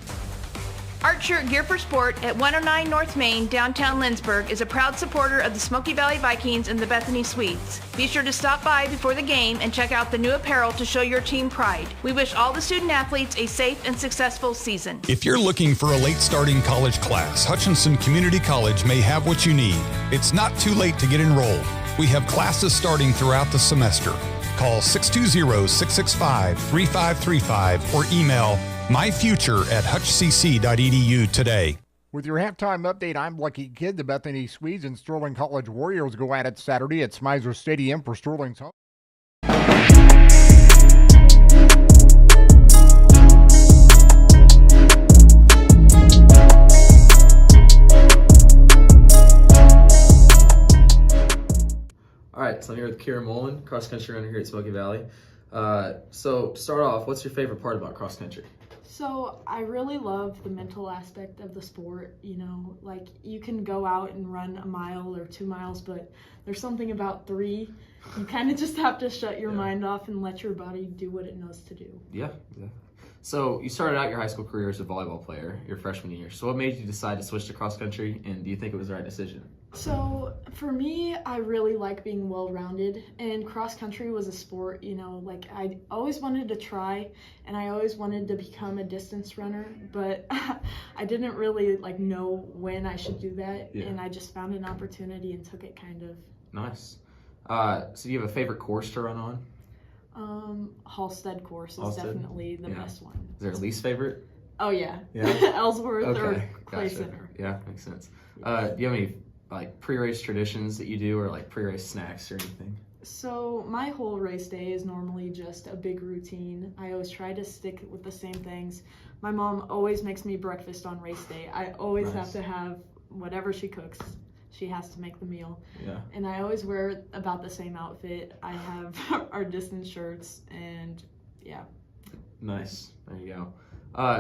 Archer Gear for Sport at 109 North Main, downtown Lindsborg, is a proud supporter of the Smoky Valley Vikings and the Bethany Swedes. Be sure to stop by before the game and check out the new apparel to show your team pride. We wish all the student athletes a safe and successful season. If you're looking for a late starting college class, Hutchinson Community College may have what you need. It's not too late to get enrolled. We have classes starting throughout the semester. Call 620-665-3535 or email myfuture@hutchcc.edu today. With your halftime update, I'm Lucky Kid. The Bethany Swedes and Sterling College Warriors go at it Saturday at Smizer Stadium for Sterling's home. All right, so I'm here with Kieran Mullen, cross-country runner here at Smoky Valley. So to start off, what's your favorite part about cross-country? So I really love the mental aspect of the sport. You know, like you can go out and run a mile or 2 miles, but there's something about 3. You kind of just have to shut your mind off and let your body do what it knows to do. Yeah. So you started out your high school career as a volleyball player your freshman year. So what made you decide to switch to cross-country, and do you think it was the right decision? So for me, I really like being well-rounded, and cross-country was a sport, you know, like I always wanted to try, and I always wanted to become a distance runner, but I didn't really know when I should do that, and I just found an opportunity and took it kind of. Nice. So do you have a favorite course to run on? Halstead course is definitely the best one. Is there a least favorite? Oh yeah. Ellsworth or Clay Center. Yeah, makes sense. Do you have any pre-race traditions that you do, or pre-race snacks or anything? So my whole race day is normally just a big routine. I always try to stick with the same things. My mom always makes me breakfast on race day. I always have to have whatever she cooks. She has to make the meal. Yeah. And I always wear about the same outfit. I have our distance shirts, and yeah. Nice. There you go.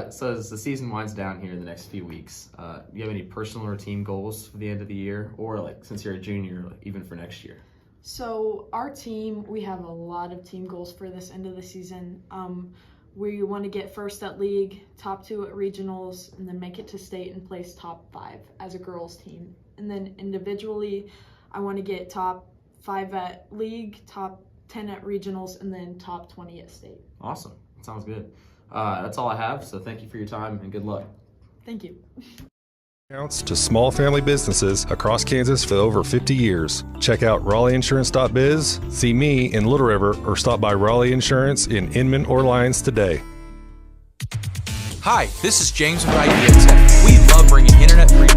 So as the season winds down here in the next few weeks, do you have any personal or team goals for the end of the year, or since you're a junior, even for next year? So our team, we have a lot of team goals for this end of the season. We want to get first at league, top 2 at regionals, and then make it to state and place top 5 as a girls team. And then individually, I want to get top 5 at league, top 10 at regionals, and then top 20 at state. Awesome. Sounds good. That's all I have, so thank you for your time and good luck. Thank you. Accounts to small family businesses across Kansas for over 50 years. Check out RaleighInsurance.biz, see me in Little River, or stop by Raleigh Insurance in Inman or Lyons today. Hi, this is James with Idea Tech. We love bringing internet free.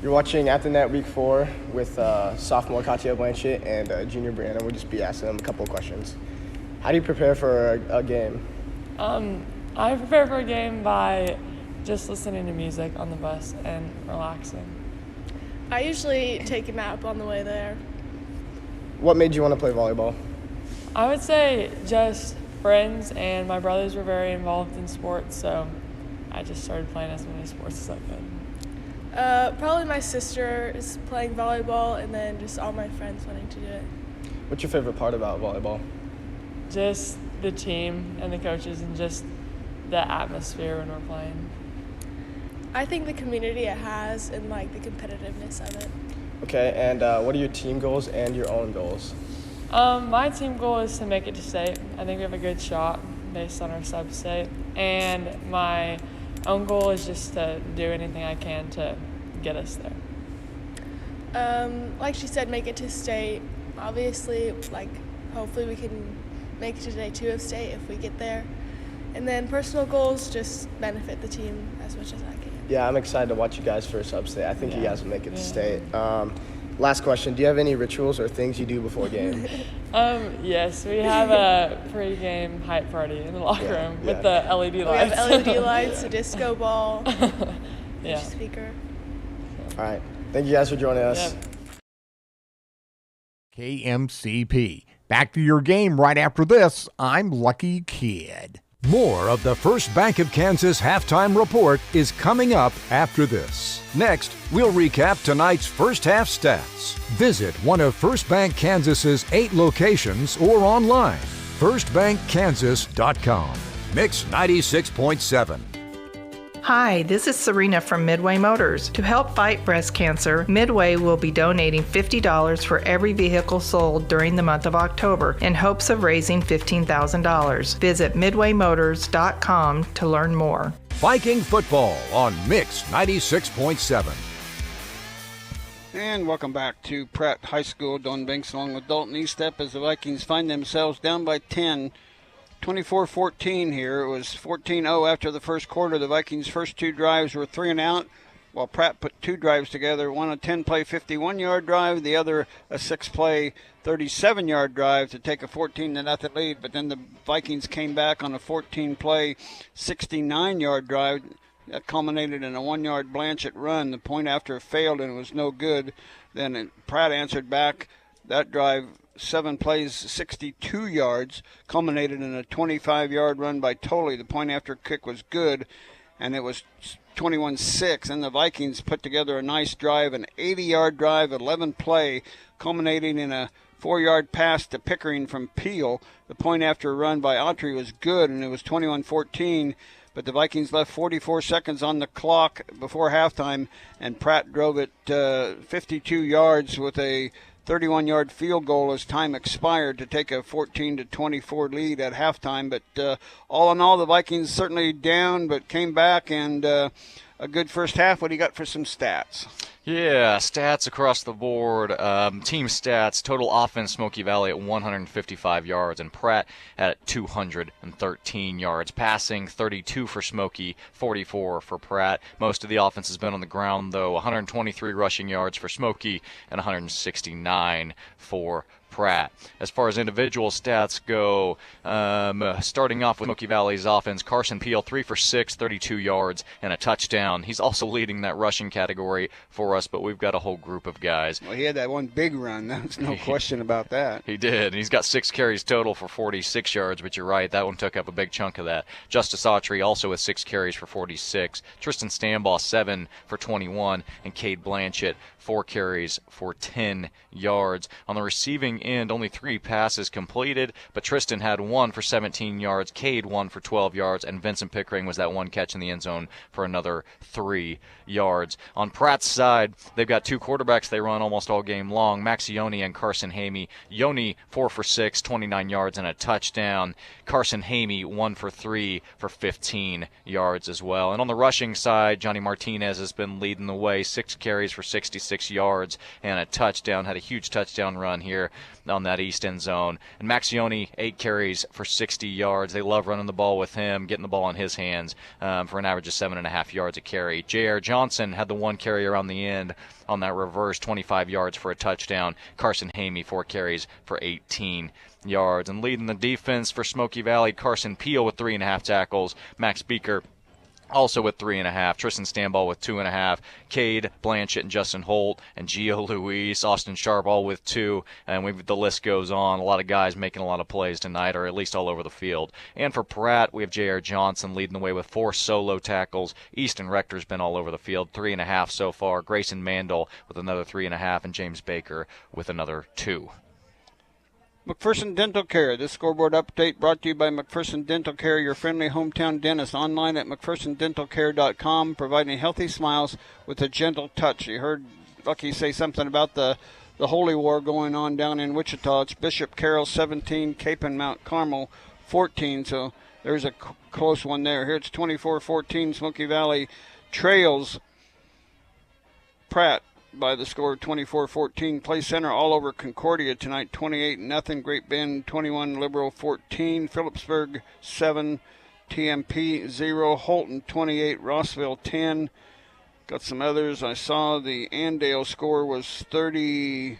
You're watching At the Net Week 4 with sophomore Katia Blanchett and junior Brianna. We'll just be asking them a couple of questions. How do you prepare for a game? I prepare for a game by just listening to music on the bus and relaxing. I usually take a nap on the way there. What made you want to play volleyball? I would say just friends, and my brothers were very involved in sports, so I just started playing as many sports as I could. Probably my sister is playing volleyball, and then just all my friends wanting to do it. What's your favorite part about volleyball? Just the team and the coaches, and just the atmosphere when we're playing. I think the community it has and the competitiveness of it. Okay, and what are your team goals and your own goals? My team goal is to make it to state. I think we have a good shot based on our sub-state, and my own goal is just to do anything I can to get us there. Like she said, make it to state. Obviously, hopefully we can make it to day 2 of state if we get there. And then personal goals, just benefit the team as much as I can. Yeah, I'm excited to watch you guys for sub-state. I think you guys will make it to state. Last question, do you have any rituals or things you do before a game? Yes, we have a pregame hype party in the locker room with the LED lights. We have LED lights, a disco ball, yeah. speaker. All right. Thank you guys for joining us. Yep. KMCP. Back to your game right after this. I'm Lucky Kid. More of the First Bank of Kansas halftime report is coming up after this. Next, we'll recap tonight's first half stats. Visit one of First Bank Kansas's 8 locations or online. firstbankkansas.com. Mix 96.7. Hi, this is Serena from Midway Motors. To help fight breast cancer, Midway will be donating $50 for every vehicle sold during the month of October in hopes of raising $15,000. Visit midwaymotors.com to learn more. Viking football on Mix 96.7. And welcome back to Pratt High School. Don Banks along with Dalton Eastep as the Vikings find themselves down by 10. 24-14 here. It was 14-0 after the first quarter. The Vikings' first 2 drives were 3 and out, while Pratt put 2 drives together, one a 10-play 51-yard drive, the other a 6-play 37-yard drive to take a 14-0 lead. But then the Vikings came back on a 14-play 69-yard drive that culminated in a 1-yard Blanchett run. The point after failed and it was no good. Then Pratt answered back. That drive, 7 plays, 62 yards, culminated in a 25-yard run by Tolley. The point after kick was good, and it was 21-6. And the Vikings put together a nice drive, an 80-yard drive, 11-play, culminating in a 4-yard pass to Pickering from Peel. The point after run by Autry was good, and it was 21-14. But the Vikings left 44 seconds on the clock before halftime, and Pratt drove it 52 yards with a 31-yard field goal as time expired to take a 14-24 lead at halftime. But all in all, the Vikings certainly down, but came back, and a good first half. What do you got for some stats? Yeah, stats across the board. Team stats, total offense, Smoky Valley at 155 yards and Pratt at 213 yards. Passing, 32 for Smoky, 44 for Pratt. Most of the offense has been on the ground, though. 123 rushing yards for Smoky and 169 for Pratt. As far as individual stats go, starting off with Smoky Valley's offense, Carson Peel, 3 for 6, 32 yards, and a touchdown. He's also leading that rushing category for us, but we've got a whole group of guys. Well, he had that one big run. There's no question about that. He did. He's got 6 carries total for 46 yards, but you're right, that one took up a big chunk of that. Justice Autry also with 6 carries for 46. Tristan Stambaugh, 7 for 21, and Cade Blanchett, 4 carries for 10 yards. On the receiving end, only 3 passes completed, but Tristan had 1 for 17 yards, Cade 1 for 12 yards, and Vincent Pickering was that one catch in the end zone for another 3 yards. On Pratt's side, they've got 2 quarterbacks they run almost all game long, Max Ioni and Carson Hamey. Ioni 4 for 6, 29 yards and a touchdown. Carson Hamey 1 for 3 for 15 yards as well. And on the rushing side, Johnny Martinez has been leading the way, 6 carries for 66 yards and a touchdown. Had a huge touchdown run here on that east end zone. And Maxioni, 8 carries for 60 yards. They love running the ball with him, getting the ball in his hands for an average of 7.5 yards a carry. J.R. Johnson had the 1 carry around the end on that reverse, 25 yards for a touchdown. Carson Hamey, 4 carries for 18 yards. And leading the defense for Smoky Valley, Carson Peel with 3.5 tackles. Max Beaker also with 3.5. Tristan Stambaugh with 2.5. Cade Blanchett and Justin Holt and Gio Luis, Austin Sharp all with 2. And the list goes on. A lot of guys making a lot of plays tonight, or at least all over the field. And for Pratt, we have J.R. Johnson leading the way with 4 solo tackles. Easton Rector's been all over the field, 3.5 so far. Grayson Mandel with another 3.5, and James Baker with another 2. McPherson Dental Care. This scoreboard update brought to you by McPherson Dental Care, your friendly hometown dentist. Online at McPhersonDentalCare.com, providing healthy smiles with a gentle touch. You heard Lucky say something about the holy war going on down in Wichita. It's Bishop Carroll 17, Cape and Mount Carmel 14. So there's a close one there. Here it's 24-14. Smoky Valley trails Pratt by the score of 24-14. Clay Center all over Concordia tonight, 28-0. Great Bend 21, Liberal 14, Phillipsburg 7, TMP 0, Holton 28, Rossville 10, Got some others. I saw the Andale score was 35-0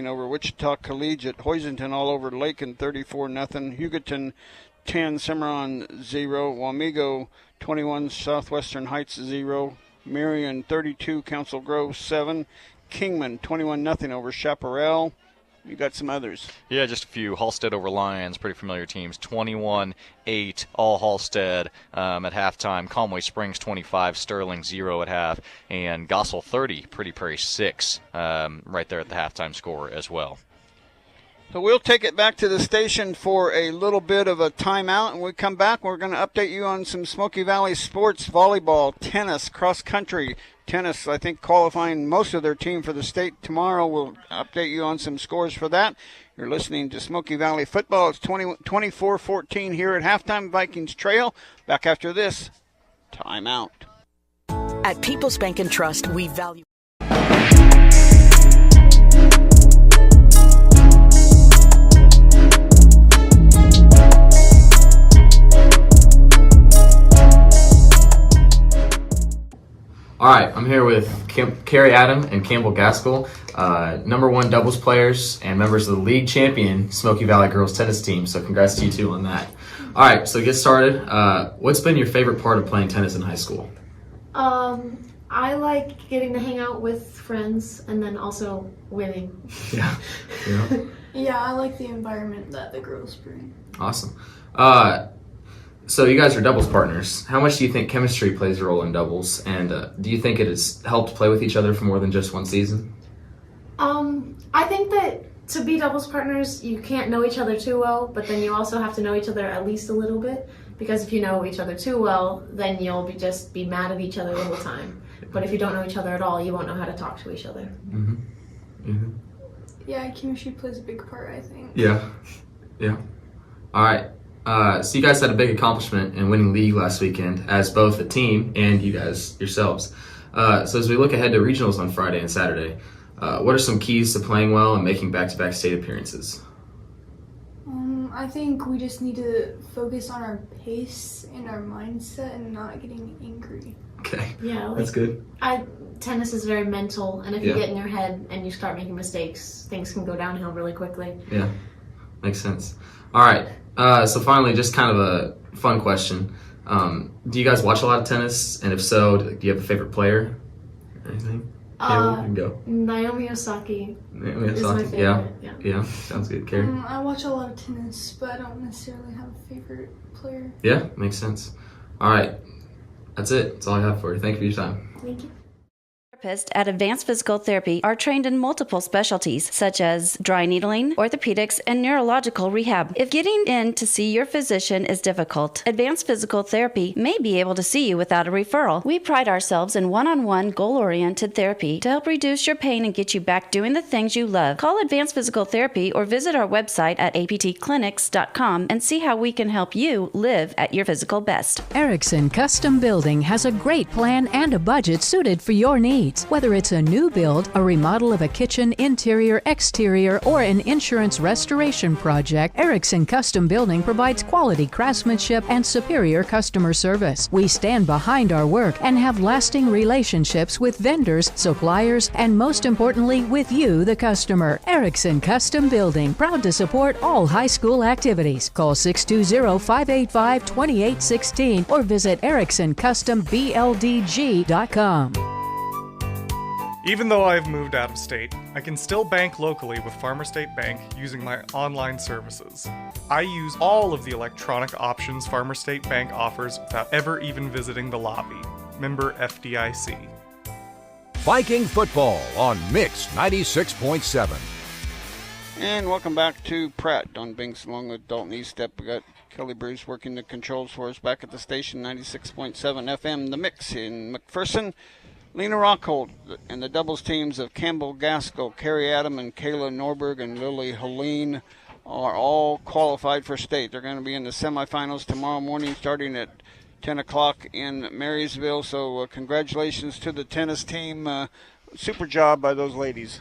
over Wichita Collegiate. Hoisington all over Lakin 34-0. Hugoton 10, Cimarron 0. Wamego 21, Southwestern Heights 0. Marion 32, Council Grove 7. Kingman 21-0 over Chaparral. You got some others. Yeah, just a few. Halstead over Lions, pretty familiar teams. 21-8, all Halstead at halftime. Conway Springs 25, Sterling 0 at half, and Gossel 30, Pretty Prairie 6 right there at the halftime score as well. So we'll take it back to the station for a little bit of a timeout, and when we come back, we're going to update you on some Smoky Valley sports, volleyball, tennis, cross country. Tennis, I think, qualifying most of their team for the state tomorrow. We'll update you on some scores for that. You're listening to Smoky Valley football. It's 24-14 here at halftime. Vikings trail. Back after this timeout. At People's Bank and Trust, we value. All right, I'm here with Carrie Adam and Campbell Gaskell, #1 doubles players and members of the league champion Smoky Valley girls tennis team. So congrats to you two on that. All right, so to get started, what's been your favorite part of playing tennis in high school? I like getting to hang out with friends and then also winning. Yeah. Yeah, I like the environment that the girls bring. Awesome. So you guys are doubles partners. How much do you think chemistry plays a role in doubles? And do you think it has helped play with each other for more than just one season? I think that to be doubles partners, you can't know each other too well, but then you also have to know each other at least a little bit, because if you know each other too well, then you'll just be mad at each other the whole time. But if you don't know each other at all, you won't know how to talk to each other. Mm-hmm. Mm-hmm. Yeah, chemistry plays a big part, I think. Yeah. All right. So you guys had a big accomplishment in winning league last weekend as both a team and you guys yourselves. So as we look ahead to regionals on Friday and Saturday, what are some keys to playing well and making back-to-back state appearances? I think we just need to focus on our pace and our mindset and not getting angry. Okay. Yeah, that's good. Tennis is very mental, and if you get in your head and you start making mistakes, things can go downhill really quickly. Yeah, makes sense. All right. So finally, just kind of a fun question. Do you guys watch a lot of tennis? And if so, do you have a favorite player? Anything? You can go. Naomi Osaki. Naomi is my Osaki. favorite. Yeah. Sounds good. Carrie? I watch a lot of tennis, but I don't necessarily have a favorite player. Yeah, makes sense. All right. That's it. That's all I have for you. Thank you for your time. Thank you. Therapists at Advanced Physical Therapy are trained in multiple specialties such as dry needling, orthopedics, and neurological rehab. If getting in to see your physician is difficult, Advanced Physical Therapy may be able to see you without a referral. We pride ourselves in one-on-one, goal-oriented therapy to help reduce your pain and get you back doing the things you love. Call Advanced Physical Therapy or visit our website at aptclinics.com and see how we can help you live at your physical best. Erickson Custom Building has a great plan and a budget suited for your needs. Whether it's a new build, a remodel of a kitchen, interior, exterior, or an insurance restoration project, Erickson Custom Building provides quality craftsmanship and superior customer service. We stand behind our work and have lasting relationships with vendors, suppliers, and most importantly, with you, the customer. Erickson Custom Building, proud to support all high school activities. Call 620-585-2816 or visit ericksoncustomBLDG.com. Even though I've moved out of state, I can still bank locally with Farmer State Bank using my online services. I use all of the electronic options Farmer State Bank offers without ever even visiting the lobby. Member FDIC. Viking football on Mix 96.7. And welcome back to Pratt. Don Binks along with Dalton Eastep. We got Kelly Bruce working the controls for us back at the station, 96.7 FM, The Mix in McPherson. Lena Rockhold and the doubles teams of Campbell Gaskell, Carrie Adam, and Kayla Norberg and Lily Helene are all qualified for state. They're going to be in the semifinals tomorrow morning starting at 10 o'clock in Marysville. So congratulations to the tennis team. Super job by those ladies.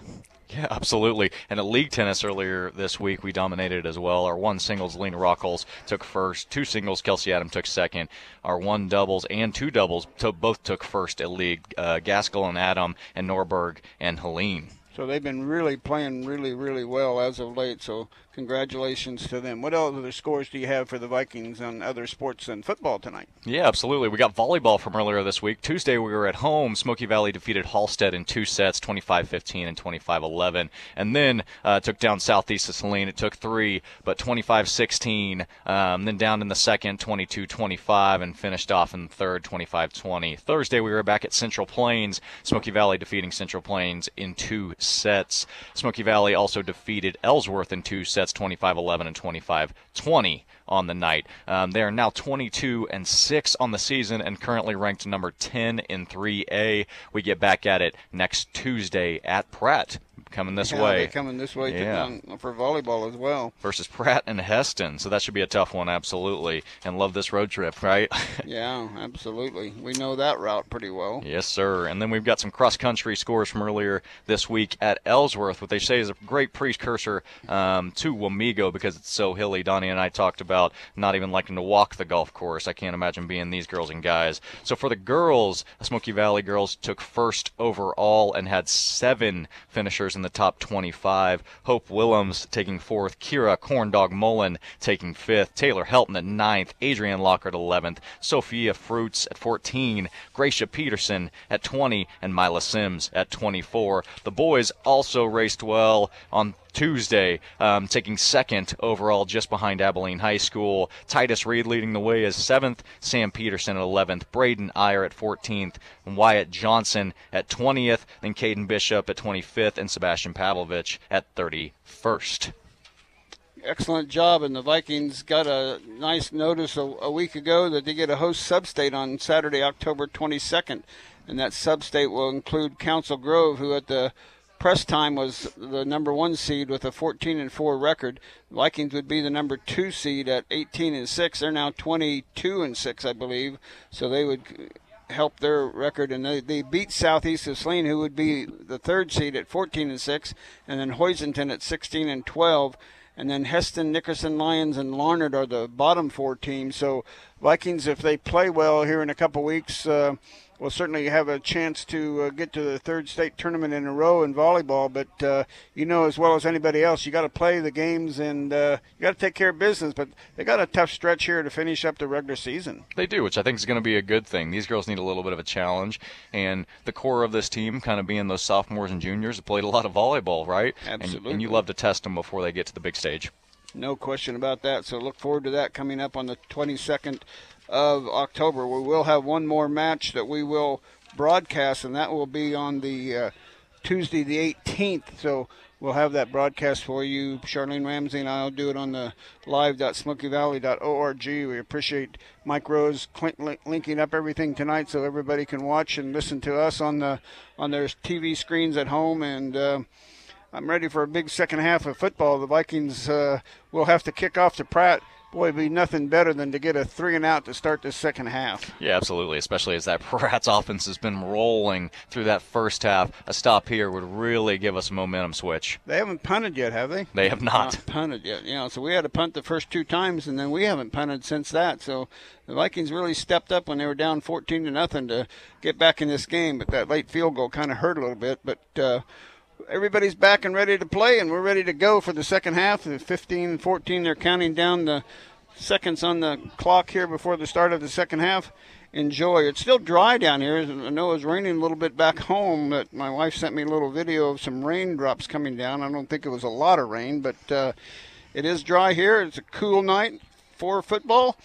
Yeah, absolutely. And at league tennis earlier this week, we dominated as well. Our one singles, Lena Rockholz took first. Two singles, Kelsey Adam took second. Our one doubles and two doubles both took first at league. Gaskell and Adam and Norberg and Helene. So they've been really playing really well as of late, so congratulations to them. What other scores do you have for the Vikings on other sports than football tonight? Yeah, absolutely. We got volleyball from earlier this week. Tuesday we were at home. Smoky Valley defeated Halstead in 2 sets, 25-15 and 25-11. And then took down Southeast of Saline. It took 3, but 25-16. Then down in the second, 22-25, and finished off in the third, 25-20. Thursday we were back at Central Plains. Smoky Valley defeating Central Plains in 2 sets. Smoky Valley also defeated Ellsworth in 2 sets, 25-11 and 25-20 on the night. They are now 22-6 on the season and currently ranked number 10 in 3A. We get back at it next Tuesday at Pratt. Coming this way. They're coming this way for volleyball as well. Versus Pratt and Heston. So that should be a tough one, absolutely. And love this road trip, right? Yeah, absolutely. We know that route pretty well. Yes, sir. And then we've got some cross-country scores from earlier this week at Ellsworth, what they say is a great precursor to Wamego because it's so hilly. Donnie and I talked about not even liking to walk the golf course. I can't imagine being these girls and guys. So for the girls, Smoky Valley girls took first overall and had 7 finishers in the top 25. Hope Willems taking 4th, Kira Corndog Mullen taking 5th, Taylor Helton at 9th, Adrienne Lockhart 11th, Sophia Fruits at 14, Gracia Peterson at 20, and Mila Sims at 24. The boys also raced well on Tuesday, taking 2nd overall just behind Abilene High School. Titus Reed leading the way as 7th, Sam Peterson at 11th, Braden Iyer at 14th, and Wyatt Johnson at 20th, then Caden Bishop at 25th, and Sebastian Pavlovich at 31st. Excellent job, and the Vikings got a nice notice a week ago that they get a host sub-state on Saturday, October 22nd, and that sub-state will include Council Grove, who at the press time was the number 1 seed with a 14-4 record. The Vikings would be the number 2 seed at 18-6. They're now 22-6, I believe, so they would help their record, and they beat Southeast of Saline, who would be the 3rd seed at 14-6, and then Hoisington at 16-12. And then Heston, Nickerson, Lyons, and Larned are the bottom 4 teams. So Vikings, if they play well here in a couple weeks, will certainly have a chance to get to the 3rd state tournament in a row in volleyball. But you know as well as anybody else, you got to play the games and you got to take care of business. But they got a tough stretch here to finish up the regular season. They do, which I think is going to be a good thing. These girls need a little bit of a challenge. And the core of this team kind of being those sophomores and juniors who played a lot of volleyball, right? Absolutely. And you love to test them before they get to the big stage. No question about that. So look forward to that coming up on the 22nd of October. We will have one more match that we will broadcast, and that will be on the Tuesday the 18th. So we'll have that broadcast for you. Charlene Ramsey and I will do it on the live.smokeyvalley.org. We appreciate Mike Rose linking up everything tonight so everybody can watch and listen to us on their TV screens at home. And I'm ready for a big second half of football. The Vikings will have to kick off to Pratt. Boy, it'd be nothing better than to get a 3-and-out to start this second half. Yeah, absolutely, especially as that Pratt's offense has been rolling through that first half. A stop here would really give us a momentum switch. They haven't punted yet, have they? They have not. Punted yet. You know, so we had to punt the first 2 times, and then we haven't punted since that. So the Vikings really stepped up when they were down 14-0 to get back in this game. But that late field goal kind of hurt a little bit. But everybody's back and ready to play, and we're ready to go for the second half. 15-14, they're counting down the seconds on the clock here before the start of the second half. Enjoy. It's still dry down here. I know it was raining a little bit back home, but my wife sent me a little video of some raindrops coming down. I don't think it was a lot of rain, but it is dry here. It's a cool night for football.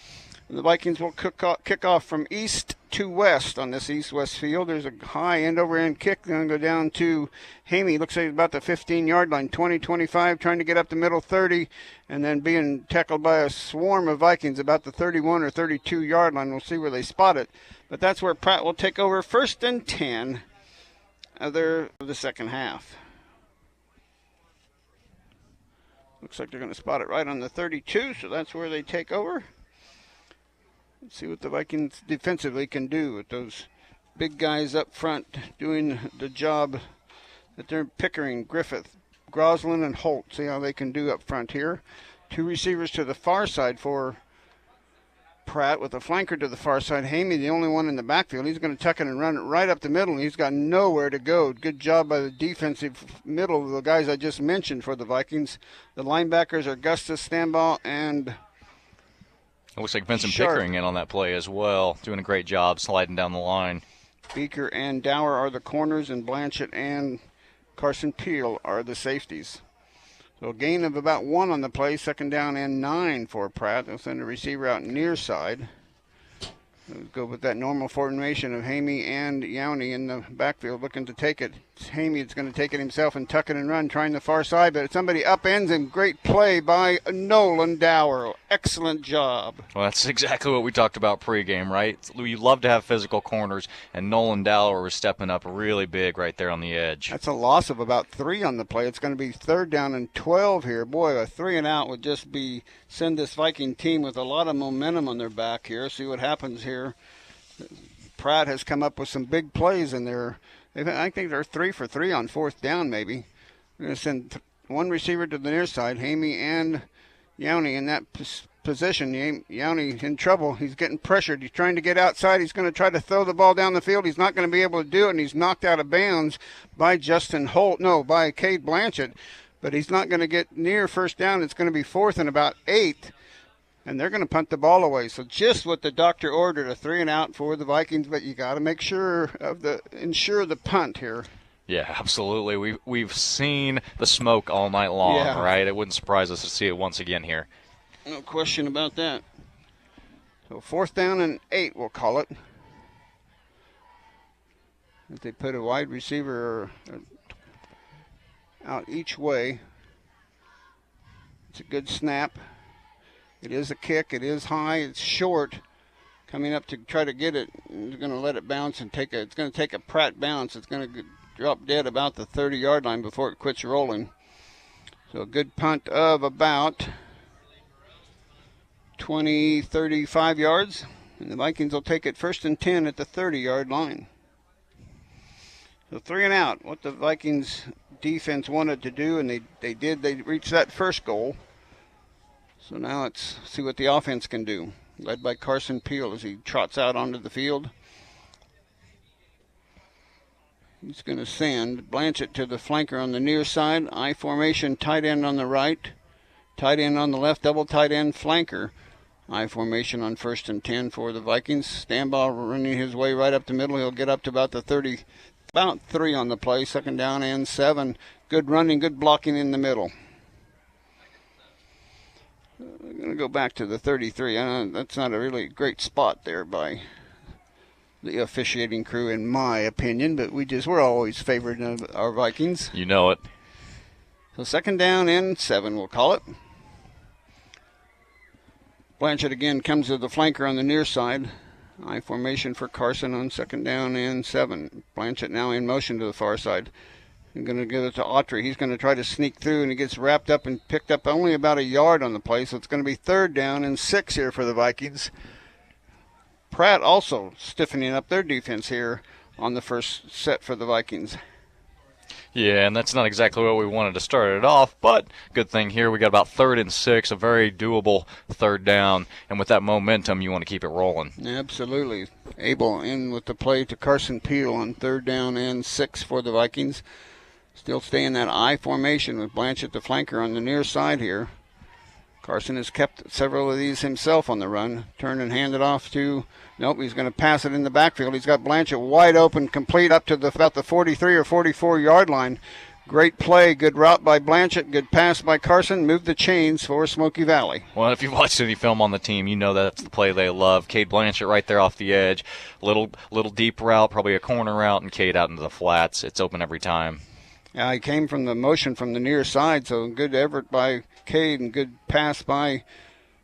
The Vikings will kick off from east to west on this east-west field. There's a high end-over-end kick. Going to go down to Hamey. Looks like it's about the 15-yard line, 20-25, trying to get up the middle 30, and then being tackled by a swarm of Vikings about the 31 or 32-yard line. We'll see where they spot it. But that's where Pratt will take over 1st and 10 of the second half. Looks like they're going to spot it right on the 32, so that's where they take over. Let's see what the Vikings defensively can do with those big guys up front doing the job that they're Pickering, Griffith, Groslin, and Holt. See how they can do up front here. 2 receivers to the far side for Pratt with a flanker to the far side. Hamey, the only one in the backfield. He's going to tuck it and run it right up the middle, and he's got nowhere to go. Good job by the defensive middle of the guys I just mentioned for the Vikings. The linebackers are Augustus, Stambaugh, and it looks like Vincent Sharp. Pickering in on that play as well, doing a great job sliding down the line. Beaker and Dower are the corners, and Blanchett and Carson Peel are the safeties. So a gain of about 1 on the play, 2nd down and 9 for Pratt. They'll send a receiver out near side. We'll go with that normal formation of Hamey and Yowney in the backfield looking to take it. Hamey is going to take it himself and tuck it and run, trying the far side, but somebody upends him. Great play by Nolan Dower. Excellent job. Well, that's exactly what we talked about pregame, right? You love to have physical corners, and Nolan Dower was stepping up really big right there on the edge. That's a loss of about 3 on the play. It's going to be 3rd down and 12 here. Boy, a 3 and out would just be send this Viking team with a lot of momentum on their back here. See what happens here. Pratt has come up with some big plays in there. I think they're 3 for 3 on 4th down maybe. We're going to send 1 receiver to the near side, Hamey and Yowney in that position. Yowney in trouble. He's getting pressured. He's trying to get outside. He's going to try to throw the ball down the field. He's not going to be able to do it, and he's knocked out of bounds by by Cade Blanchett. But he's not going to get near 1st down. It's going to be 4th and about 8. And they're going to punt the ball away. So just what the doctor ordered, a 3 and out for the Vikings, but you got to make sure of ensure the punt here. Yeah, absolutely. We've seen the smoke all night long, right? It wouldn't surprise us to see it once again here. No question about that. So 4th down and 8, we'll call it. If they put a wide receiver out each way, it's a good snap. It is a kick. It is high. It's short. Coming up to try to get it. He's going to let it bounce and it's going to take a Pratt bounce. It's going to drop dead about the 30-yard line before it quits rolling. So a good punt of about 35 yards. And the Vikings will take it 1st and 10 at the 30-yard line. So 3 and out. What the Vikings defense wanted to do, and they did. They reached that first goal. So now let's see what the offense can do. Led by Carson Peel as he trots out onto the field. He's going to send Blanchett to the flanker on the near side. I formation, tight end on the right. Tight end on the left, double tight end flanker. I formation on 1st and 10 for the Vikings. Stambaugh running his way right up the middle. He'll get up to about the 30, about 3 on the play. 2nd down and 7. Good running, good blocking in the middle. I'm going to go back to the 33. That's not a really great spot there by the officiating crew, in my opinion, but we're always favored of our Vikings. You know it. So 2nd down and 7, we'll call it. Blanchett again comes to the flanker on the near side. I formation for Carson on 2nd down and 7. Blanchett now in motion to the far side. I'm going to give it to Autry. He's going to try to sneak through, and he gets wrapped up and picked up only about a yard on the play, so it's going to be 3rd down and 6 here for the Vikings. Pratt also stiffening up their defense here on the first set for the Vikings. Yeah, and that's not exactly what we wanted to start it off, but good thing here we got about 3rd and 6, a very doable 3rd down, and with that momentum, you want to keep it rolling. Absolutely. Abel in with the play to Carson Peel on 3rd down and 6 for the Vikings. Still staying that I formation with Blanchett the flanker on the near side here. Carson has kept several of these himself on the run. Turn and hand it off to, nope, he's going to pass it in the backfield. He's got Blanchett wide open, complete up to about the 43 or 44-yard line. Great play, good route by Blanchett, good pass by Carson. Move the chains for Smoky Valley. Well, if you've watched any film on the team, you know that's the play they love. Cade Blanchett right there off the edge. Little deep route, probably a corner route, and Cade out into the flats. It's open every time. Yeah, he came from the motion from the near side, so good effort by Cade and good pass by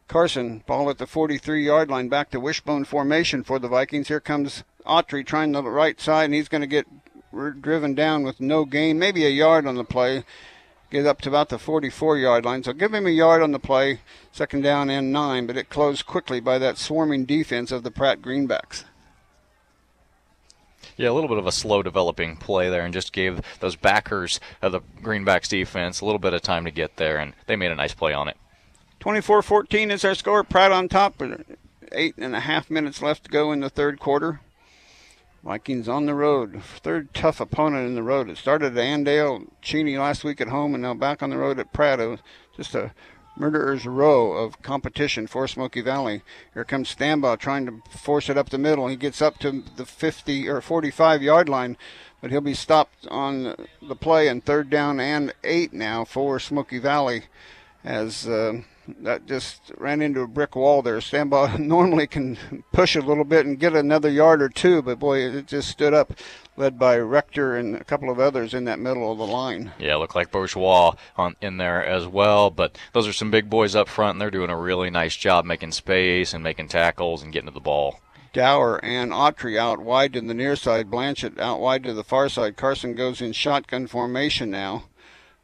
Carson. Ball at the 43-yard line, back to wishbone formation for the Vikings. Here comes Autry trying the right side, and he's going to get driven down with no gain, maybe a yard on the play. Get up to about the 44-yard line. So give him a yard on the play, 2nd down and 9, but it closed quickly by that swarming defense of the Pratt Greenbacks. Yeah, a little bit of a slow developing play there, and just gave those backers of the Greenbacks defense a little bit of time to get there, and they made a nice play on it. 24-14 is our score. Pratt on top with 8.5 minutes left to go in the third quarter. Vikings on the road. Third tough opponent in the road. It started at Andale, Cheney last week at home, and now back on the road at Pratt. It was just a murderer's row of competition for Smoky Valley. Here comes Stambaugh trying to force it up the middle. He gets up to the 50 or 45-yard line, but he'll be stopped on the play, and 3rd down and 8 now for Smoky Valley, as that just ran into a brick wall there. Stambaugh normally can push a little bit and get another yard or two, but boy, it just stood up, led by Rector and a couple of others in that middle of the line. Yeah, looked like Bourgeois in there as well, but those are some big boys up front, and they're doing a really nice job making space and making tackles and getting to the ball. Dower and Autry out wide to the near side. Blanchett out wide to the far side. Carson goes in shotgun formation now.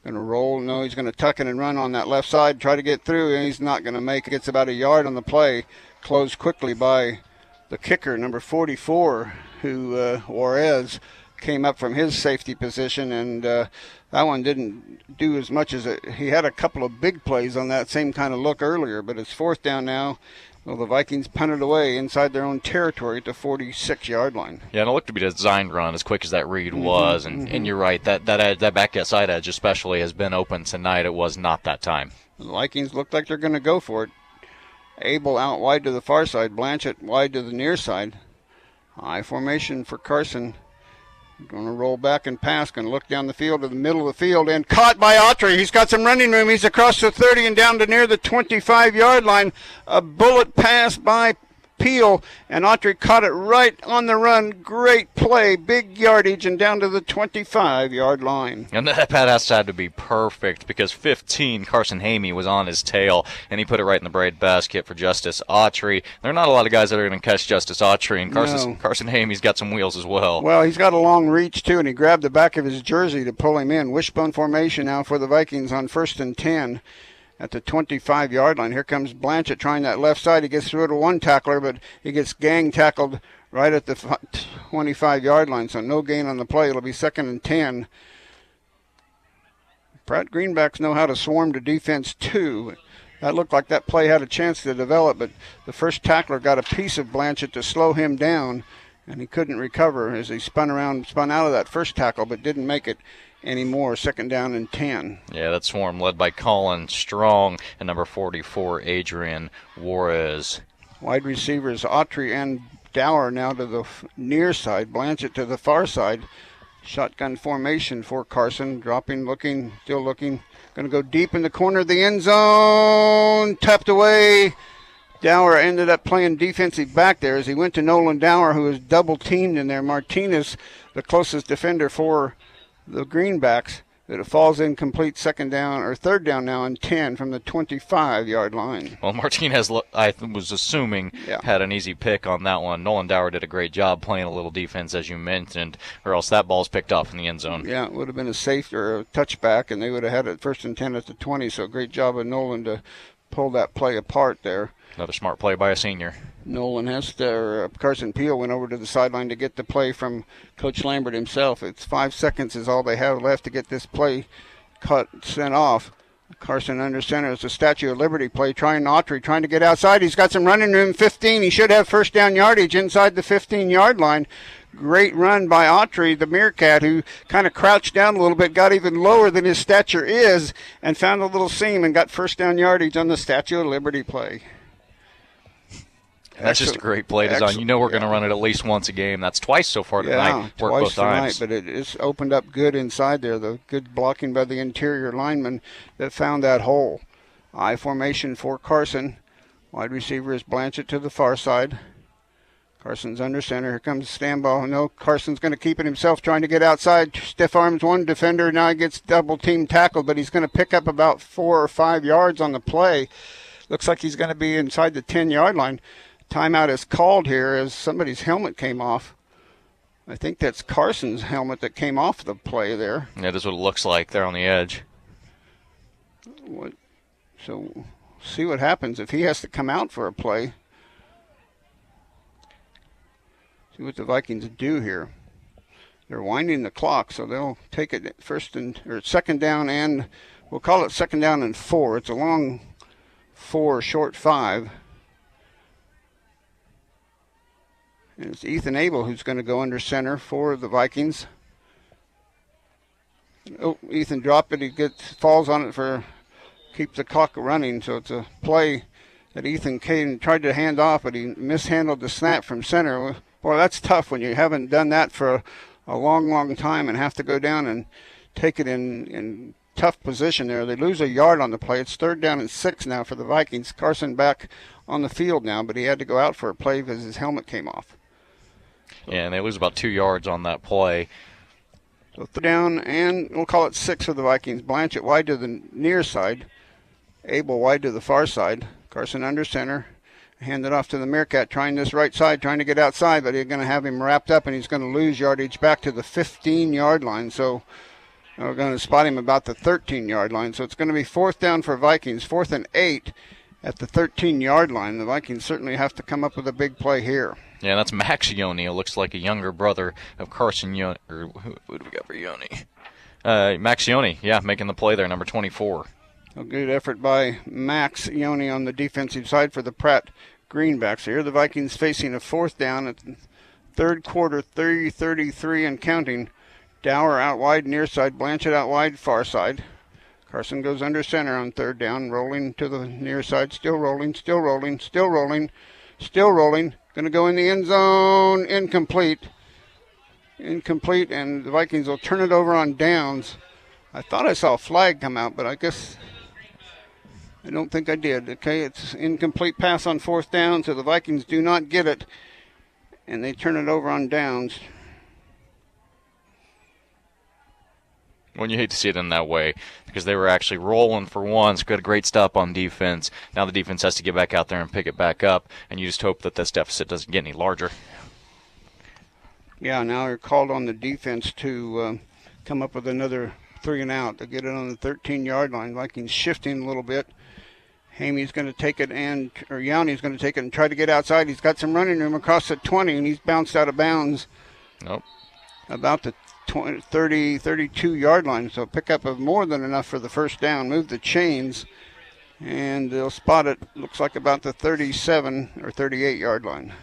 Going to roll. No, he's going to tuck it and run on that left side, try to get through, and he's not going to make it. Gets about a yard on the play. Closed quickly by the kicker, number 44, who Juarez came up from his safety position, and that one didn't do as much as it. He had a couple of big plays on that same kind of look earlier, but it's 4th down now. Well, the Vikings punted away inside their own territory at the 46-yard line. Yeah, and it looked to be a designed run as quick as that read was, and you're right, that back side edge especially has been open tonight. It was not that time. The Vikings look like they're going to go for it. Abel out wide to the far side, Blanchett wide to the near side. High formation for Carson. Going to roll back and pass, going to look down the field to the middle of the field, and caught by Autry. He's got some running room. He's across the 30 and down to near the 25-yard line. A bullet pass by Peel, and Autry caught it right on the run. Great play, big yardage, and down to the 25-yard line. And that pass had to be perfect because 15, Carson Hamey, was on his tail, and he put it right in the braid basket for Justice Autry. There are not a lot of guys that are going to catch Justice Autry, and Carson Hamey's got some wheels as well. Well, he's got a long reach, too, and he grabbed the back of his jersey to pull him in. Wishbone formation now for the Vikings on 1st and 10. At the 25-yard line. Here comes Blanchett trying that left side. He gets through to one tackler, but he gets gang tackled right at the 25-yard line, so no gain on the play. It'll be 2nd and 10. Pratt Greenbacks know how to swarm to defense, too. That looked like that play had a chance to develop, but the first tackler got a piece of Blanchett to slow him down, and he couldn't recover as he spun out of that first tackle, but didn't make it anymore. 2nd down and 10. Yeah, that swarm led by Colin Strong and number 44, Adrian Juarez. Wide receivers Autry and Dower now to the near side. Blanchett to the far side. Shotgun formation for Carson. Dropping, looking, still looking. Going to go deep in the corner of the end zone. Tapped away. Dower ended up playing defensive back there as he went to Nolan Dower, who was double teamed in there. Martinez, the closest defender for the Greenbacks, that it falls incomplete 2nd down or 3rd down now and 10 from the 25-yard line. Well, Martinez, I was assuming, had an easy pick on that one. Nolan Dower did a great job playing a little defense, as you mentioned, or else that ball's picked off in the end zone. Yeah, it would have been a safe or a touchback, and they would have had it 1st and 10 at the 20, so great job of Nolan to pull that play apart there. Another smart play by a senior. Nolan Carson Peel went over to the sideline to get the play from Coach Lambert himself. It's 5 seconds is all they have left to get this play sent off. Carson under center. It's a Statue of Liberty play. Autry trying to get outside. He's got some running room. 15. He should have 1st down yardage inside the 15-yard line. Great run by Autry, the Meerkat, who kind of crouched down a little bit, got even lower than his stature is, and found a little seam and got 1st down yardage on the Statue of Liberty play. That's just a great play design. You know we're going to run it at least once a game. That's twice so far tonight. Yeah, twice tonight, but it is opened up good inside there. The good blocking by the interior lineman that found that hole. I formation for Carson. Wide receiver is Blanchett to the far side. Carson's under center. Here comes Stambaugh. No, Carson's going to keep it himself, trying to get outside. Stiff arms one defender. Now he gets double team tackled, but he's going to pick up about 4 or 5 yards on the play. Looks like he's going to be inside the 10-yard line. Timeout is called here as somebody's helmet came off. I think that's Carson's helmet that came off the play there. Yeah, that's what it looks like there on the edge. So see what happens if he has to come out for a play. See what the Vikings do here. they're winding the clock, so they'll take it second down, and we'll call it second down and 4. It's a long 4, short 5. And it's Ethan Abel who's going to go under center for the Vikings. Oh, Ethan dropped it. He falls on it keep the clock running. So it's a play that Ethan Caden tried to hand off, but he mishandled the snap from center. Boy, that's tough when you haven't done that for a long, long time and have to go down and take it in tough position there. They lose a yard on the play. It's third down and 6 now for the Vikings. Carson back on the field now, but he had to go out for a play because his helmet came off. Yeah, and they lose about 2 yards on that play. So third down, and we'll call it 6 for the Vikings. Blanchett wide to the near side. Abel wide to the far side. Carson under center. Hand it off to the Meerkat, trying this right side, trying to get outside, but he's going to have him wrapped up, and he's going to lose yardage back to the 15-yard line. So we're going to spot him about the 13-yard line. So it's going to be fourth down for Vikings, 4th and 8 at the 13-yard line. The Vikings certainly have to come up with a big play here. Yeah, that's Max Yoni. It looks like a younger brother of Carson Yoni. Or who do we got for Yoni? Max Yoni, yeah, making the play there, number 24. A good effort by Max Yoni on the defensive side for the Pratt Greenbacks. Here the Vikings facing a fourth down at the third quarter, 30-33 and counting. Dower out wide near side, Blanchett out wide far side. Carson goes under center on third down, rolling to the near side, still rolling. Going to go in the end zone, incomplete, and the Vikings will turn it over on downs. I thought I saw a flag come out, but I guess I don't think I did. Okay, it's incomplete pass on fourth down, so the Vikings do not get it, and they turn it over on downs. When you hate to see it in that way, because they were actually rolling for once, got a great stop on defense. Now the defense has to get back out there and pick it back up, and you just hope that this deficit doesn't get any larger. Yeah, now they're called on the defense to come up with another 3 and out to get it on the 13-yard line. Vikings shifting a little bit. Hamey's going to take it, Yoni's going to take it and try to get outside. He's got some running room across the 20, and he's bounced out of bounds. Nope. About the 32-yard line, so pick up of more than enough for the first down. Move the chains, and they'll spot it, looks like about the 37 or 38-yard line.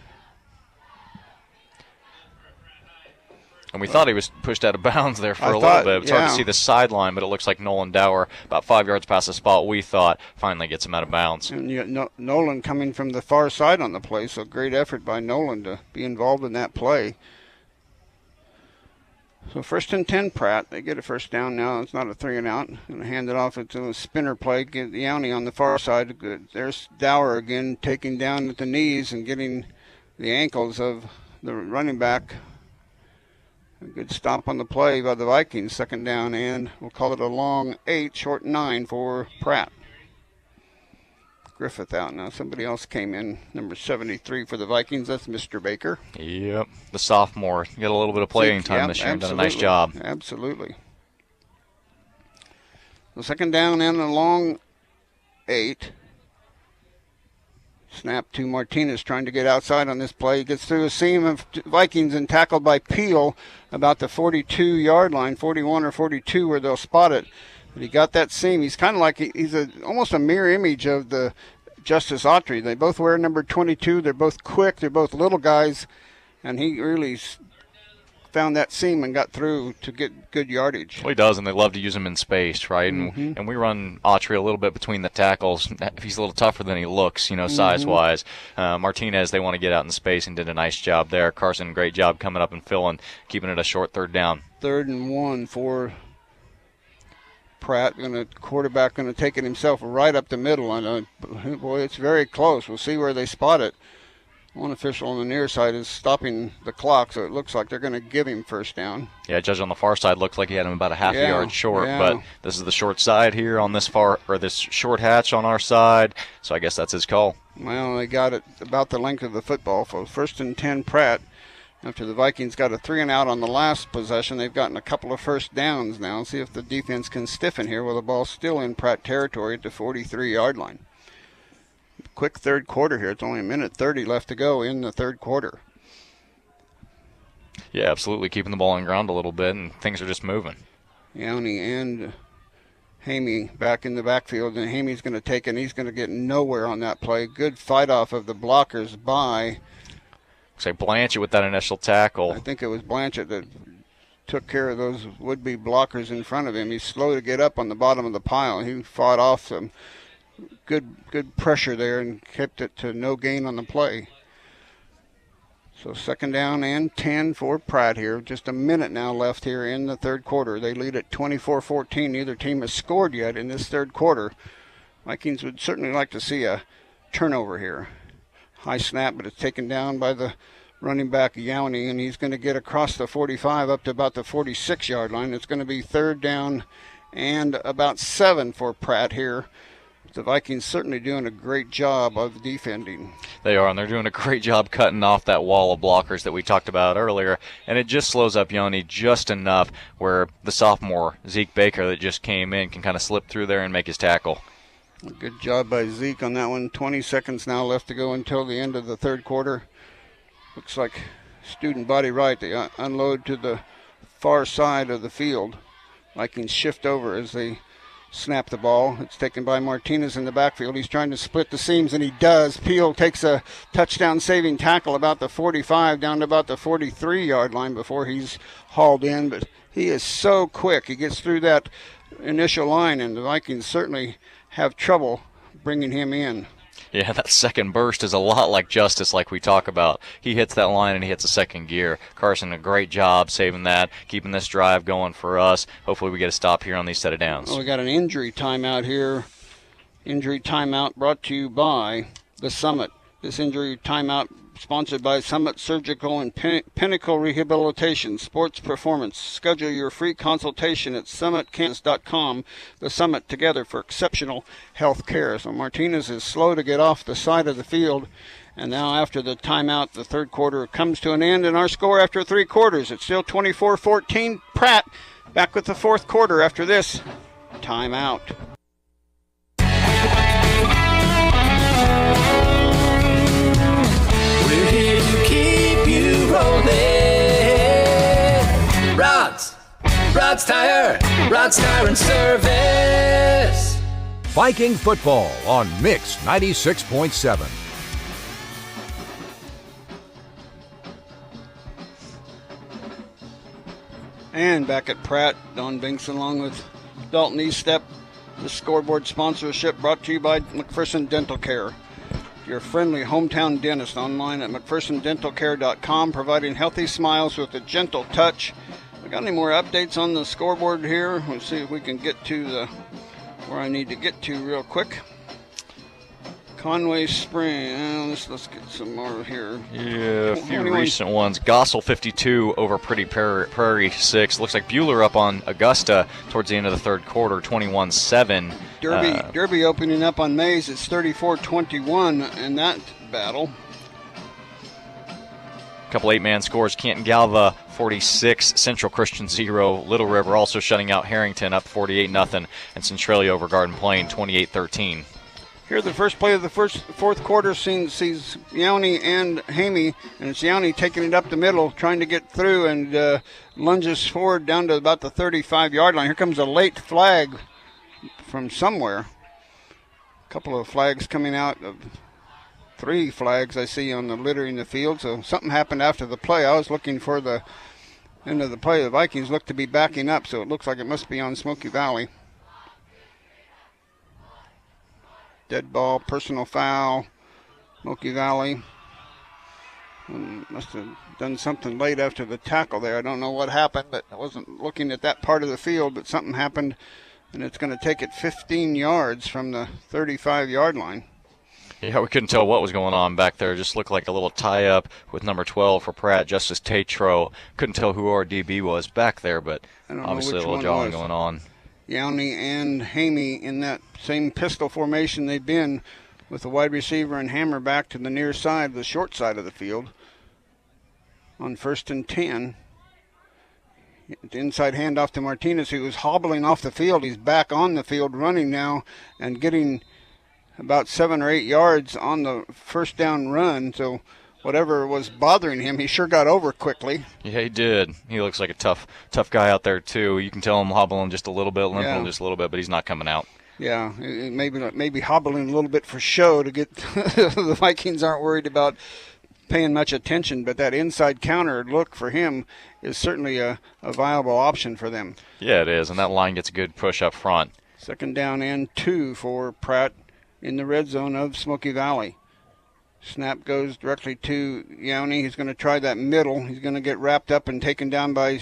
And we thought he was pushed out of bounds there for a little bit. It's hard to see the sideline, but it looks like Nolan Dower, about 5 yards past the spot we thought, finally gets him out of bounds. And Nolan coming from the far side on the play, so great effort by Nolan to be involved in that play. So 1st and 10, Pratt. They get a first down now. It's not a 3 and out. Going to hand it off to a spinner play. Get Yoni on the far side. Good. There's Dower again, taking down at the knees and getting the ankles of the running back. A good stop on the play by the Vikings. 2nd down, and we'll call it a long 8, short 9 for Pratt. Griffith out now. Somebody else came in, number 73 for the Vikings. That's Mr. Baker. Yep, the sophomore. Got a little bit of playing time this year and done a nice job. Absolutely. The 2nd down and a long 8. Snap to Martinez trying to get outside on this play. He gets through a seam of Vikings and tackled by Peel about the 42-yard line, 41 or 42 where they'll spot it. But he got that seam. He's kind of like almost a mirror image of the Justice Autry. They both wear number 22. They're both quick. They're both little guys. And he really found that seam and got through to get good yardage. Well, he does, and they love to use him in space, right? And we run Autry a little bit between the tackles. He's a little tougher than he looks, size-wise. Martinez, they want to get out in space and did a nice job there. Carson, great job coming up and filling, keeping it a short 3rd down. 3rd and 1 for Pratt. Quarterback going to take it himself right up the middle. And boy, it's very close. We'll see where they spot it. One official on the near side is stopping the clock, so it looks like they're going to give him first down. Yeah, judge on the far side looked like he had him about a half a yard short, but this is the short side here on this this short hatch on our side, so I guess that's his call. Well, they got it about the length of the football. For 1st and 10, Pratt. After the Vikings got a 3 and out on the last possession, they've gotten a couple of first downs now. See if the defense can stiffen here with the ball still in Pratt territory at the 43-yard line. Quick 3rd quarter here. It's only a minute 30 left to go in the 3rd quarter. Yeah, absolutely. Keeping the ball on the ground a little bit, and things are just moving. Yowney and Hamey back in the backfield, and Hamey's going to take it, and he's going to get nowhere on that play. Good fight off of the blockers by... Looks like Blanchett with that initial tackle. I think it was Blanchett that took care of those would-be blockers in front of him. He's slow to get up on the bottom of the pile. He fought off some good pressure there and kept it to no gain on the play. So 2nd down and 10 for Pratt here. Just a minute now left here in the third quarter. They lead at 24-14. Neither team has scored yet in this third quarter. Vikings would certainly like to see a turnover here. High snap, but it's taken down by the running back Yowney, and he's going to get across the 45 up to about the 46-yard line. It's going to be 3rd down and about 7 for Pratt here. The Vikings certainly doing a great job of defending. They are, and they're doing a great job cutting off that wall of blockers that we talked about earlier, and it just slows up Yowney just enough where the sophomore, Zeke Baker, that just came in can kind of slip through there and make his tackle. A good job by Zeke on that one. 20 seconds now left to go until the end of the third quarter. Looks like student body right. They unload to the far side of the field. Vikings shift over as they snap the ball. It's taken by Martinez in the backfield. He's trying to split the seams, and he does. Peel takes a touchdown-saving tackle about the 45 down to about the 43-yard line before he's hauled in. But he is so quick. He gets through that initial line, and the Vikings certainly have trouble bringing him in. Yeah, that second burst is a lot like Justice, like we talk about. He hits that line and he hits a second gear. Carson, a great job saving that, keeping this drive going for us. Hopefully we get a stop here on these set of downs. Well, we got an injury timeout here. Injury timeout brought to you by the Summit. This injury timeout sponsored by Summit Surgical and Pinnacle Rehabilitation Sports Performance. Schedule your free consultation at summitkansas.com. The Summit, together for exceptional health care. So Martinez is slow to get off the side of the field. And now after the timeout, the third quarter comes to an end. And our score after 3 quarters, it's still 24-14. Pratt back with the fourth quarter after this timeout. We're here to keep you rolling. Rod's Tire and Service. Viking football on Mix 96.7. And back at Pratt, Don Binks along with Dalton Eastep. The scoreboard sponsorship brought to you by McPherson Dental Care. Your friendly hometown dentist online at McPhersonDentalCare.com, providing healthy smiles with a gentle touch. We got any more updates on the scoreboard here? Let's see if we can get to where I need to get to real quick. Conway Spring. Let's get some more here. Yeah, a few recent ones. Gossel 52 over Pretty Prairie 6. Looks like Bueller up on Augusta towards the end of the third quarter, 21-7. Derby opening up on Mays. It's 34-21 in that battle. A couple 8-man scores. Canton Galva 46, Central Christian 0. Little River also shutting out Harrington up 48-0. And Centralia over Garden Plain 28-13. Here, the first play of the fourth quarter sees Yowney and Hamey, and it's Yowney taking it up the middle, trying to get through, and lunges forward down to about the 35-yard line. Here comes a late flag from somewhere. A couple of flags coming out of 3 flags I see on the litter in the field, so something happened after the play. I was looking for the end of the play. The Vikings look to be backing up, so it looks like it must be on Smoky Valley. Dead ball, personal foul, Smoky Valley. Must have done something late after the tackle there. I don't know what happened, but I wasn't looking at that part of the field, but something happened, and it's going to take it 15 yards from the 35-yard line. Yeah, we couldn't tell what was going on back there. It just looked like a little tie-up with number 12 for Pratt, Justice Tatro. Couldn't tell who our DB was back there, but obviously a little jawing going on. Yowney and Hamey in that same pistol formation they've been, with the wide receiver and Hammer back to the near side, the short side of the field. On 1st and 10. The inside handoff to Martinez, who was hobbling off the field. He's back on the field running now and getting about 7 or 8 yards on the first down run. So whatever was bothering him, he sure got over quickly. Yeah, he did. He looks like a tough guy out there, too. You can tell him hobbling just a little bit, limping just a little bit, but he's not coming out. Yeah, maybe hobbling a little bit for show to get the Vikings aren't worried about paying much attention, but that inside counter look for him is certainly a viable option for them. Yeah, it is, and that line gets a good push up front. 2nd down and 2 for Pratt in the red zone of Smoky Valley. Snap goes directly to Yowney. He's going to try that middle. He's going to get wrapped up and taken down by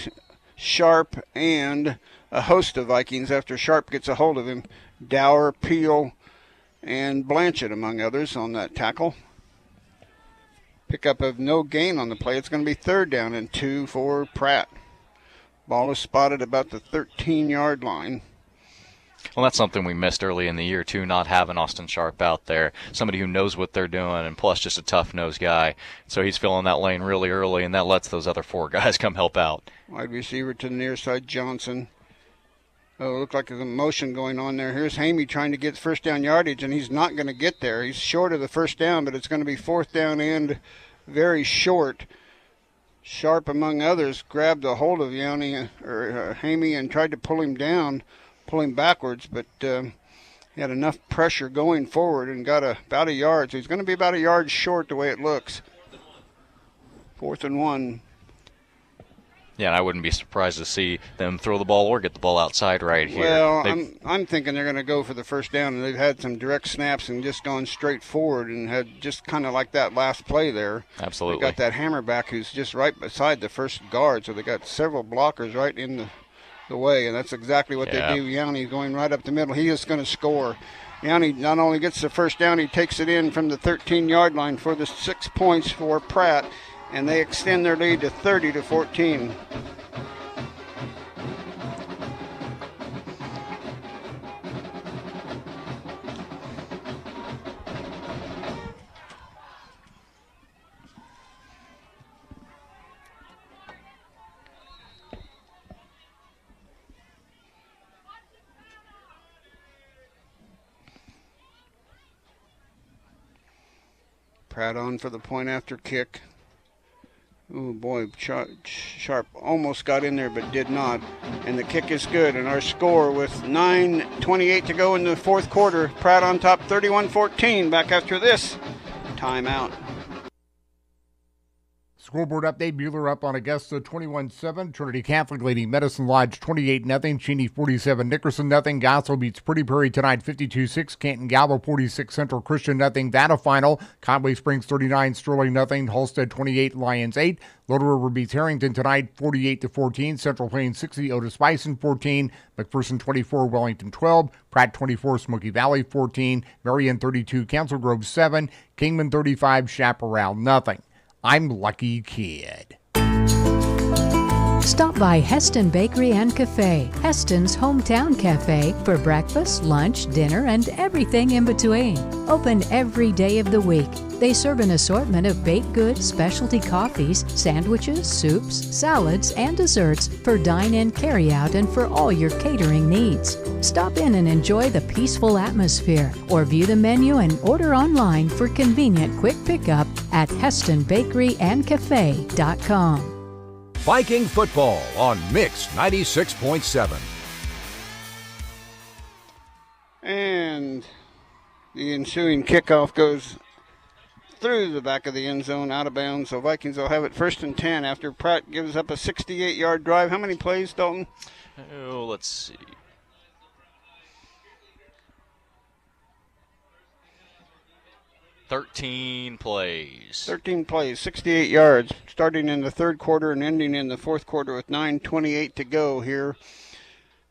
Sharp and a host of Vikings after Sharp gets a hold of him. Dower, Peel, and Blanchett, among others, on that tackle. Pickup of no gain on the play. It's going to be 3rd down and 2 for Pratt. Ball is spotted about the 13-yard line. Well, that's something we missed early in the year, too, not having Austin Sharp out there. Somebody who knows what they're doing, and plus just a tough-nosed guy. So he's filling that lane really early, and that lets those other 4 guys come help out. Wide receiver to the near side, Johnson. Oh, it looked like there's a motion going on there. Here's Hamey trying to get first down yardage, and he's not going to get there. He's short of the first down, but it's going to be 4th down and very short. Sharp, among others, grabbed a hold of Hamey and tried to pull him down, pull him backwards, but he had enough pressure going forward and got about a yard. So he's going to be about a yard short the way it looks. 4th and 1. Yeah, and I wouldn't be surprised to see them throw the ball or get the ball outside right here. Well, I'm thinking they're going to go for the first down, and they've had some direct snaps and just gone straight forward and had just kind of like that last play there. Absolutely. They got that hammerback who's just right beside the first guard, so they got several blockers right in the way, and that's exactly what they do. Yowney going right up the middle. He is going to score. Yowney not only gets the first down, he takes it in from the 13-yard line for the 6 points for Pratt, and they extend their lead to 30-14. Pratt on for the point after kick. Oh boy, Sharp almost got in there but did not. And the kick is good. And our score with 9:28 to go in the 4th quarter. Pratt on top 31-14 back after this timeout. Scoreboard update, Buhler up on Augusta 21-7. Trinity Catholic leading Medicine Lodge 28-0. Cheney 47, Nickerson 0. Gossel beats Pretty Prairie tonight 52-6. Canton Galva 46, Central Christian 0. That a final. Conway Springs 39, Sterling 0. Holstead 28, Lions 8. Little River beats Harrington tonight 48-14. Central Plains 60, Otis Bison 14. McPherson 24, Wellington 12. Pratt 24, Smoky Valley 14. Marion 32, Council Grove 7. Kingman 35, Chaparral 0. I'm Lucky Kid. Stop by Heston Bakery and Cafe, Heston's hometown cafe, for breakfast, lunch, dinner, and everything in between. Open every day of the week. They serve an assortment of baked goods, specialty coffees, sandwiches, soups, salads, and desserts for dine-in, carry-out, and for all your catering needs. Stop in and enjoy the peaceful atmosphere, or view the menu and order online for convenient quick pickup at HestonBakeryAndCafe.com. Viking football on Mix 96.7. And the ensuing kickoff goes through the back of the end zone, out of bounds. So Vikings will have it 1st and 10 after Pratt gives up a 68-yard drive. How many plays, Dalton? Oh, let's see. 13 plays. 13 plays, 68 yards, starting in the 3rd quarter and ending in the 4th quarter with 9:28 to go here.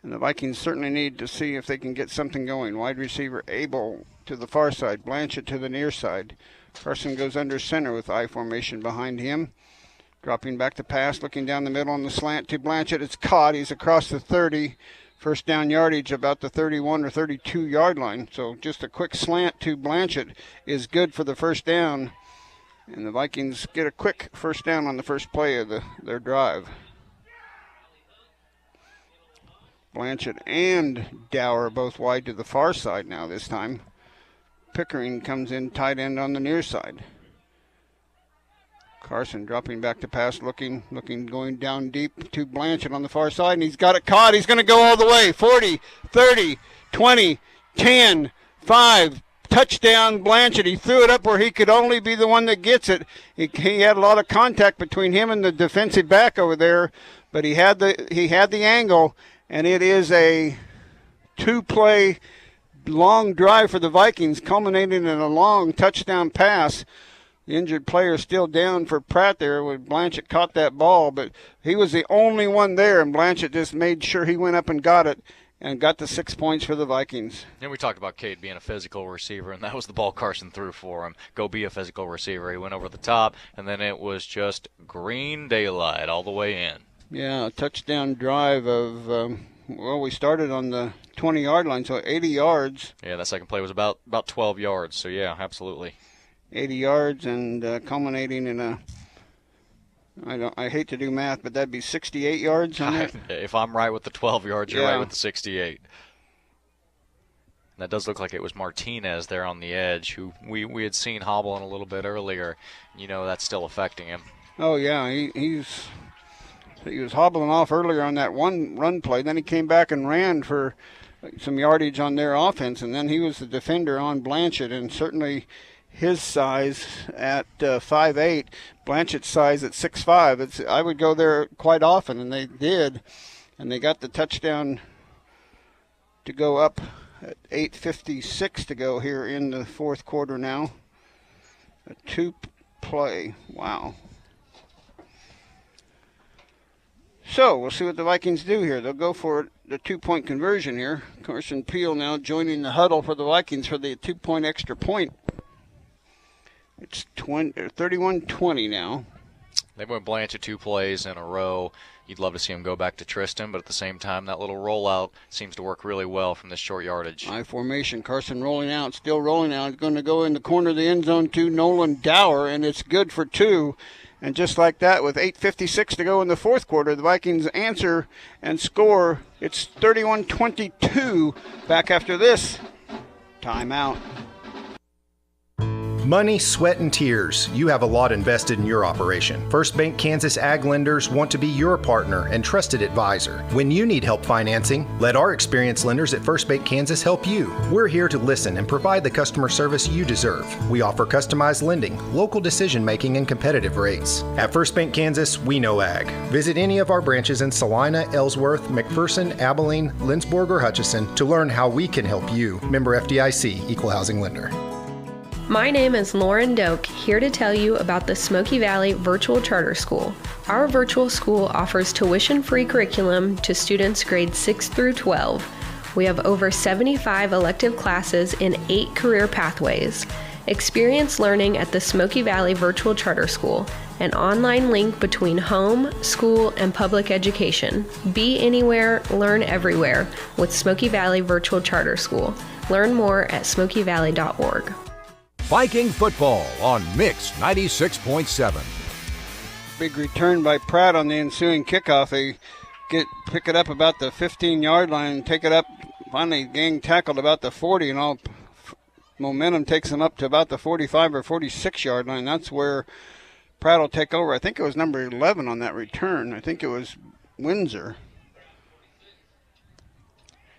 And the Vikings certainly need to see if they can get something going. Wide receiver Abel to the far side, Blanchett to the near side. Carson goes under center with I formation behind him. Dropping back to pass, looking down the middle on the slant to Blanchett. It's caught. He's across the 30. First down yardage about the 31 or 32-yard line. So just a quick slant to Blanchett is good for the first down. And the Vikings get a quick first down on the first play of their drive. Blanchett and Dower both wide to the far side now this time. Pickering comes in tight end on the near side. Carson dropping back to pass, looking, going down deep to Blanchett on the far side, and he's got it caught. He's going to go all the way. 40, 30, 20, 10, 5. Touchdown, Blanchett. He threw it up where he could only be the one that gets it. He had a lot of contact between him and the defensive back over there, but he had the angle, and it is a 2-play long drive for the Vikings, culminating in a long touchdown pass. The injured player still down for Pratt there when Blanchett caught that ball, but he was the only one there, and Blanchett just made sure he went up and got it and got the 6 points for the Vikings. And we talked about Cade being a physical receiver, and that was the ball Carson threw for him. Go be a physical receiver. He went over the top, and then it was just green daylight all the way in. Yeah, a touchdown drive of, we started on the 20-yard line, so 80 yards. Yeah, that second play was about 12 yards, so yeah, absolutely. 80 yards and culminating in I hate to do math, but that'd be 68 yards on it. If I'm right with the 12 yards, you're right with the 68. That does look like it was Martinez there on the edge, who we had seen hobbling a little bit earlier. You know, that's still affecting him. Oh, yeah, he was hobbling off earlier on that one run play. Then he came back and ran for some yardage on their offense, and then he was the defender on Blanchett, and certainly his size at 5'8", Blanchett's size at 6'5". I would go there quite often, and they did. And they got the touchdown to go up at 8:56 to go here in the fourth quarter now. A 2-play. Wow. So we'll see what the Vikings do here. They'll go for the 2-point conversion here. Carson Peel now joining the huddle for the Vikings for the 2-point extra point. It's 31-20 now. They went Blanchett 2 plays in a row. You'd love to see him go back to Tristan, but at the same time, that little rollout seems to work really well from this short yardage. I formation. Carson rolling out, still rolling out. It's going to go in the corner of the end zone to Nolan Dower, and it's good for 2. And just like that, with 8:56 to go in the fourth quarter, the Vikings answer and score. It's 31-22 back after this timeout. Money, sweat, and tears. You have a lot invested in your operation. First Bank Kansas Ag Lenders want to be your partner and trusted advisor. When you need help financing, let our experienced lenders at First Bank Kansas help you. We're here to listen and provide the customer service you deserve. We offer customized lending, local decision making, and competitive rates. At First Bank Kansas, we know ag. Visit any of our branches in Salina, Ellsworth, McPherson, Abilene, Lindsborg, or Hutchinson to learn how we can help you. Member FDIC, Equal Housing Lender. My name is Lauren Doak, here to tell you about the Smoky Valley Virtual Charter School. Our virtual school offers tuition-free curriculum to students grades 6 through 12. We have over 75 elective classes in 8 career pathways. Experience learning at the Smoky Valley Virtual Charter School, an online link between home, school, and public education. Be anywhere, learn everywhere with Smoky Valley Virtual Charter School. Learn more at smokyvalley.org. Viking football on Mix 96.7. Big return by Pratt on the ensuing kickoff. They pick it up about the 15-yard line, take it up, finally gang tackled about the 40, and all momentum takes them up to about the 45 or 46-yard line. That's where Pratt will take over. I think it was number 11 on that return. I think it was Windsor.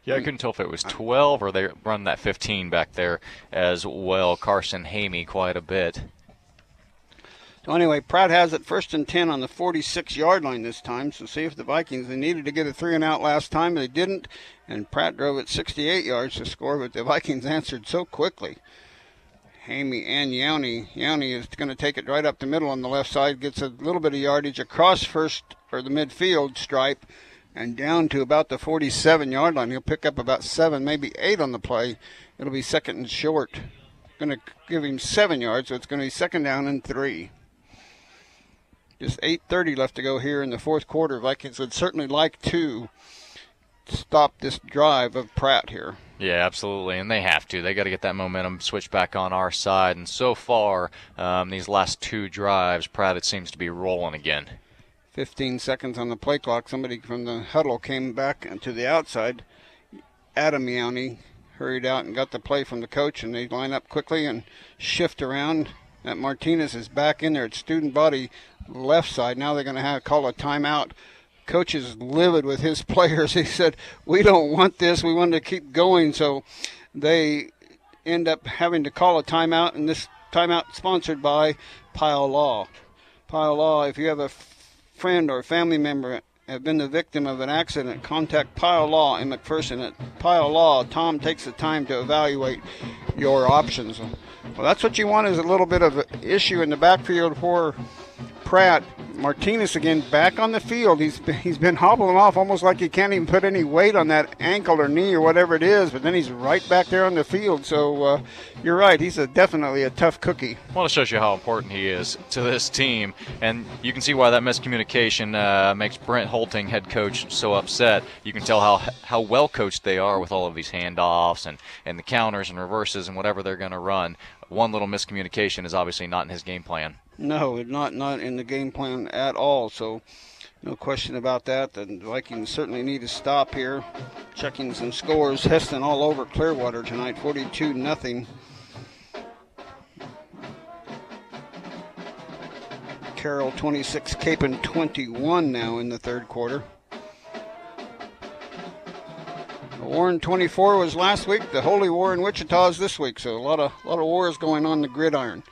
Yeah, I couldn't tell if it was 12 or they run that 15 back there as well. Carson Hamey quite a bit. So anyway, Pratt has it 1st and 10 on the 46-yard line this time. So see if the Vikings, they needed to get a 3-and-out last time. They didn't, and Pratt drove it 68 yards to score, but the Vikings answered so quickly. Hamey and Yowney. Yowney is going to take it right up the middle on the left side, gets a little bit of yardage across the midfield stripe, and down to about the 47-yard line. He'll pick up about 7, maybe 8 on the play. It'll be 2nd and short. Going to give him 7 yards, so it's going to be 2nd down and 3. Just 8:30 left to go here in the fourth quarter. Vikings would certainly like to stop this drive of Pratt here. Yeah, absolutely, and they have to. They got to get that momentum switched back on our side. And so far, these last 2 drives, Pratt, it seems to be rolling again. 15 seconds on the play clock. Somebody from the huddle came back to the outside. Adam Yowney hurried out and got the play from the coach, and they line up quickly and shift around. that Martinez is back in there at student body left side. Now they're going to have to call a timeout. Coach is livid with his players. He said, we don't want this. We want to keep going. So they end up having to call a timeout, and this timeout sponsored by Pile Law. Pile Law, if you have a friend or family member have been the victim of an accident, contact Pile Law in McPherson. At Pile Law, Tom takes the time to evaluate your options. Well, that's what you want, is a little bit of an issue in the backfield for Pratt. Martinez again back on the field. He's been hobbling off almost like he can't even put any weight on that ankle or knee or whatever it is, but then he's right back there on the field. So you're right, he's definitely a tough cookie. Well, it shows you how important he is to this team, and you can see why that miscommunication makes Brent Holting, head coach, so upset. You can tell how well coached they are with all of these handoffs and the counters and reverses and whatever they're going to run. One little miscommunication is obviously not in his game plan. No, not in the game plan at all. So no question about that. The Vikings certainly need to stop here. Checking some scores. Heston all over Clearwater tonight, 42-0. Carroll 26, Capon 21 now in the third quarter. Warren 24 was last week. The Holy War in Wichita is this week. So a lot of wars going on the gridiron.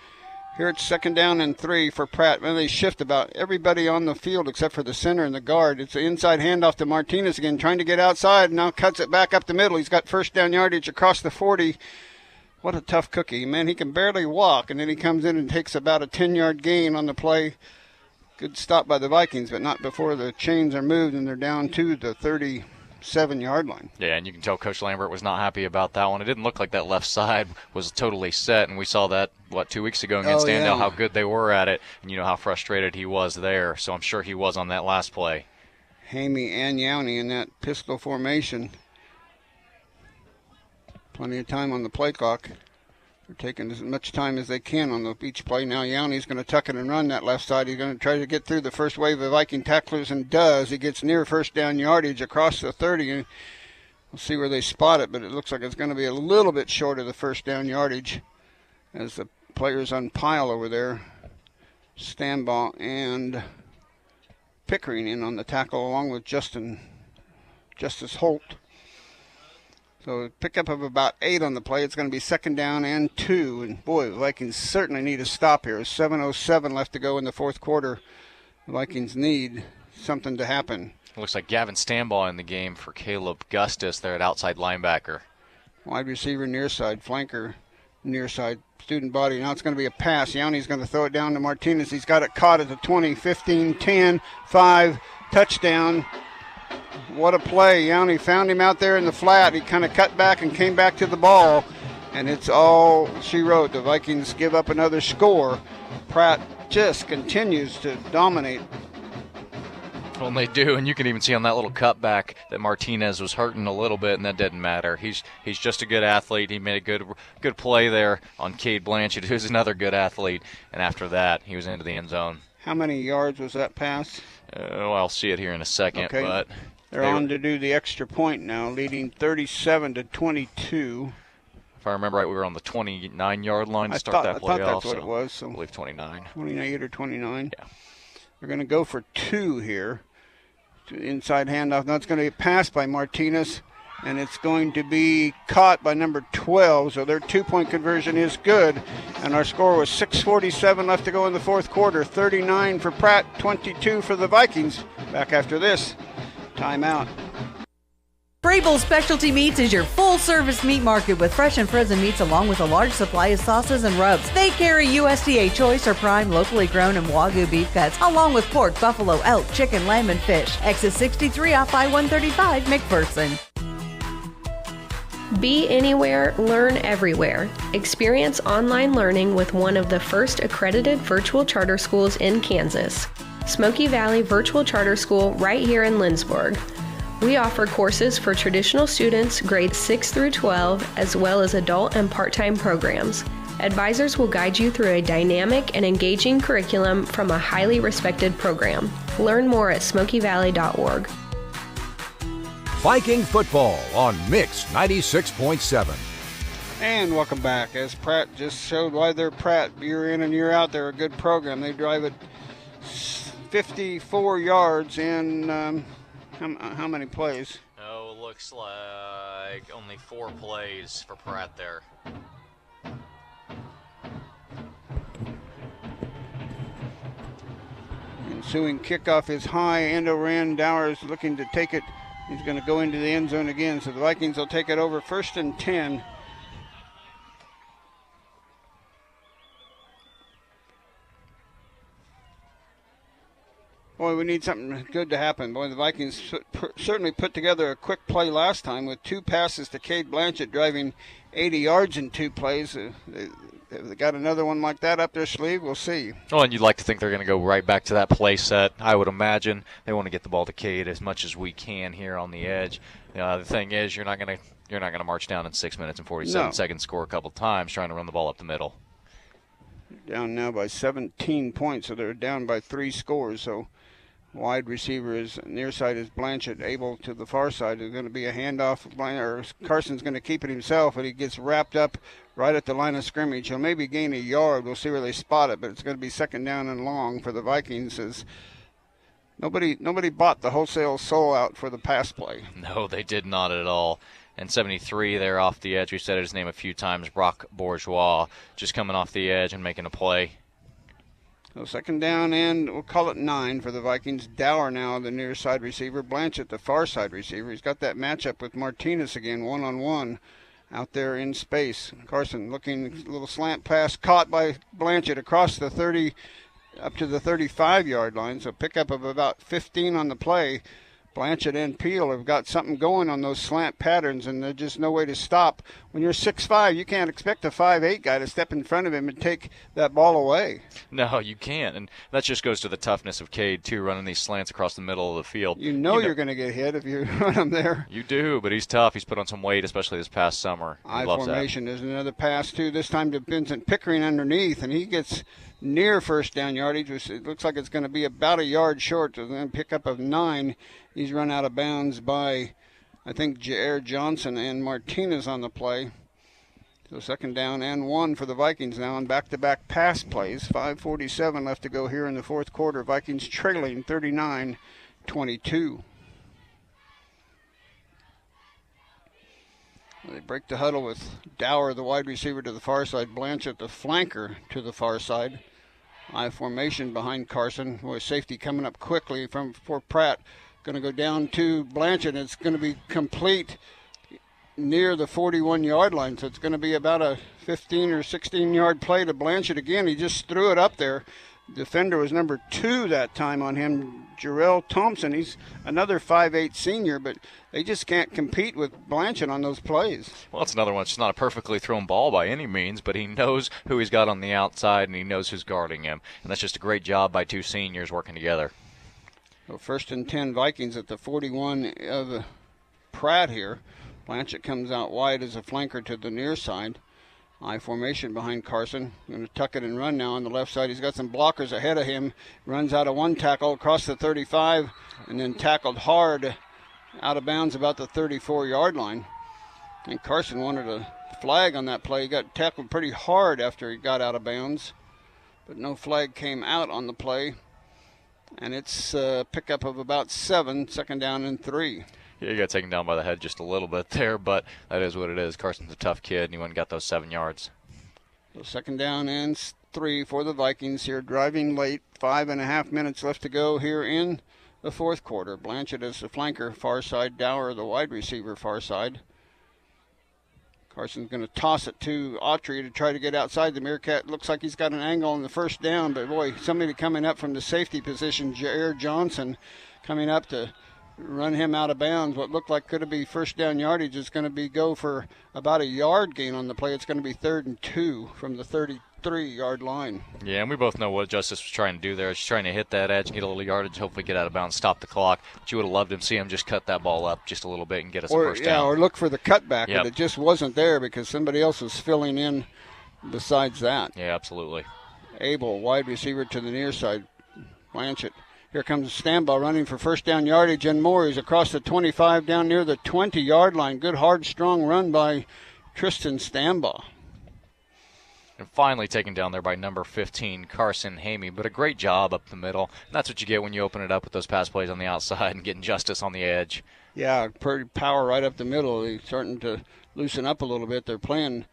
Here it's 2nd down and 3 for Pratt. When they shift about everybody on the field except for the center and the guard. It's an inside handoff to Martinez again, trying to get outside. Now cuts it back up the middle. He's got first down yardage across the 40. What a tough cookie. Man, he can barely walk, and then he comes in and takes about a 10-yard gain on the play. Good stop by the Vikings, but not before the chains are moved and they're down to the 37-yard line. Yeah, and you can tell Coach Lambert was not happy about that one. It didn't look like that left side was totally set, and we saw that, 2 weeks ago against Standell, how good they were at it, and you know how frustrated he was there. So I'm sure he was on that last play. Hamey and Yowney in that pistol formation. Plenty of time on the play clock. They're taking as much time as they can on each play. Now Yowney's going to tuck it and run that left side. He's going to try to get through the first wave of Viking tacklers, and does. He gets near first down yardage across the 30. And we'll see where they spot it, but it looks like it's going to be a little bit short of the first down yardage as the players on pile over there. Stambaugh and Pickering in on the tackle along with Justice Holt. So a pickup of about 8 on the play. It's going to be 2nd down and 2. And boy, the Vikings certainly need a stop here. 7:07 left to go in the fourth quarter. The Vikings need something to happen. It looks like Gavin Stambaugh in the game for Caleb Gustus there at outside linebacker. Wide receiver near side, flanker near side, student body. Now it's going to be a pass. Yowney's going to throw it down to Martinez. He's got it caught at the 20, 15, 10, 5, touchdown. What a play. Yowney found him out there in the flat. He kind of cut back and came back to the ball, and it's all she wrote. The Vikings give up another score. Pratt just continues to dominate. Well, they do, and you can even see on that little cutback that Martinez was hurting a little bit, and that didn't matter. He's just a good athlete. He made a good play there on Cade Blanchard, who's another good athlete, and after that, he was into the end zone. How many yards was that pass? I'll see it here in a second. Okay. But they're on to do the extra point now, leading 37-22. If I remember right, we were on the 29-yard line to start that play off. I thought that's what it was. So I believe 29. 28 or 29. Yeah. They're going to go for 2 here. Inside handoff. Now it's going to be passed by Martinez, and it's going to be caught by number 12. So their 2-point conversion is good. And our score was 6:47 left to go in the fourth quarter. 39 for Pratt, 22 for the Vikings. Back after this timeout. Brable's Specialty Meats is your full-service meat market with fresh and frozen meats along with a large supply of sauces and rubs. They carry USDA choice or prime locally grown and Wagyu beef cuts along with pork, buffalo, elk, chicken, lamb, and fish. Exit 63 off I-135 McPherson. Be anywhere, learn everywhere. Experience online learning with one of the first accredited virtual charter schools in Kansas. Smoky Valley Virtual Charter School right here in Lindsborg. We offer courses for traditional students grades 6 through 12, as well as adult and part-time programs. Advisors will guide you through a dynamic and engaging curriculum from a highly respected program. Learn more at smokyvalley.org. Viking football on Mix 96.7. And welcome back. As Pratt just showed why they're Pratt. Year in and year out, they're a good program. They drive it 54 yards in how many plays? Oh, looks like only 4 plays for Pratt there. Ensuing kickoff is high. End over end. Dower is looking to take it. He's going to go into the end zone again. So the Vikings will take it over 1st and 10. Boy, we need something good to happen. Boy, the Vikings certainly put together a quick play last time with 2 passes to Cade Blanchett, driving 80 yards in 2 plays. They got another one like that up their sleeve. We'll see. Oh, and you'd like to think they're going to go right back to that play set. I would imagine they want to get the ball to Cade as much as we can here on the edge. The thing is, you're not going to march down in 6 minutes and 47 seconds, score a couple times trying to run the ball up the middle. Down now by 17 points, so they're down by 3 scores. So wide receiver is near side is Blanchett, able to the far side. There's going to be a handoff. Or Carson's going to keep it himself, but he gets wrapped up right at the line of scrimmage. He'll maybe gain a yard. We'll see where they spot it, but it's going to be 2nd down and long for the Vikings. As nobody bought the wholesale soul out for the pass play. No, they did not at all. And 73 there off the edge. We said his name a few times. Brock Bourgeois just coming off the edge and making a play. So 2nd down and we'll call it 9 for the Vikings. Dower now the near side receiver. Blanchett the far side receiver. He's got that matchup with Martinez again, one-on-one out there in space. Carson looking a little slant pass caught by Blanchett across the 30 up to the 35-yard line. So pickup of about 15 on the play. Blanchett and Peel have got something going on those slant patterns, and there's just no way to stop. When you're 6'5", you can't expect a 5'8" guy to step in front of him and take that ball away. No, you can't, and that just goes to the toughness of Cade, too, running these slants across the middle of the field. You know you're going to get hit if you run him there. You do, but he's tough. He's put on some weight, especially this past summer. I formation. There's another pass, too, this time to Vincent Pickering underneath, and he gets near 1st down yardage. It looks like it's going to be about a yard short, so then pickup of 9. He's run out of bounds by, I think, Jair Johnson and Martinez on the play. So 2nd down and 1 for the Vikings now on back-to-back pass plays. 5:47 left to go here in the 4th quarter. Vikings trailing 39-22. They break the huddle with Dower, the wide receiver, to the far side. Blanchett, the flanker, to the far side. I formation behind Carson with safety coming up quickly for Pratt. Going to go down to Blanchett. It's going to be complete near the 41-yard line. So it's going to be about a 15 or 16-yard play to Blanchett again. He just threw it up there. Defender was number 2 that time on him, Jarrell Thompson. He's another 5'8" senior, but they just can't compete with Blanchett on those plays. Well, it's another one. It's not a perfectly thrown ball by any means, but he knows who he's got on the outside, and he knows who's guarding him. And that's just a great job by 2 seniors working together. So 1st and 10 Vikings at the 41 of Pratt here. Blanchett comes out wide as a flanker to the near side. I formation behind Carson. Going to tuck it and run now on the left side. He's got some blockers ahead of him. Runs out of 1 tackle across the 35 and then tackled hard out of bounds about the 34-yard line. And Carson wanted a flag on that play. He got tackled pretty hard after he got out of bounds. But no flag came out on the play. And it's a pickup of about 7, 2nd down and 3. Yeah, he got taken down by the head just a little bit there, but that is what it is. Carson's a tough kid, and he went and got those 7 yards. So 2nd down and 3 for the Vikings here, driving late. 5.5 minutes left to go here in the 4th quarter. Blanchett is the flanker, far side. Dower, the wide receiver, far side. Carson's going to toss it to Autry to try to get outside. The Meerkat looks like he's got an angle on the 1st down, but boy, somebody coming up from the safety position, Jair Johnson, coming up to run him out of bounds. What looked like could be 1st down yardage is going to be go for about a yard gain on the play. It's going to be 3rd and 2 from the 33-yard line. Yeah, and we both know what Justice was trying to do there. He's trying to hit that edge, get a little yardage, hopefully get out of bounds, stop the clock. But you would have loved to see him just cut that ball up just a little bit and get us a 1st down. Or look for the cutback, but it just wasn't there because somebody else was filling in besides that. Yeah, absolutely. Abel, wide receiver to the near side. Blanchett. Here comes Stambaugh running for 1st down yardage, and more. He's across the 25 down near the 20-yard line. Good, hard, strong run by Tristan Stambaugh. And finally taken down there by number 15, Carson Hamey. But a great job up the middle. And that's what you get when you open it up with those pass plays on the outside and getting justice on the edge. Yeah, pretty power right up the middle. They're starting to loosen up a little bit. They're playing,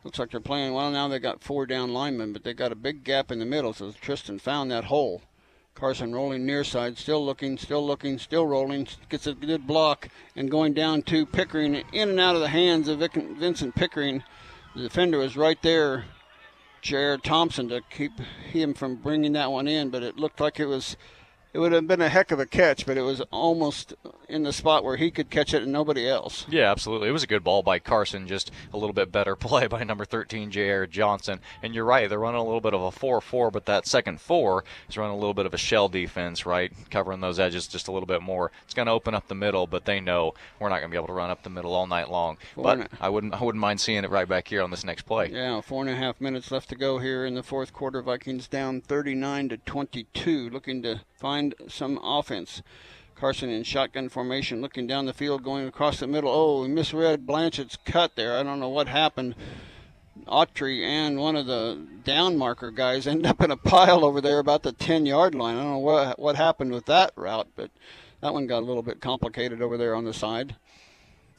looks like they're playing, well, now they got 4 down linemen, but they got a big gap in the middle. So Tristan found that hole. Carson rolling near side, still looking, still rolling, gets a good block, and going down to Pickering, in and out of the hands of Vincent Pickering. The defender was right there, Jared Thompson, to keep him from bringing that one in, but it looked like it would have been a heck of a catch, but it was almost in the spot where he could catch it and nobody else. Yeah, absolutely. It was a good ball by Carson, just a little bit better play by number 13, J.R. Johnson. And you're right, they're running a little bit of a 4-4, but that second 4 is running a little bit of a shell defense, right, covering those edges just a little bit more. It's going to open up the middle, but they know we're not going to be able to run up the middle all night long. But I wouldn't mind seeing it right back here on this next play. Yeah, 4.5 minutes left to go here in the fourth quarter. Vikings down 39-22, looking to find some offense. Carson in shotgun formation, looking down the field, going across the middle. Oh, he misread Blanchett's cut there. I don't know what happened. Autry and one of the down marker guys end up in a pile over there about the 10-yard line. I don't know what happened with that route, but that one got a little bit complicated over there on the side.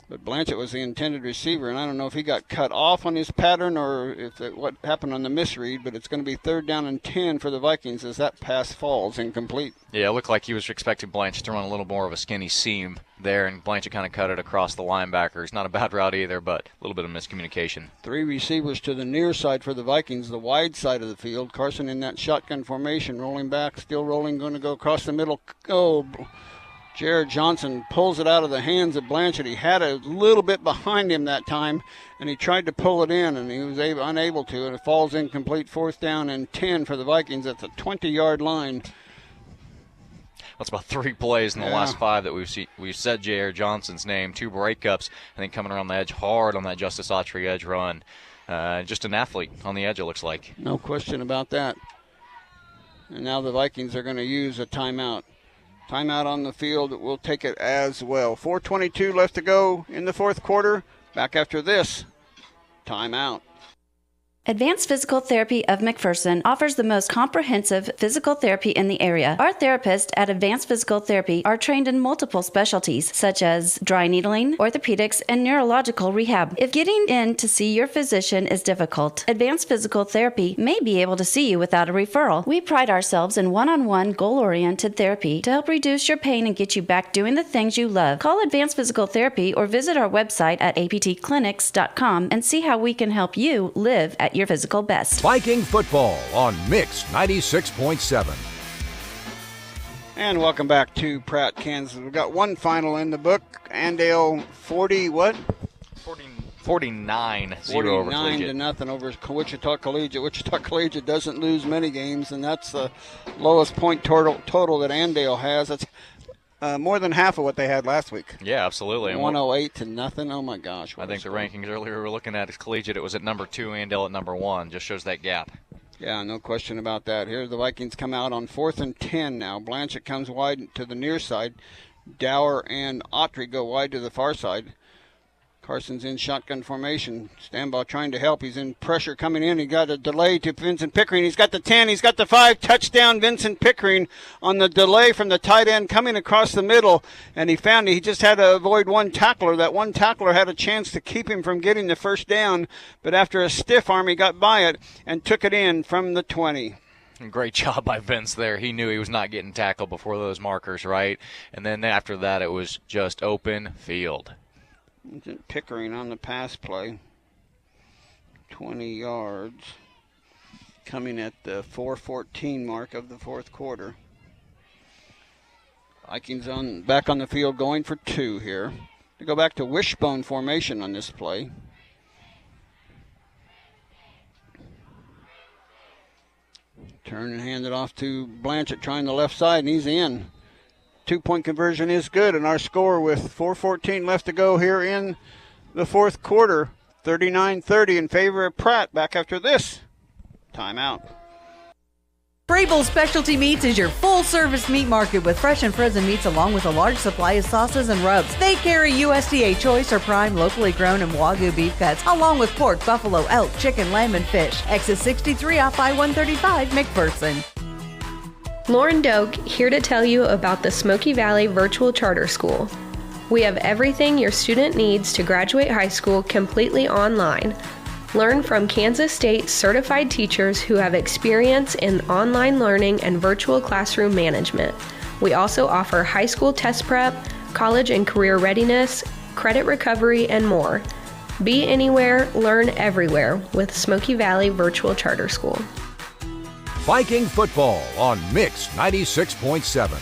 But Blanchett was the intended receiver, and I don't know if he got cut off on his pattern or what happened on the misread, but it's going to be 3rd down and 10 for the Vikings as that pass falls incomplete. Yeah, it looked like he was expecting Blanchett to run a little more of a skinny seam there, and Blanchett kind of cut it across the linebackers. Not a bad route either, but a little bit of miscommunication. 3 receivers to the near side for the Vikings, the wide side of the field. Carson in that shotgun formation, rolling back, still rolling, going to go across the middle. Oh, Jared Johnson pulls it out of the hands of Blanchett. He had a little bit behind him that time, and he tried to pull it in, and he was unable to, and it falls incomplete. 4th down and 10 for the Vikings at the 20-yard line. That's about 3 plays in the last 5 that we've said J.R. Johnson's name. 2 breakups, and then coming around the edge hard on that Justice Autry edge run. Just an athlete on the edge, it looks like. No question about that. And now the Vikings are going to use a timeout. Timeout on the field. We'll take it as well. 4:22 left to go in the fourth quarter. Back after this. Timeout. Advanced Physical Therapy of McPherson offers the most comprehensive physical therapy in the area. Our therapists at Advanced Physical Therapy are trained in multiple specialties, such as dry needling, orthopedics, and neurological rehab. If getting in to see your physician is difficult, Advanced Physical Therapy may be able to see you without a referral. We pride ourselves in one-on-one, goal-oriented therapy to help reduce your pain and get you back doing the things you love. Call Advanced Physical Therapy or visit our website at aptclinics.com and see how we can help you live at your physical best. Viking football on Mix 96.7. And welcome back to Pratt, Kansas. We've got one final in the book. Andale 40 what? 49-0 over Collegiate. 49-0 over Wichita Collegiate. Wichita Collegiate doesn't lose many games, and that's the lowest point total that Andale has. That's more than half of what they had last week. Yeah, absolutely. 108-0. Oh, my gosh. I think the rankings earlier we were looking at is Collegiate. It was at number 2, Andale at number 1. Just shows that gap. Yeah, no question about that. Here the Vikings come out on 4th and 10 now. Blanchett comes wide to the near side. Dower and Autry go wide to the far side. Carson's in shotgun formation. Stambaugh trying to help. He's in pressure coming in. He got a delay to Vincent Pickering. He's got the 10. He's got the 5. Touchdown, Vincent Pickering on the delay from the tight end coming across the middle. And he found he just had to avoid one tackler. That one tackler had a chance to keep him from getting the first down. But after a stiff arm, he got by it and took it in from the 20. Great job by Vince there. He knew he was not getting tackled before those markers, right? And then after that, it was just open field. Pickering on the pass play. 20 yards. Coming at the 4:14 mark of the fourth quarter. Vikings back on the field going for 2 here. They go back to wishbone formation on this play. Turn and hand it off to Blanchett trying the left side, and he's in. 2-point conversion is good, and our score with 4:14 left to go here in the fourth quarter, 39-30 in favor of Pratt. Back after this timeout. Vrabel Specialty Meats is your full-service meat market with fresh and frozen meats along with a large supply of sauces and rubs. They carry USDA choice or prime locally grown and Wagyu beef cuts along with pork, buffalo, elk, chicken, lamb, and fish. Exit 63 off I-135 McPherson. Lauren Doak here to tell you about the Smoky Valley Virtual Charter School. We have everything your student needs to graduate high school completely online. Learn from Kansas State certified teachers who have experience in online learning and virtual classroom management. We also offer high school test prep, college and career readiness, credit recovery, and more. Be anywhere, learn everywhere with Smoky Valley Virtual Charter School. Viking football on Mix 96.7.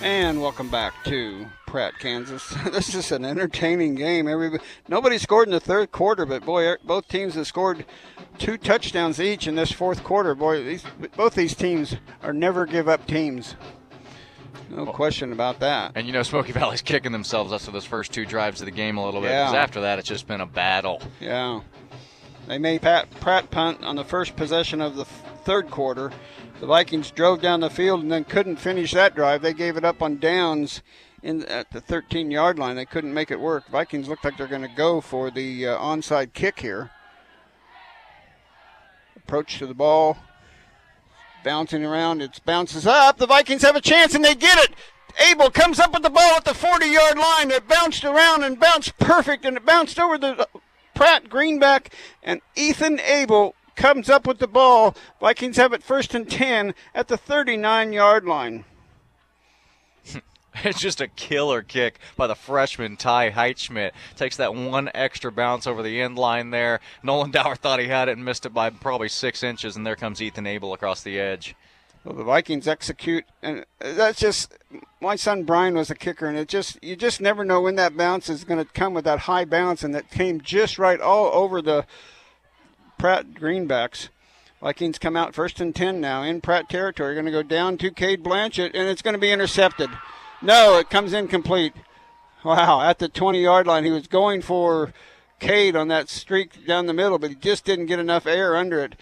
And welcome back to Pratt, Kansas. This is an entertaining game. Nobody scored in the third quarter, but boy, both teams have scored 2 touchdowns each in this fourth quarter. Boy, both these teams are never give up teams. No question about that. And Smoky Valley's kicking themselves after those first 2 drives of the game a little bit, because after that it's just been a battle. Yeah. They made Pratt punt on the first possession of the third quarter. The Vikings drove down the field and then couldn't finish that drive. They gave it up on downs at the 13-yard line. They couldn't make it work. Vikings look like they're going to go for the onside kick here. Approach to the ball. Bouncing around. It bounces up. The Vikings have a chance, and they get it. Abel comes up with the ball at the 40-yard line. It bounced around and bounced perfect, and it bounced over the Pratt greenback, and Ethan Abel comes up with the ball. Vikings have it 1st and 10 at the 39-yard line. It's just a killer kick by the freshman Ty Heitschmidt. Takes that one extra bounce over the end line there. Nolan Dower thought he had it and missed it by probably 6 inches, and there comes Ethan Abel across the edge. Well, the Vikings execute, and that's just, my son Brian was a kicker, and you just never know when that bounce is going to come with that high bounce, and that came just right all over the Pratt greenbacks. Vikings come out 1st and 10 now in Pratt territory. Going to go down to Cade Blanchett, and it's going to be intercepted. No, it comes incomplete. Wow, at the 20-yard line. He was going for Cade on that streak down the middle, but he just didn't get enough air under it.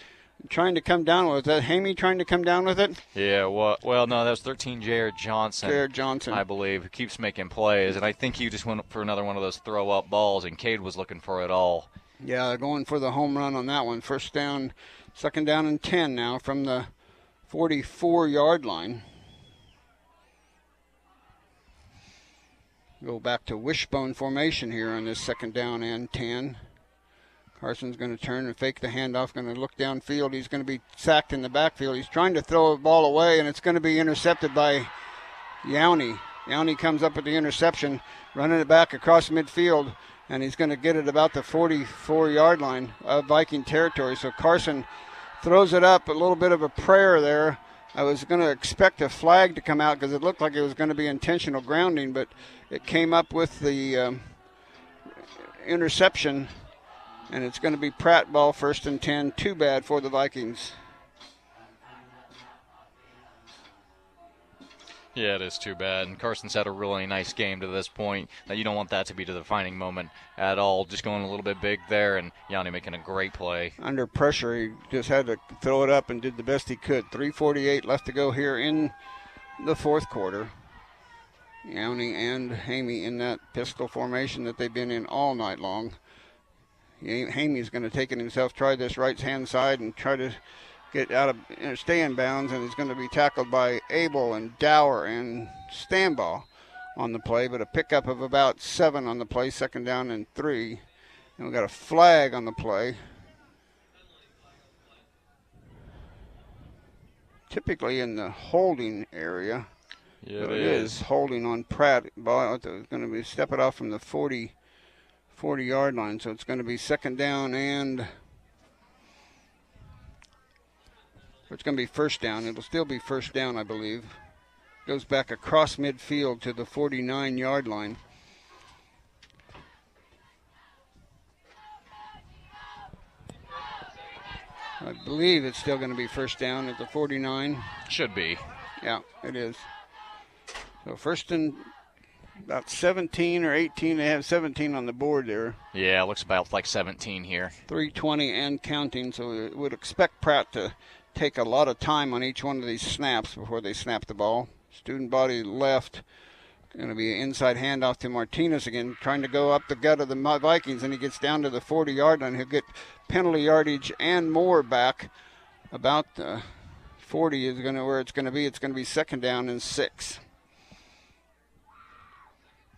Trying to come down with it. Was that Hamey trying to come down with it? Yeah, well, no, that was 13 Jared Johnson. Jared Johnson. I believe, who keeps making plays, and I think he just went for another one of those throw-up balls, and Cade was looking for it all. Yeah, they're going for the home run on that one. 2nd down and 10 now from the 44-yard line. Go back to wishbone formation here on this 2nd down and 10. Carson's going to turn and fake the handoff, going to look downfield. He's going to be sacked in the backfield. He's trying to throw the ball away, and it's going to be intercepted by Yowney. Yowney comes up with the interception, running it back across midfield, and he's going to get it about the 44-yard line of Viking territory. So Carson throws it up, a little bit of a prayer there. I was going to expect a flag to come out because it looked like it was going to be intentional grounding, but it came up with the interception, and it's going to be Pratt ball 1st and 10. Too bad for the Vikings. Yeah, it is too bad. And Carson's had a really nice game to this point. Now, you don't want that to be the defining moment at all. Just going a little bit big there, and Yanni making a great play. Under pressure, he just had to throw it up and did the best he could. 3:48 left to go here in the fourth quarter. Yowney and Hamey in that pistol formation that they've been in all night long. Hamey's going to take it himself, try this right-hand side and try to get out of, stay in bounds, and he's going to be tackled by Abel and Dower and Stambaugh on the play, but a pickup of about 7 on the play, 2nd down and 3. And we've got a flag on the play. Typically in the holding area. Yeah, but it is holding on Pratt. Ball is going to be step it off from the 40-yard line, so it's going to be 2nd down and it's going to be 1st down. It'll still be 1st down, I believe. Goes back across midfield to the 49-yard line. I believe it's still going to be 1st down at the 49. Should be. Yeah, it is. So 1st and about 17 or 18. They have 17 on the board there. Yeah, it looks about like 17 here. 3:20 and counting, so we would expect Pratt to take a lot of time on each one of these snaps before they snap the ball. Student body left. Going to be an inside handoff to Martinez again, trying to go up the gut of the Vikings, and he gets down to the 40-yard line. He'll get penalty yardage and more back. About 40 is where it's going to be. It's going to be 2nd down and 6.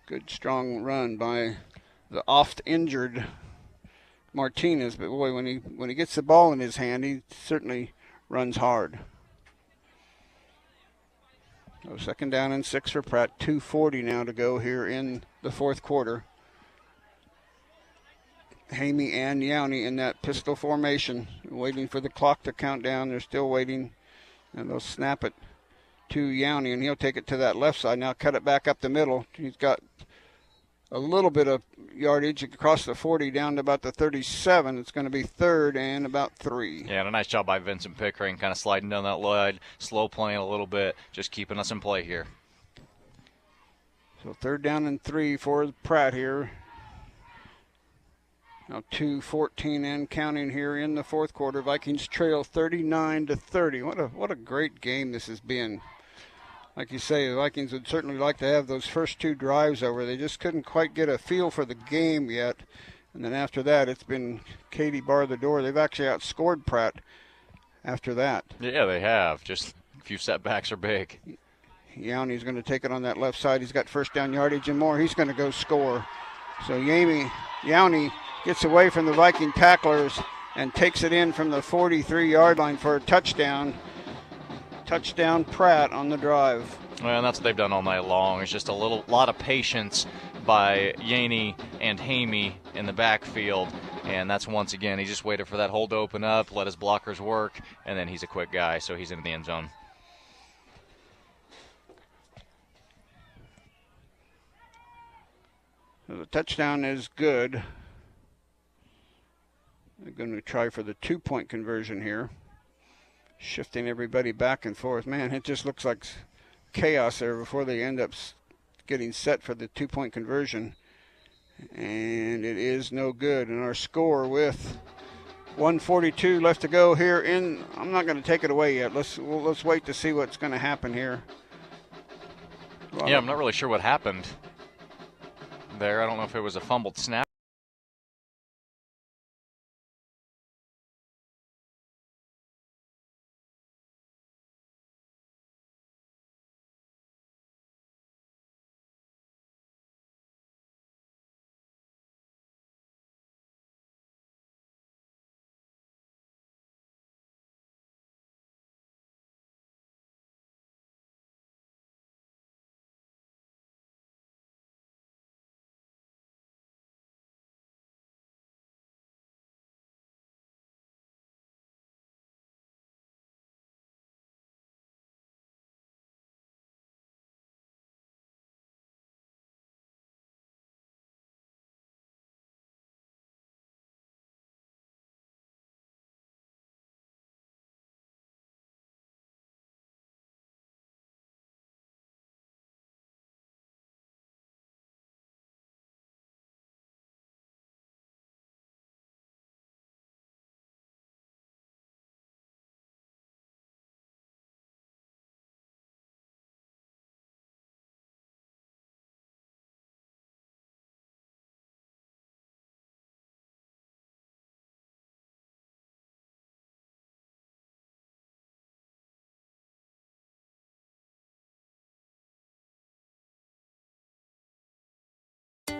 Good strong run by the oft-injured Martinez, but boy, when he gets the ball in his hand, he certainly runs hard. So 2nd down and 6 for Pratt. 2:40 now to go here in the 4th quarter. Hamey and Yowney in that pistol formation, waiting for the clock to count down. They're still waiting, and they'll snap it to Yowney, and he'll take it to that left side. Now cut it back up the middle. He's got a little bit of yardage across the 40 down to about the 37. It's going to be 3rd and about 3. Yeah, and a nice job by Vincent Pickering, kind of sliding down that line, slow playing a little bit, just keeping us in play here. So 3rd down and 3 for Pratt here. Now 2:14 and counting here in the 4th quarter. Vikings trail 39-30. What a great game this has been. Like you say, the Vikings would certainly like to have those first 2 drives over. They just couldn't quite get a feel for the game yet. And then after that, it's been Katie bar the door. They've actually outscored Pratt after that. Yeah, they have. Just a few setbacks are big. Yowney's going to take it on that left side. He's got 1st down yardage and more. He's going to go score. So Yowney gets away from the Viking tacklers and takes it in from the 43-yard line for a touchdown. Touchdown Pratt on the drive. Well, and that's what they've done all night long. It's just a lot of patience by Yaney and Hamey in the backfield. And that's once again, he just waited for that hole to open up, let his blockers work, and then he's a quick guy, so he's in the end zone. So the touchdown is good. They're going to try for the 2-point conversion here. Shifting everybody back and forth. Man, it just looks like chaos there before they end up getting set for the 2-point conversion. And it is no good. And our score with 1:42 left to go here in, I'm not going to take it away yet. Let's wait to see what's going to happen here. Yeah, I'm not really sure what happened there. I don't know if it was a fumbled snap.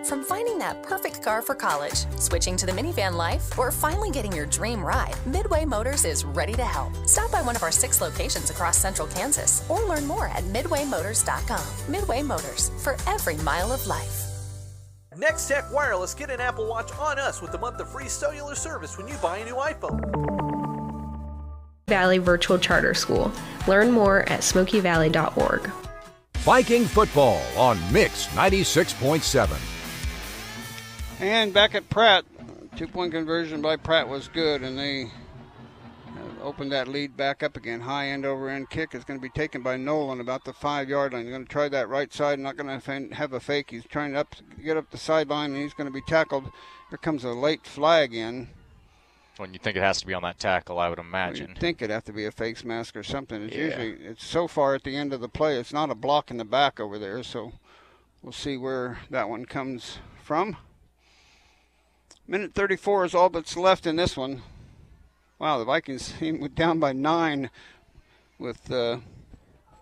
From finding that perfect car for college, switching to the minivan life, or finally getting your dream ride, Midway Motors is ready to help. Stop by one of our 6 locations across central Kansas or learn more at midwaymotors.com. Midway Motors, for every mile of life. Next Tech Wireless, get an Apple Watch on us with a month of free cellular service when you buy a new iPhone. Valley Virtual Charter School. Learn more at smokyvalley.org. Viking football on Mix 96.7. And back at Pratt, 2-point conversion by Pratt was good, and they opened that lead back up again. High end over end kick is going to be taken by Nolan about the 5-yard line. He's going to try that right side, not going to have a fake. He's trying to get up the sideline, and he's going to be tackled. Here comes a late flag in. When you think it has to be on that tackle, I would imagine. You'd think it'd have to be a face mask or something. It's so far at the end of the play. It's not a block in the back over there, so we'll see where that one comes from. Minute 34 is all that's left in this one. Wow, the Vikings went down by 9 with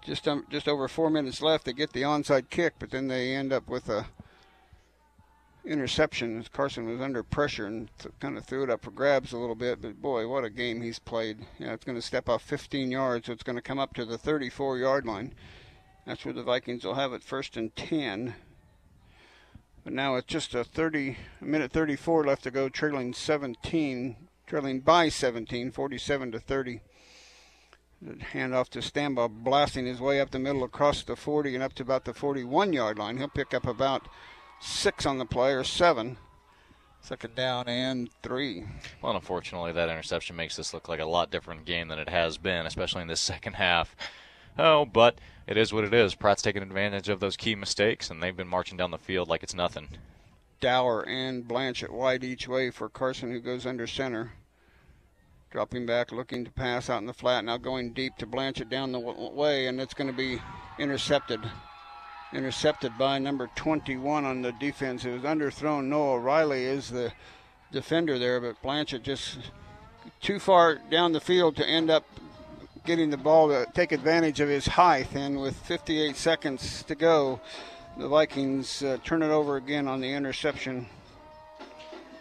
just over 4 minutes left. They get the onside kick, but then they end up with a interception. Carson was under pressure and kind of threw it up for grabs a little bit, but boy, what a game he's played. Yeah, it's going to step off 15 yards, so it's going to come up to the 34-yard line. That's where the Vikings will have it, 1st and 10. But now it's just a minute 34 left to go, trailing by 17, 47-30. The handoff to Stambaugh, blasting his way up the middle across the 40 and up to about the 41-yard line. He'll pick up about 6 on the play, or 7. 2nd down and 3. Well, unfortunately, that interception makes this look like a lot different game than it has been, especially in this second half. Oh, but it is what it is. Pratt's taking advantage of those key mistakes, and they've been marching down the field like it's nothing. Dower and Blanchett wide each way for Carson, who goes under center. Dropping back, looking to pass out in the flat, now going deep to Blanchett down the way, and it's going to be intercepted. Intercepted by number 21 on the defense. It was underthrown. Noah Riley is the defender there, but Blanchett just too far down the field to end up getting the ball to take advantage of his height. And with 58 seconds to go, the Vikings turn it over again on the interception.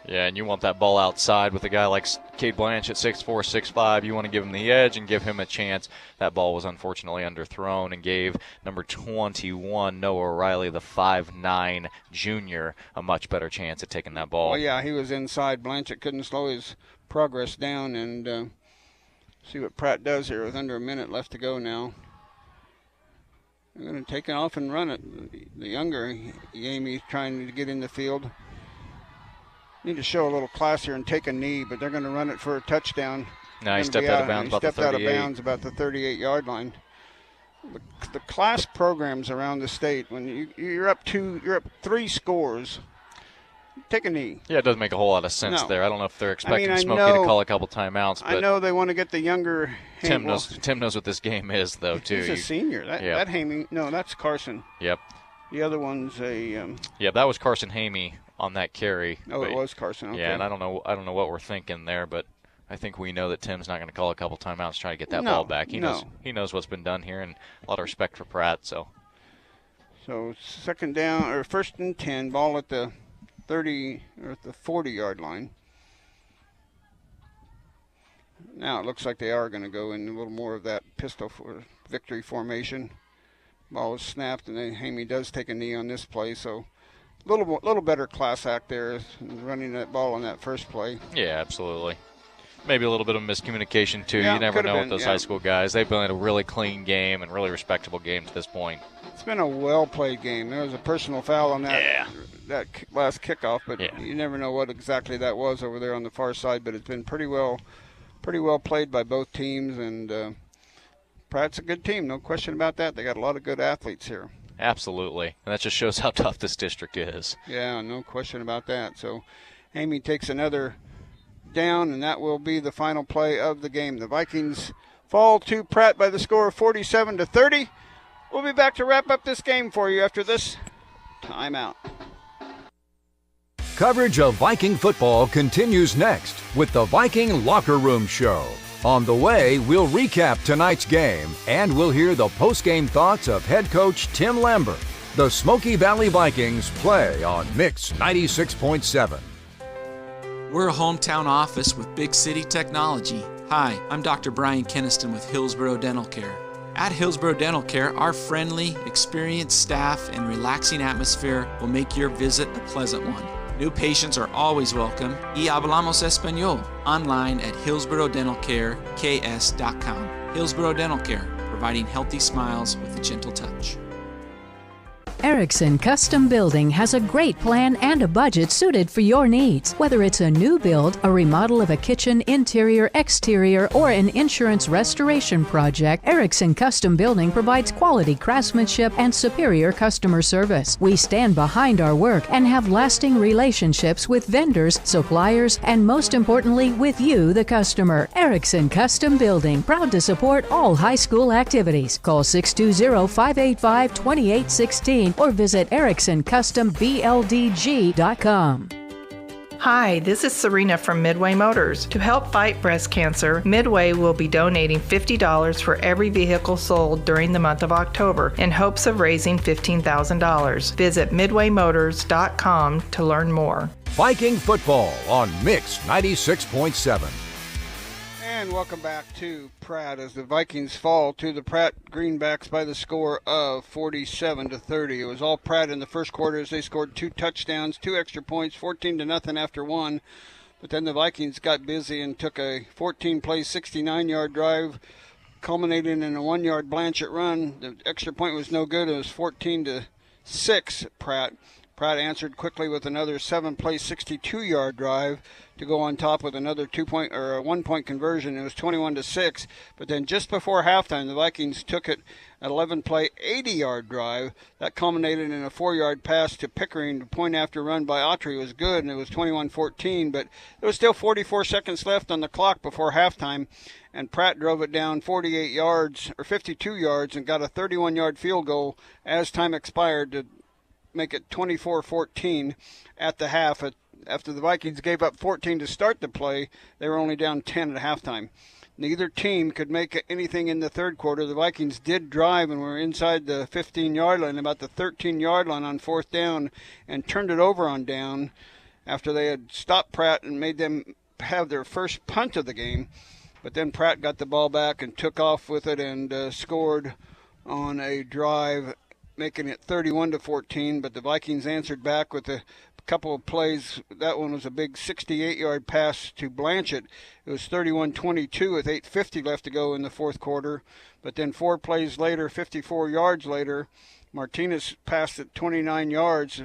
Yeah, and you want that ball outside with a guy like Cade Blanchett, 6'4", 6'5". You want to give him the edge and give him a chance. That ball was unfortunately underthrown and gave number 21, Noah O'Reilly, the 5'9" junior, a much better chance at taking that ball. Well, yeah, he was inside. Blanchett couldn't slow his progress down, and see what Pratt does here with under a minute left to go now. They're going to take it off and run it. The younger Yamie trying to get in the field. Need to show a little class here and take a knee, but they're going to run it for a touchdown. No, he stepped out of bounds about the 38. Stepped out of bounds about the 38-yard line. The class programs around the state, when you're up 3 scores, take a knee. Yeah, it doesn't make a whole lot of sense there. I don't know if they're expecting Smoky to call a couple timeouts. But I know they want to get the younger. Tim knows what this game is, though, too. He's a senior. That Hamey, no, that's Carson. Yep. The other one's a. Yeah, that was Carson Hamey on that carry. Oh, it was Carson. Okay. Yeah, and I don't know what we're thinking there, but I think we know that Tim's not going to call a couple timeouts trying to get that ball back. He knows what's been done here, and a lot of respect for Pratt. So 2nd down, or 1st and 10, ball at the 30 or at the 40-yard line. Now it looks like they are going to go in a little more of that pistol for victory formation. Ball is snapped, and then Hamey does take a knee on this play, so a little better class act there, running that ball on that first play. Yeah, absolutely. Maybe a little bit of miscommunication, too. Yeah, you never know with those high school guys. They've been a really clean game and really respectable game to this point. It's been a well-played game. There was a personal foul on that last kickoff, but you never know what exactly that was over there on the far side, but it's been pretty well played by both teams, and Pratt's a good team, no question about that. They got a lot of good athletes here. Absolutely, and that just shows how tough this district is. Yeah, no question about that. So Hamey takes another down, and that will be the final play of the game. The Vikings fall to Pratt by the score of 47-30. We'll be back to wrap up this game for you after this timeout. Coverage of Viking football continues next with the Viking Locker Room Show. On the way, we'll recap tonight's game, and we'll hear the post-game thoughts of head coach Tim Lambert. The Smoky Valley Vikings play on Mix 96.7. We're a hometown office with big city technology. Hi, I'm Dr. Brian Keniston with Hillsborough Dental Care. At Hillsborough Dental Care, our friendly, experienced staff and relaxing atmosphere will make your visit a pleasant one. New patients are always welcome. Y hablamos español. Online at hillsboroughdentalcareks.com. Hillsborough Dental Care, providing healthy smiles with a gentle touch. Erickson Custom Building has a great plan and a budget suited for your needs. Whether it's a new build, a remodel of a kitchen, interior, exterior, or an insurance restoration project, Erickson Custom Building provides quality craftsmanship and superior customer service. We stand behind our work and have lasting relationships with vendors, suppliers, and most importantly, with you, the customer. Erickson Custom Building, proud to support all high school activities. Call 620-585-2816 or visit EricksonCustomBLDG.com. Hi, this is Serena from Midway Motors. To help fight breast cancer, Midway will be donating $50 for every vehicle sold during the month of October in hopes of raising $15,000. Visit midwaymotors.com to learn more. Viking football on Mix 96.7. And welcome back to Pratt as the Vikings fall to the Pratt Greenbacks by the score of 47-30. It was all Pratt in the first quarter as they scored 2 touchdowns, 2 extra points, 14-0 after one. But then the Vikings got busy and took a 14-play, 69-yard drive, culminating in a 1-yard Blanchett run. The extra point was no good. It was 14-6 Pratt. Pratt answered quickly with another 7-play, 62-yard drive to go on top with another 2-point or a 1-point conversion. It was 21-6. But then just before halftime, the Vikings took it an 11-play, 80-yard drive that culminated in a 4-yard pass to Pickering. The point after run by Autry was good, and it was 21-14. But there was still 44 seconds left on the clock before halftime, and Pratt drove it down 48 yards or 52 yards and got a 31-yard field goal as time expired to make it 24-14 at the half. After the Vikings gave up 14 to start the play, they were only down 10 at halftime. Neither team could make anything in the third quarter. The Vikings did drive and were inside the 15-yard line, about the 13-yard line on fourth down, and turned it over on down after they had stopped Pratt and made them have their first punt of the game. But then Pratt got the ball back and took off with it and scored on a drive, making it 31-14, but the Vikings answered back with a couple of plays. That one was a big 68-yard pass to Blanchett. It was 31-22 with 8:50 left to go in the fourth quarter. But then 4 plays later, 54 yards later, Martinez passed it 29 yards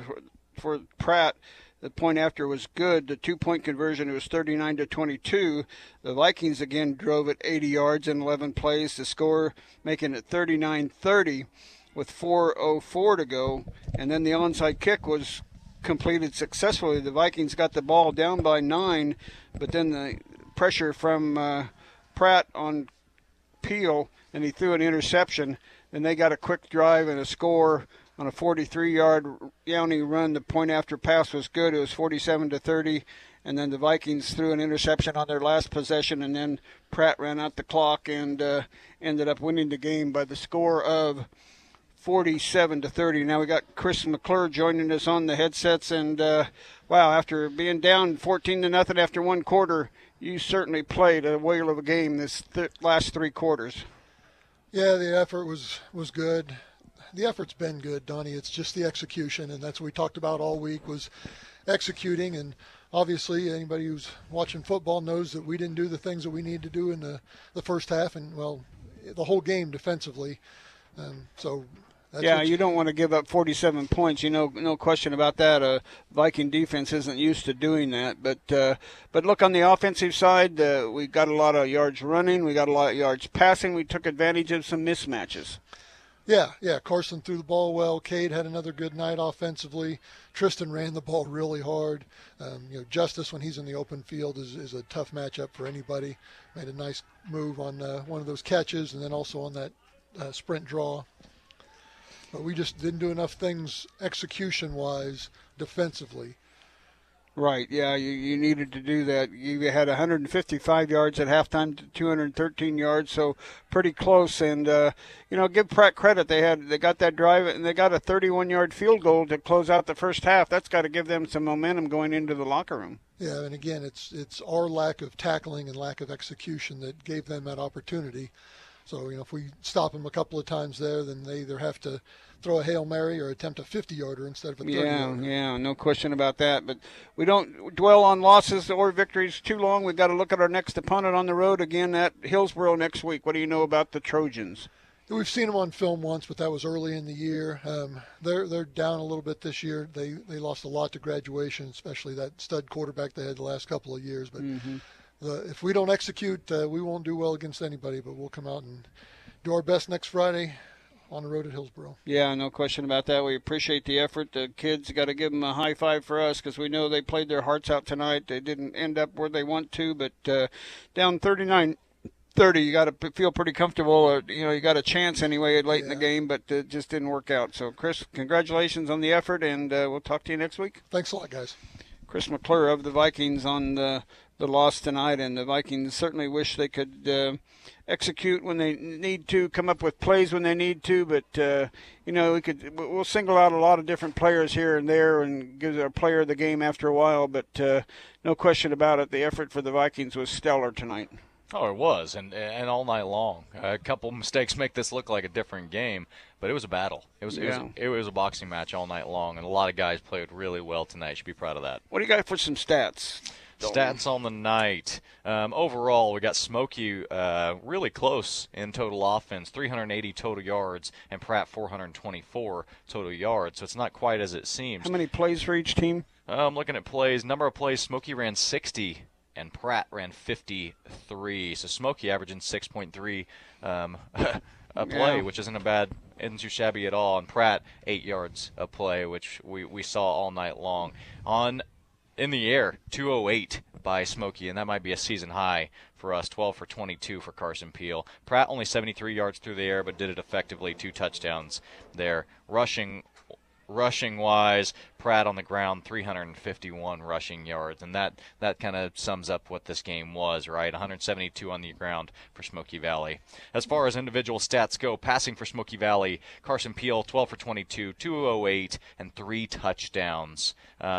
for Pratt. The point after was good. The 2-point conversion, it was 39-22. The Vikings again drove it 80 yards in 11 plays to score, making it 39-30 with 4:04 to go. And then the onside kick was completed successfully. The Vikings got the ball down by 9, but then the pressure from Pratt on Peel, and he threw an interception. Then they got a quick drive and a score on a 43-yard Yowney run. The point after pass was good. It was 47-30, and then the Vikings threw an interception on their last possession, and then Pratt ran out the clock and ended up winning the game by the score of 47-30. Now we got Chris McClure joining us on the headsets, and wow, after being down 14-0 after one quarter, you certainly played a whale of a game this last 3 quarters. Yeah, the effort was good. The effort's been good, Donnie. It's just the execution, and that's what we talked about all week, was executing. And obviously anybody who's watching football knows that we didn't do the things that we need to do in the first half and, well, the whole game defensively. You don't want to give up 47 points. No question about that. Viking defense isn't used to doing that. But look, on the offensive side, we got a lot of yards running. We got a lot of yards passing. We took advantage of some mismatches. Yeah. Carson threw the ball well. Cade had another good night offensively. Tristan ran the ball really hard. Justice, when he's in the open field, is a tough matchup for anybody. Made a nice move on one of those catches, and then also on that sprint draw. But we just didn't do enough things execution-wise defensively. Right, yeah, you needed to do that. You had 155 yards at halftime to 213 yards, so pretty close. And, give Pratt credit. They got that drive, and they got a 31-yard field goal to close out the first half. That's got to give them some momentum going into the locker room. Yeah, and again, it's our lack of tackling and lack of execution that gave them that opportunity. So, if we stop them a couple of times there, then they either have to throw a Hail Mary or attempt a 50-yarder instead of a 30-yarder. Yeah, no question about that. But we don't dwell on losses or victories too long. We've got to look at our next opponent on the road again at Hillsboro next week. What do you know about the Trojans? We've seen them on film once, but that was early in the year. They're down a little bit this year. They lost a lot to graduation, especially that stud quarterback they had the last couple of years. But if we don't execute, we won't do well against anybody. But we'll come out and do our best next Friday on the road at Hillsboro. Yeah, no question about that. We appreciate the effort. The kids got to give them a high five for us because we know they played their hearts out tonight. They didn't end up where they want to, but down 39-30, you got to feel pretty comfortable. Or, you got a chance anyway late in the game, but it just didn't work out. So, Chris, congratulations on the effort, and we'll talk to you next week. Thanks a lot, guys. Chris McClure of the Vikings on the loss tonight, and the Vikings certainly wish they could execute when they need to, come up with plays when they need to, but we'll single out a lot of different players here and there and give our player of the game after a while, but no question about it, the effort for the Vikings was stellar tonight. Oh, it was, and all night long. A couple mistakes make this look like a different game, but it was a battle. It was a boxing match all night long, and a lot of guys played really well tonight. You should be proud of that. What do you got for some stats? Stats on the night. Overall, we got Smoky really close in total offense, 380 total yards, and Pratt 424 total yards. So it's not quite as it seems. How many plays for each team? I'm looking at plays. Number of plays, Smoky ran 60, and Pratt ran 53. So Smoky averaging 6.3 a play, which isn't too shabby at all. And Pratt 8 yards a play, which we saw all night long. In the air, 208 by Smoky, and that might be a season high for us, 12 for 22 for Carson Peel. Pratt only 73 yards through the air, but did it effectively, 2 touchdowns there. Rushing-wise, Pratt on the ground, 351 rushing yards, and that kind of sums up what this game was, right? 172 on the ground for Smoky Valley. As far as individual stats go, passing for Smoky Valley, Carson Peel, 12 for 22, 208, and 3 touchdowns.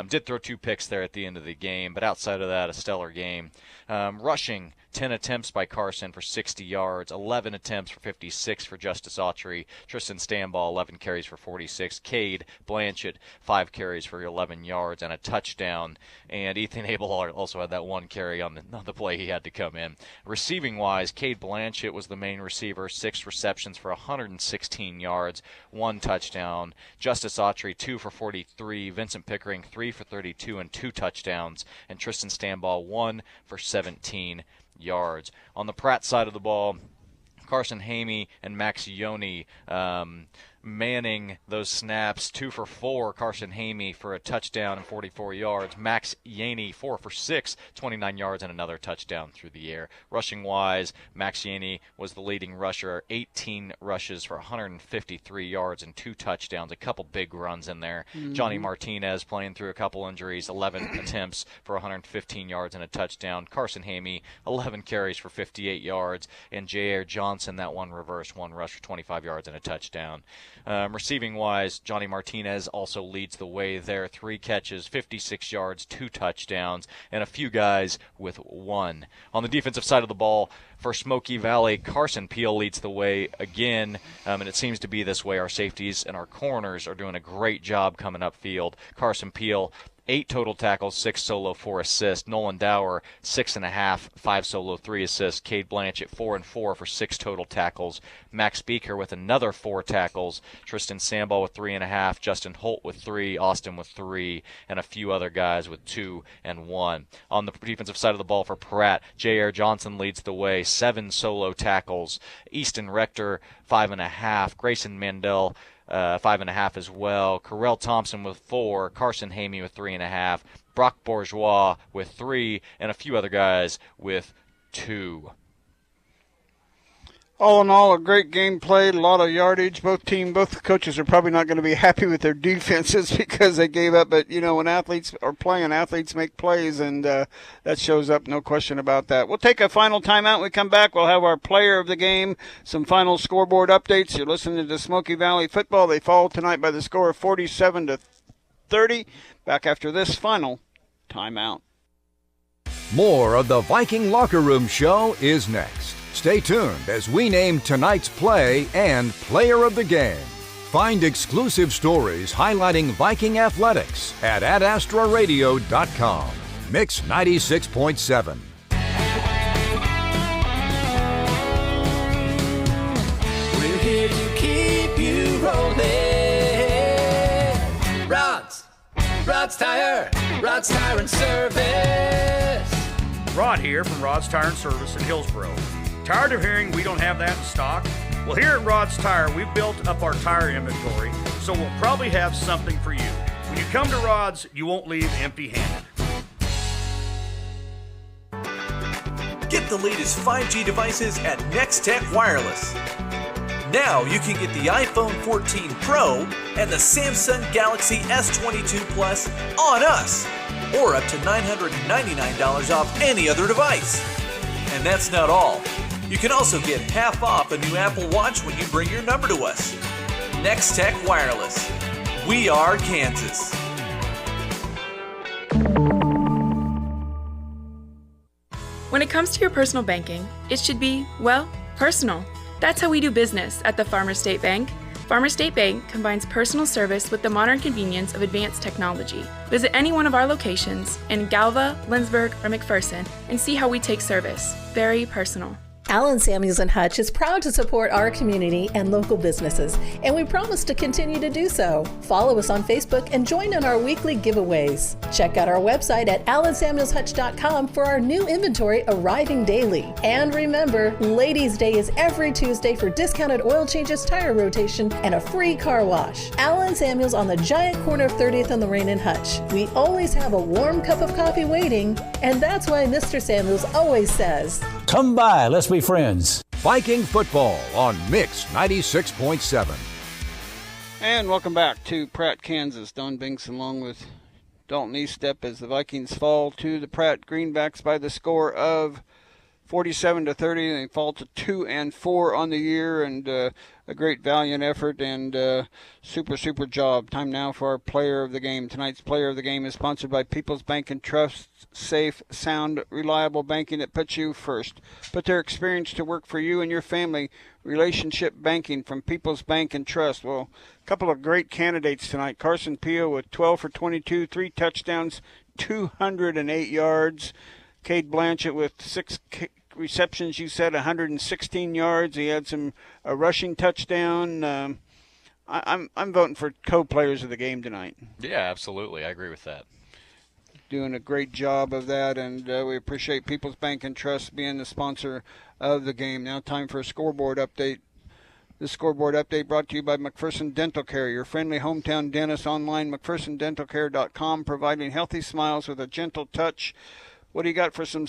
Did throw 2 picks there at the end of the game, but outside of that, a stellar game. Rushing, 10 attempts by Carson for 60 yards, 11 attempts for 56 for Justice Autry. Tristan Stanball, 11 carries for 46. Cade Blanchett, 5 carries for 11 yards and a touchdown. And Ethan Abel also had that 1 carry on the play he had to come in. Receiving-wise, Cade Blanchett was the main receiver, 6 receptions for 116 yards, 1 touchdown. Justice Autry, 2 for 43. Vincent Pickering, 3 for 32 and 2 touchdowns. And Tristan Stanball, 1 for 17 yards. On the Pratt side of the ball, Carson Hamey and Max Ione manning those snaps. 2 for 4, Carson Hamey for a touchdown and 44 yards. Max Ione, 4 for 6, 29 yards and another touchdown through the air. Rushing-wise, Max Ione was the leading rusher, 18 rushes for 153 yards and 2 touchdowns, a couple big runs in there. Johnny Martinez playing through a couple injuries, 11 attempts for 115 yards and a touchdown. Carson Hamey, 11 carries for 58 yards, and J.R. Johnson, that one reverse, 1 rush for 25 yards and a touchdown. Receiving-wise, Johnny Martinez also leads the way there. 3 catches, 56 yards, 2 touchdowns, and a few guys with 1. On the defensive side of the ball, for Smoky Valley, Carson Peel leads the way again, and it seems to be this way. Our safeties and our corners are doing a great job coming upfield. Carson Peel, 8 total tackles, 6 solo, 4 assists. Nolan Dower, 6.5, 5 solo, 3 assists. Cade Blanchett, 4 and 4 for 6 total tackles. Max Beaker with another 4 tackles. Tristan Samball with 3.5. Justin Holt with 3. Austin with 3. And a few other guys with 2 and 1. On the defensive side of the ball for Pratt, J.R. Johnson leads the way, 7 solo tackles. Easton Rector, 5.5. Grayson Mandel, 5.5 as well. Carell Thompson with 4. Carson Hamey with 3.5. Brock Bourgeois with 3. And a few other guys with 2. All in all, a great game played, a lot of yardage. Both coaches are probably not going to be happy with their defenses because they gave up. But, when athletes are playing, athletes make plays, and that shows up, no question about that. We'll take a final timeout. When we come back, we'll have our player of the game, some final scoreboard updates. You're listening to Smoky Valley Football. They fall tonight by the score of 47-30. Back after this final timeout. More of the Viking Locker Room Show is next. Stay tuned as we name tonight's play and player of the game. Find exclusive stories highlighting Viking athletics at adastraradio.com. Mix 96.7. We're here to keep you rolling. Rod's Tire and Service. Rod here from Rod's Tire and Service in Hillsboro. Tired of hearing we don't have that in stock? Well, here at Rod's Tire, we've built up our tire inventory, so we'll probably have something for you. When you come to Rod's, you won't leave empty-handed. Get the latest 5G devices at Nextech Wireless. Now you can get the iPhone 14 Pro and the Samsung Galaxy S22 Plus on us, or up to $999 off any other device. And that's not all. You can also get half off a new Apple Watch when you bring your number to us. Nextech Wireless. We are Kansas. When it comes to your personal banking, it should be, well, personal. That's how we do business at the Farmers State Bank. Farmers State Bank combines personal service with the modern convenience of advanced technology. Visit any one of our locations in Galva, Lindsborg, or McPherson and see how we take service. Very personal. Allen Samuels & Hutch is proud to support our community and local businesses, and we promise to continue to do so. Follow us on Facebook and join in our weekly giveaways. Check out our website at allensamuelshutch.com for our new inventory arriving daily. And remember, Ladies' Day is every Tuesday for discounted oil changes, tire rotation, and a free car wash. Allen Samuels on the giant corner of 30th and Lorraine and Hutch. We always have a warm cup of coffee waiting, and that's why Mr. Samuels always says, Come by, let's be friends. Viking football on Mix 96.7. And welcome back to Pratt, Kansas. Don Binks along with Dalton Eastep as the Vikings fall to the Pratt Greenbacks by the score of 47-30. They fall to 2-4 on the year, and a great valiant effort and super job. Time now for our player of the game. Tonight's player of the game is sponsored by People's Bank and Trust. Safe, sound, reliable banking that puts you first. Put their experience to work for you and your family. Relationship banking from People's Bank and Trust. Well, a couple of great candidates tonight. Carson Pio with 12 for 22, 3 touchdowns, 208 yards. Cade Blanchett with 6 receptions, you said, 116 yards. He had a rushing touchdown. I'm voting for co-players of the game tonight. Yeah, absolutely. I agree with that. Doing a great job of that, and we appreciate People's Bank and Trust being the sponsor of the game. Now time for a scoreboard update. This scoreboard update brought to you by McPherson Dental Care, your friendly hometown dentist online, McPhersonDentalCare.com, providing healthy smiles with a gentle touch. What do you got for some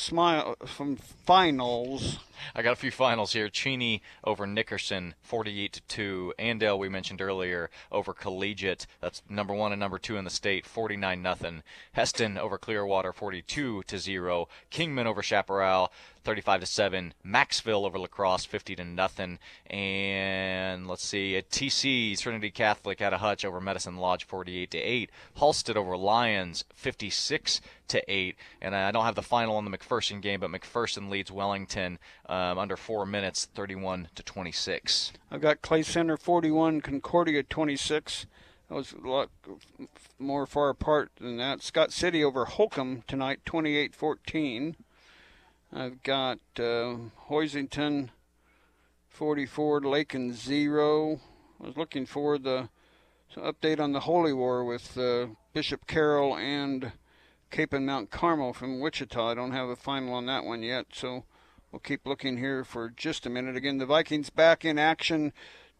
finals? I got a few finals here. Cheney over Nickerson, 48-2. Andale, we mentioned earlier, over Collegiate. That's number 1 and number 2 in the state, 49-0. Heston over Clearwater, 42-0. Kingman over Chaparral, 35-7. Maxville over La Crosse, 50-0. And let's see, at TC, Trinity Catholic out of Hutch over Medicine Lodge, 48-8. Halstead over Lions, 56-8. And I don't have the final on the McPherson game, but McPherson leads Wellington under 4 minutes, 31-26. I've got Clay Center 41, Concordia 26. That was a lot more far apart than that. Scott City over Holcomb tonight, 28-14. I've got Hoisington 44, Lakin 0. I was looking for the update on the Holy War with Bishop Carroll and Cape and Mount Carmel from Wichita. I don't have a final on that one yet, so we'll keep looking here for just a minute. Again, the Vikings back in action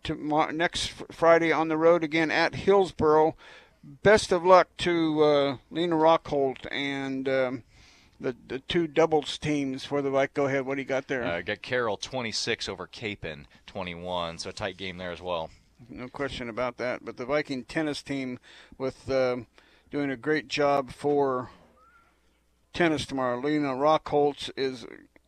next Friday on the road again at Hillsboro. Best of luck to Lena Rockholt and the two doubles teams for the Vikings. Go ahead. What do you got there? Got Carroll 26 over Capen 21, so a tight game there as well. No question about that. But the Viking tennis team with doing a great job for tennis tomorrow. Lena Rockholtz is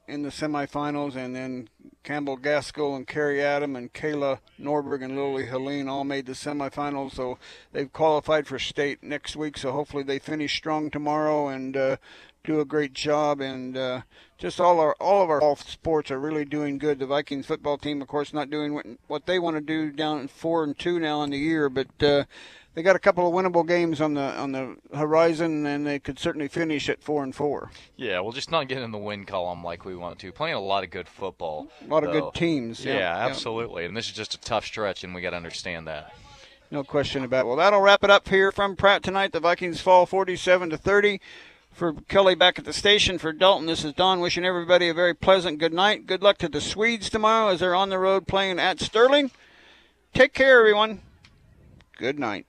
in the semifinals, and then Campbell Gaskell and Carrie Adam and Kayla Norberg and Lily Helene all made the semifinals, so they've qualified for state next week, so hopefully they finish strong tomorrow and do a great job, and just all of our golf sports are really doing good. The Vikings football team, of course, not doing what they want to do, down at 4-2 now in the year, but they got a couple of winnable games on the horizon, and they could certainly finish at 4-4. Yeah, we'll just not get in the win column like we want to. Playing a lot of good football. A lot of good teams. Yeah, absolutely. And this is just a tough stretch, and we got to understand that. No question about it. Well, that'll wrap it up here from Pratt tonight. The Vikings fall 47-30. For Kelly back at the station, for Dalton, this is Don wishing everybody a very pleasant good night. Good luck to the Swedes tomorrow as they're on the road playing at Sterling. Take care, everyone. Good night.